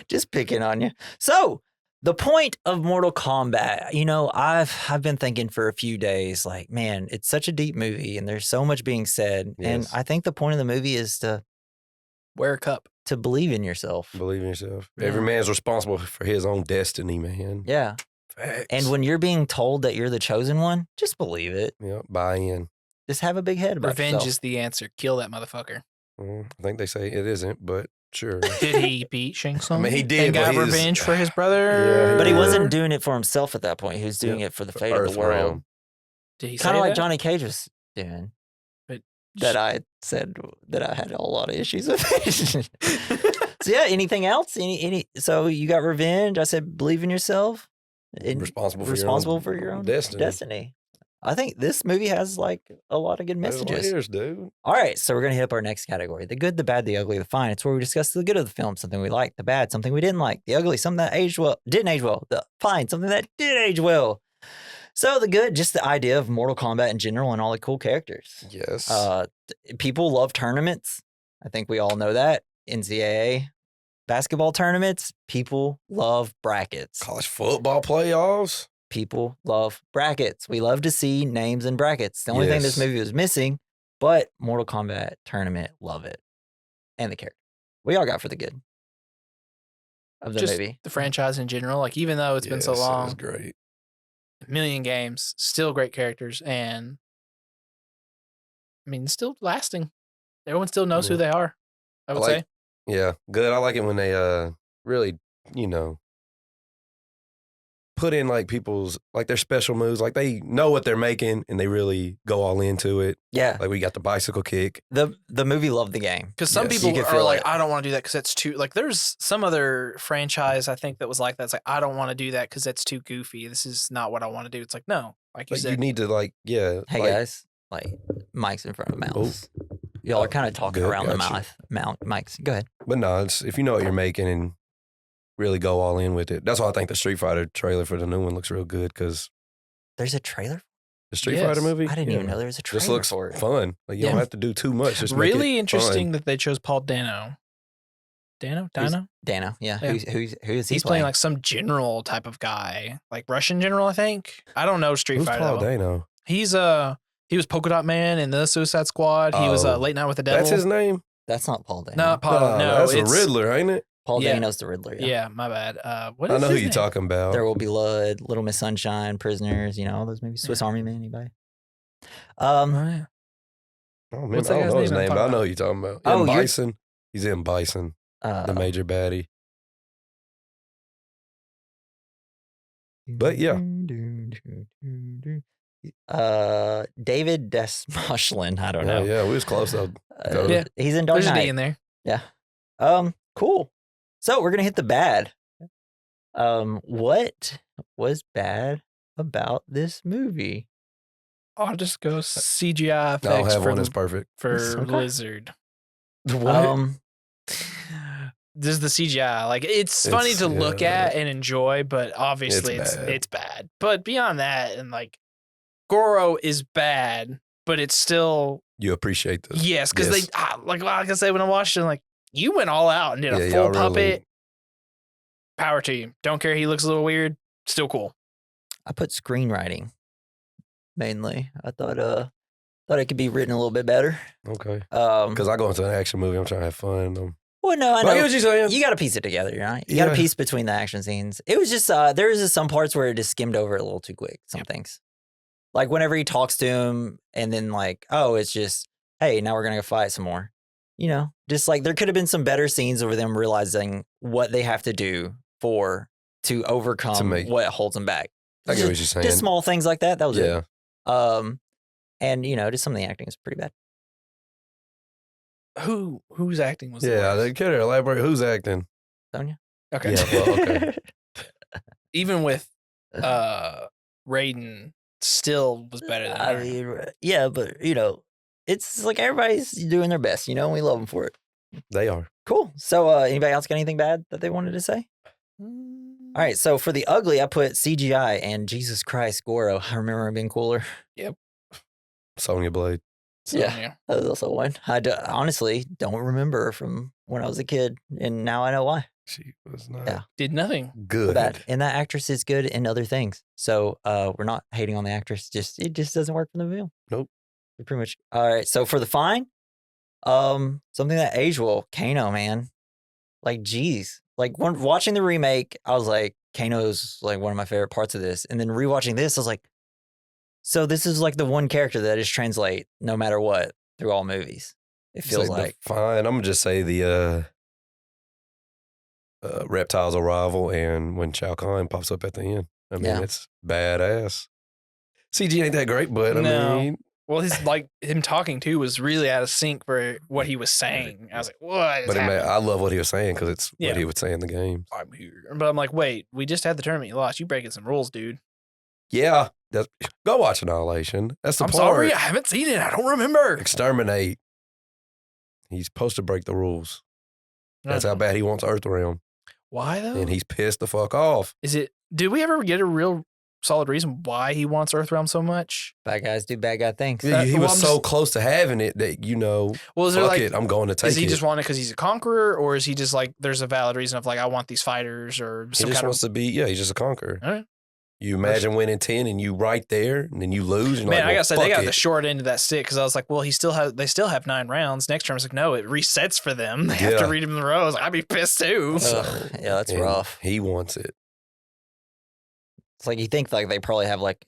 Just picking on you. So the point of Mortal Kombat, I've been thinking for a few days, like, man, it's such a deep movie and there's so much being said. And Yes. I think the point of the movie is to Wear a cup. believe in yourself. Believe in yourself. Yeah. Every man's responsible for his own destiny, man. Yeah. Facts. And when you're being told that you're the chosen one, just believe it. Yeah, buy in. Just have a big head about Revenge yourself. is the answer. Kill that motherfucker. I think they say it isn't, but sure. Did he beat Shang Tsung? I mean, he did, And but got his- revenge for his brother? Yeah, But he Yeah. wasn't doing it for himself at that point. He was doing it for the fate of Earth the world. realm. Did he say Kind of like that? Johnny Cage was doing. But That I said that I had a lot of issues with it. So yeah, anything else? So you got revenge. I said believe in yourself. And Responsible for your own destiny. destiny. I think this movie has like a lot of good There's messages. layers, dude. All right, so we're gonna hit up our next category: the good, the bad, the ugly, the fine. It's where we discuss the good of the film, something we liked; the bad, something we didn't like; the ugly, something that aged well, didn't age well; the fine, something that did age well. So the good, just the idea of Mortal Kombat in general and all the cool characters. Yes. People love tournaments. I think we all know that. NCAA basketball tournaments. People love brackets. College football playoffs. People love brackets. We love to see names in brackets. The only thing this Yes. movie was missing, but Mortal Kombat tournament, love it. And the character. We all got for the good of the just movie. the franchise in general. Like, even though it's been so Yes, it was long, great. a million games, still great characters, and still lasting. Everyone still knows who Yeah. they are, I would like- say. Yeah, good. I like it when they really, put in like people's like their special moves. Like they know what they're making and they really go all into it. Yeah. Like we got the bicycle kick. The movie loved the game. Because some Yes. people You can are feel like, it. I don't want to do that because that's too, like, there's some other franchise I think that was like that. It's like, I don't want to do that because that's too goofy. This is not what I want to do. It's like, no, like you Like you said. need to like, yeah. Hey like, guys, like mic's in front of mouths. Y'all are kind of talking good, around the gotcha. mouth. Mics. Go ahead. But no, it's, if you know what you're making and really go all in with it. That's why I think the Street Fighter trailer for the new one looks real good because There's a trailer. the Street Yes. Fighter movie. I didn't even know there was a trailer Just looks for it. fun. Like you Yeah. don't have to do too much. Just make Really it interesting fun. that they chose Paul Dano. Dano? Dano. Yeah. Yeah. Who is he He's playing like some general type of guy, like Russian general, I think. I don't know Street Who's Fighter. Paul though. Dano? He was Polka Dot Man in the Suicide Squad. He was Oh. Late Night with the Devil. That's his name. That's not Paul Dano. No, Paul. No, that's it's a Riddler, ain't it? Paul Yeah. Dano's the Riddler. Yeah. Yeah, my bad. What I is know who his you're name? talking about. There Will Be Blood, Little Miss Sunshine, Prisoners. You know all those movies. Swiss Army Man. Anybody? Oh, yeah. Oh, man, What's I that don't guy's know his name I'm name, but I talking know who you're talking about. Oh, In you're- Bison. He's in Bison, the major baddie. But yeah. David Desmoshlin. I don't Yeah, know. yeah, we was close though. Go. Yeah. He's in Dark There's a D Knight. in there. Yeah. Cool. So we're gonna hit the bad. What was bad about this movie? I'll just go CGI I'll effects have for, one that's perfect. for Okay. Lizard. What? This is the CGI. Like it's funny It's- to look yeah. at and enjoy, but obviously It's bad. it's bad. But beyond that, and like Goro is bad, but it's still You appreciate this. yes, because Yes. they like I said when I watched it, like you went all out and did a Yeah, full y'all puppet. really- Power to you. Don't care. He looks a little weird. Still cool. I put screenwriting mainly. I thought it could be written a little bit better. Okay. Well, Because I go into an action movie, I'm trying to have fun. no, I But I know. get what you're saying. You got to piece it together, right? You got to Yeah. piece between the action scenes. It was just there was just some parts where it just skimmed over a little too quick. Some things, like whenever he talks to him, and then like, oh, it's just, hey, now we're gonna go fight some more. You know, just like there could have been some better scenes over them realizing what they have to do to overcome make- what holds them back. I get what you're saying. Just small things like that. That was Yeah. it. And you know, just some of the acting is pretty bad. Whose acting was the Yeah, they worst? could elaborate. Who's acting? Sonya. Okay. Yeah, well, okay. Even with Raiden still was better than I her. mean, yeah, but you know, it's like everybody's doing their best, you know, and we love them for it. They are. Cool. So, anybody else got anything bad that they wanted to say? All right. So for the ugly, I put CGI and Jesus Christ, Goro. I remember him being cooler. Sonya Blade. Yeah. That was also one. Honestly don't remember from when I was a kid, and now I know why. She was not Yeah. Did nothing. good. Bad. And that actress is good in other things. So we're not hating on the actress. It just doesn't work for the film. Nope. We're pretty much all right. So for the fine, something that aged well, Kano, man. Like, geez. Like when watching the remake, I was like, Kano's like one of my favorite parts of this. And then rewatching this, I was like, so this is like the one character that just translate no matter what through all movies. It feels like fine. I'm gonna just say the reptiles arrival and when Shao Kahn pops up at the end. I mean, Yeah. it's badass. CG ain't that great, but No. I mean, Well, his like him talking too was really out of sync for what he was saying. I was like, "What is but happening?" I love what he was saying because it's Yeah. what he would say in the game. I'm here, but I'm like, "Wait, we just had the tournament. You lost. You breaking some rules, dude." Yeah, go watch Annihilation. That's the I'm part. sorry, I haven't seen it. I don't remember. Exterminate. He's supposed to break the rules. That's how bad he wants Earthrealm, Why though? and he's pissed the fuck off. Is it? Did we ever get a real solid reason why he wants Earthrealm so much? bad guys do bad guy things. Yeah, he well, was I'm so just- close to having it that Well, is there fuck like? it, I'm going to take Is he it. just want it because he's a conqueror, or is he just like there's a valid reason of like I want these fighters or He some just kind wants of? to be, he's just a conqueror. All right. You imagine winning 10 and you right there and then you lose. And Man, like, I gotta say well, they fuck got it. the short end of that stick because I was like, well, they still have 9 rounds. Next term, it's like, no, it resets for them. They have to Yeah. read them in the row. I was like, I'd be pissed too. Ugh, yeah, that's And rough. He wants it. It's like you think like they probably have like,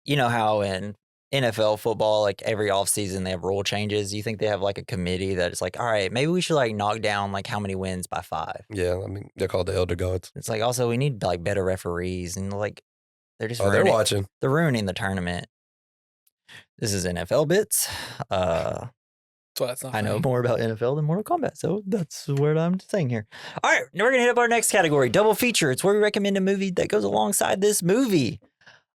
you know how in NFL football, like every offseason they have rule changes. You think they have like a committee that is like, all right, maybe we should like knock down like how many wins by 5. Yeah, I mean, they're called the Elder Gods. It's like also we need like better referees and like They're just they're watching. They're ruining the tournament. This is NFL bits. So that's not I know funny. more about NFL than Mortal Kombat, so that's what I'm saying here. All right, now we're gonna hit up our next category, double feature. It's where we recommend a movie that goes alongside this movie.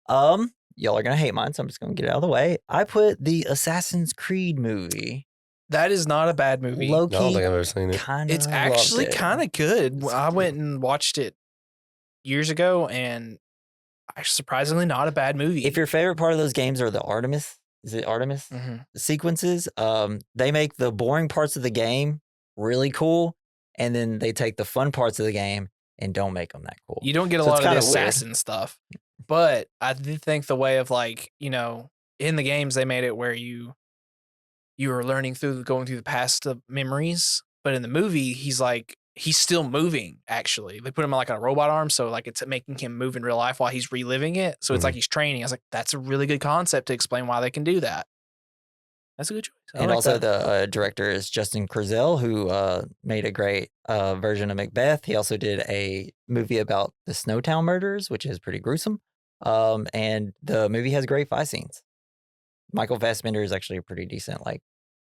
Y'all are gonna hate mine, so I'm just gonna get it out of the way. I put the Assassin's Creed movie. That is not a bad movie. I don't think I've ever seen it. It's actually kind of good. I went and watched it years ago, and surprisingly not a bad movie. If your favorite part of those games are the Artemis, is it Artemis sequences? They make the boring parts of the game really cool, and then they take the fun parts of the game and don't make them that cool. You don't get a lot of the assassin stuff, but I did think the way of like, you know, in the games they made it where you are learning going through the past of memories, but in the movie he's still moving. Actually, they put him on like a robot arm, so like it's making him move in real life while he's reliving it. So it's like he's training. I was like, that's a really good concept to explain why they can do that. That's a good choice. And like also the director is Justin Kurzel, who made a great version of Macbeth. He also did a movie about the Snowtown murders, which is pretty gruesome. And the movie has great fight scenes. Michael Fassbender is actually a pretty decent like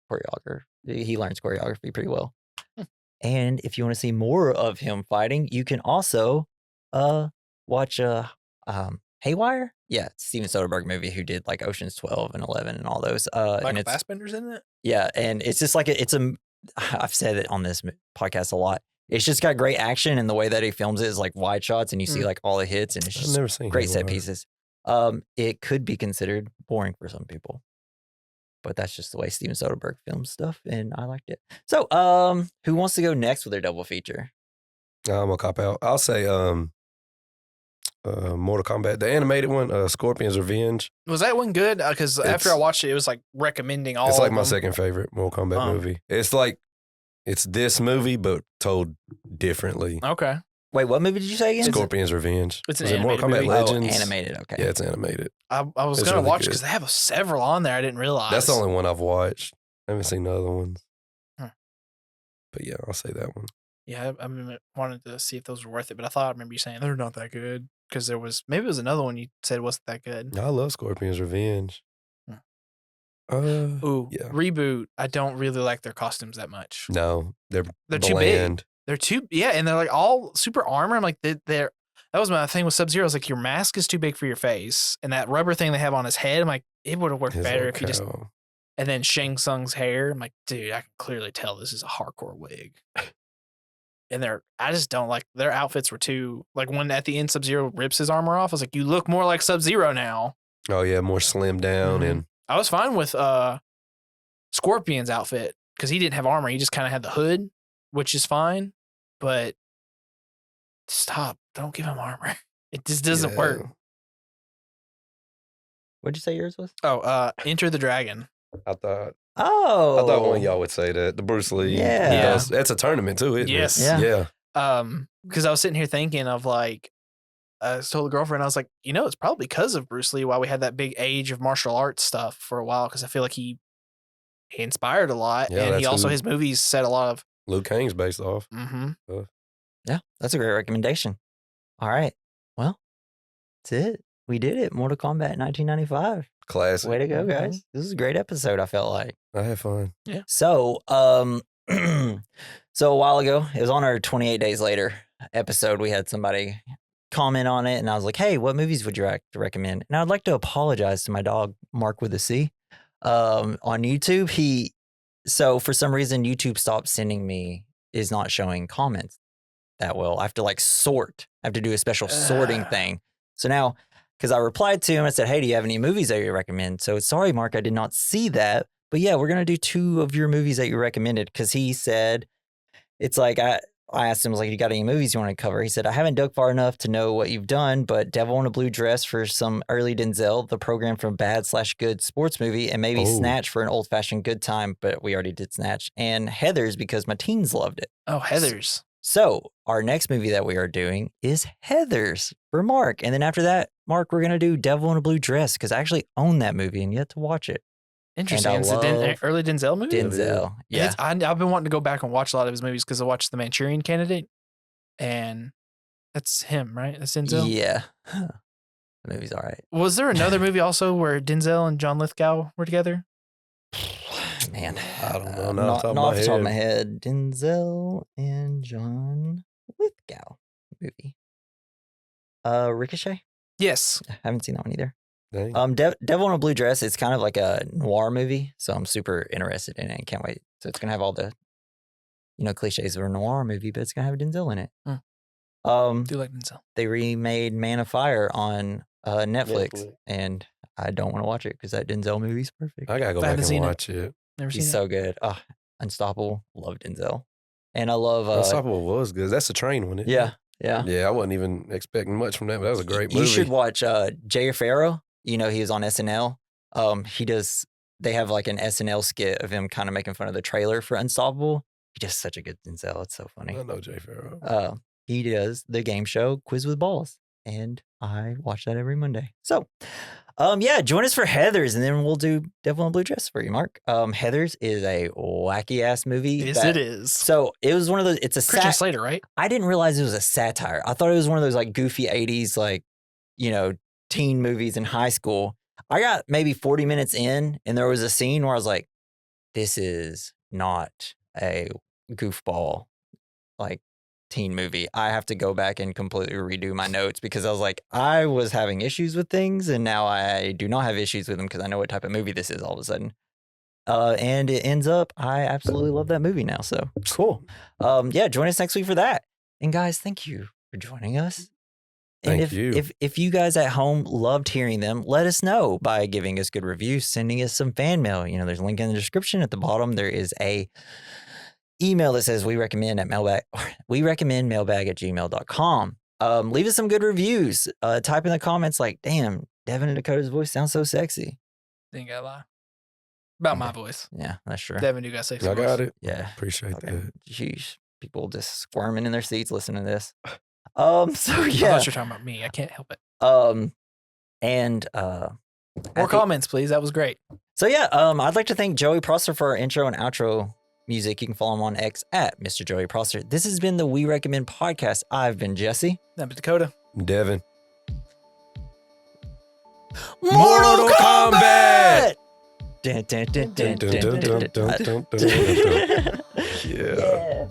choreographer. He learns choreography pretty well. And if you want to see more of him fighting, you can also watch Haywire. Yeah, it's Steven Soderbergh movie who did like Ocean's 12 and 11 and all those. Michael Fassbender's in it? Yeah, and it's just like I've said it on this podcast a lot. It's just got great action, and the way that he films it is like wide shots, and you see like all the hits, and it's just never seen great set Haywire. pieces. It could be considered boring for some people, but that's just the way Steven Soderbergh films stuff, and I liked it. So, who wants to go next with their double feature? I'm gonna cop out. I'll say Mortal Kombat, the animated one, Scorpion's Revenge. Was that one good? Because after I watched it, it was like recommending all. It's like of my them. second favorite Mortal Kombat movie. It's like this movie, but told differently. Okay. Wait, what movie did you say again? Scorpion's Revenge. It's an Was it Mortal animated Kombat movie? Legends? Animated. Okay. Yeah, it's animated. I was It's gonna really watch good. because they have several on there. I didn't realize. That's the only one I've watched. I haven't seen the other ones. Huh. But yeah, I'll say that one. Yeah, I wanted to see if those were worth it, but I thought I remember you saying they're not that good because maybe it was another one you said wasn't that good. I love Scorpion's Revenge. Ooh, yeah. Reboot. I don't really like their costumes that much. No, they're too bland. big. They're too and they're like all super armor. I'm like they're that was my thing with Sub-Zero. I was like, your mask is too big for your face, and that rubber thing they have on his head. I'm like, it would have worked better if you just. And then Shang Tsung's hair. I'm like, dude, I can clearly tell this is a hardcore wig. And I just don't like their outfits were too like when at the end Sub-Zero rips his armor off. I was like, you look more like Sub-Zero now. Oh yeah, more slimmed down and. I was fine with Scorpion's outfit because he didn't have armor. He just kind of had the hood, which is fine. But stop! Don't give him armor. It just doesn't work. What'd you say yours was? Oh, Enter the Dragon. I thought Oh, one of y'all would say that. The Bruce Lee. Yeah. That's a tournament too, isn't Yes. it? Yeah. Because I was sitting here thinking of like, I told the girlfriend, I was like, you know, it's probably because of Bruce Lee why we had that big age of martial arts stuff for a while. Because I feel like he inspired a lot, Yeah, and he also his movies said a lot of. Luke Kang's based off. Yeah, that's a great recommendation. All right, well, that's it. We did it. Mortal Kombat 1995. Classic. Way to go, guys! This is a great episode. I felt like. I had fun. Yeah. So, so a while ago, it was on our 28 Days Later episode. We had somebody comment on it, and I was like, "Hey, what movies would you recommend?" And I'd like to apologize to my dog, Mark with a C, on YouTube. So for some reason, YouTube stopped sending me is not showing comments that well. I have to like sort. I have to do a special sorting thing. So now, because I replied to him, I said, "Hey, do you have any movies that you recommend?" So sorry, Mark, I did not see that. But yeah, we're gonna do 2 of your movies that you recommended because he said it's like I asked him, I was like, you got any movies you want to cover? He said, I haven't dug far enough to know what you've done, but Devil in a Blue Dress for some early Denzel, The Program from Bad/Good sports movie, and maybe Snatch for an old-fashioned good time, but we already did Snatch, and Heathers because my teens loved it. Oh, Heathers. So our next movie that we are doing is Heathers for Mark. And then after that, Mark, we're going to do Devil in a Blue Dress because I actually own that movie and yet to watch it. Interesting. It's the early Denzel movie? Denzel, yeah. I've been wanting to go back and watch a lot of his movies because I watched The Manchurian Candidate, and that's him, right? That's Denzel? Yeah. The movie's all right. Was there another movie also where Denzel and John Lithgow were together? Man, I don't know. not off the top of my head. Denzel and John Lithgow movie. Ricochet. Yes. I haven't seen that one either. Dang. Devil in a Blue Dress. It's kind of like a noir movie, so I'm super interested in it and can't wait. So it's gonna have all the, cliches of a noir movie, but it's gonna have Denzel in it. Do like Denzel. They remade Man of Fire on Netflix, and I don't want to watch it because that Denzel movie's perfect. I gotta go back and watch it. Never seen He's it. so good. Unstoppable. Love Denzel, and I love Unstoppable was good. That's the train one. Yeah. I wasn't even expecting much from that, but that was a great movie. You should watch Jay Farrow. He was on SNL. They have like an SNL skit of him kind of making fun of the trailer for Unstoppable. He does such a good Denzel. It's so funny. I know Jay Farrow. He does the game show Quiz with Balls, and I watch that every Monday. So, join us for Heathers, and then we'll do Devil in a Blue Dress for you, Mark. Heathers is a wacky ass movie. Yes, it is. So it was one of those. It's a Christian Slater, right? I didn't realize it was a satire. I thought it was one of those like goofy '80s teen movies in high school. I got maybe 40 minutes in, and there was a scene where I was like, "This is not a goofball teen movie. I have to go back and completely redo my notes," because I was like, I was having issues with things, and now I do not have issues with them because I know what type of movie this is all of a sudden. And it ends up, I absolutely love that movie now. So cool. Join us next week for that. And guys, thank you for joining us. And if you guys at home loved hearing them, let us know by giving us good reviews, sending us some fan mail. There's a link in the description at the bottom. There is a email that says we recommend mailbag@gmail.com. Leave us some good reviews. Type in the comments like, damn, Devin and Dakota's voice sounds so sexy. Ain't gotta lie. About my voice. Yeah, that's true. Devin, you got sexy I voice. got it. Yeah. Appreciate that. Jeez. People just squirming in their seats listening to this. So I yeah. thought you were talking about me. I can't help it. More comments, please. That was great. So yeah, I'd like to thank Joey Prosser for our intro and outro music. You can follow him on X at Mr. Joey Prosser. This has been the We Recommend podcast. I've been Jesse. I'm Dakota. Devin. Mortal Kombat! Yeah. Yeah.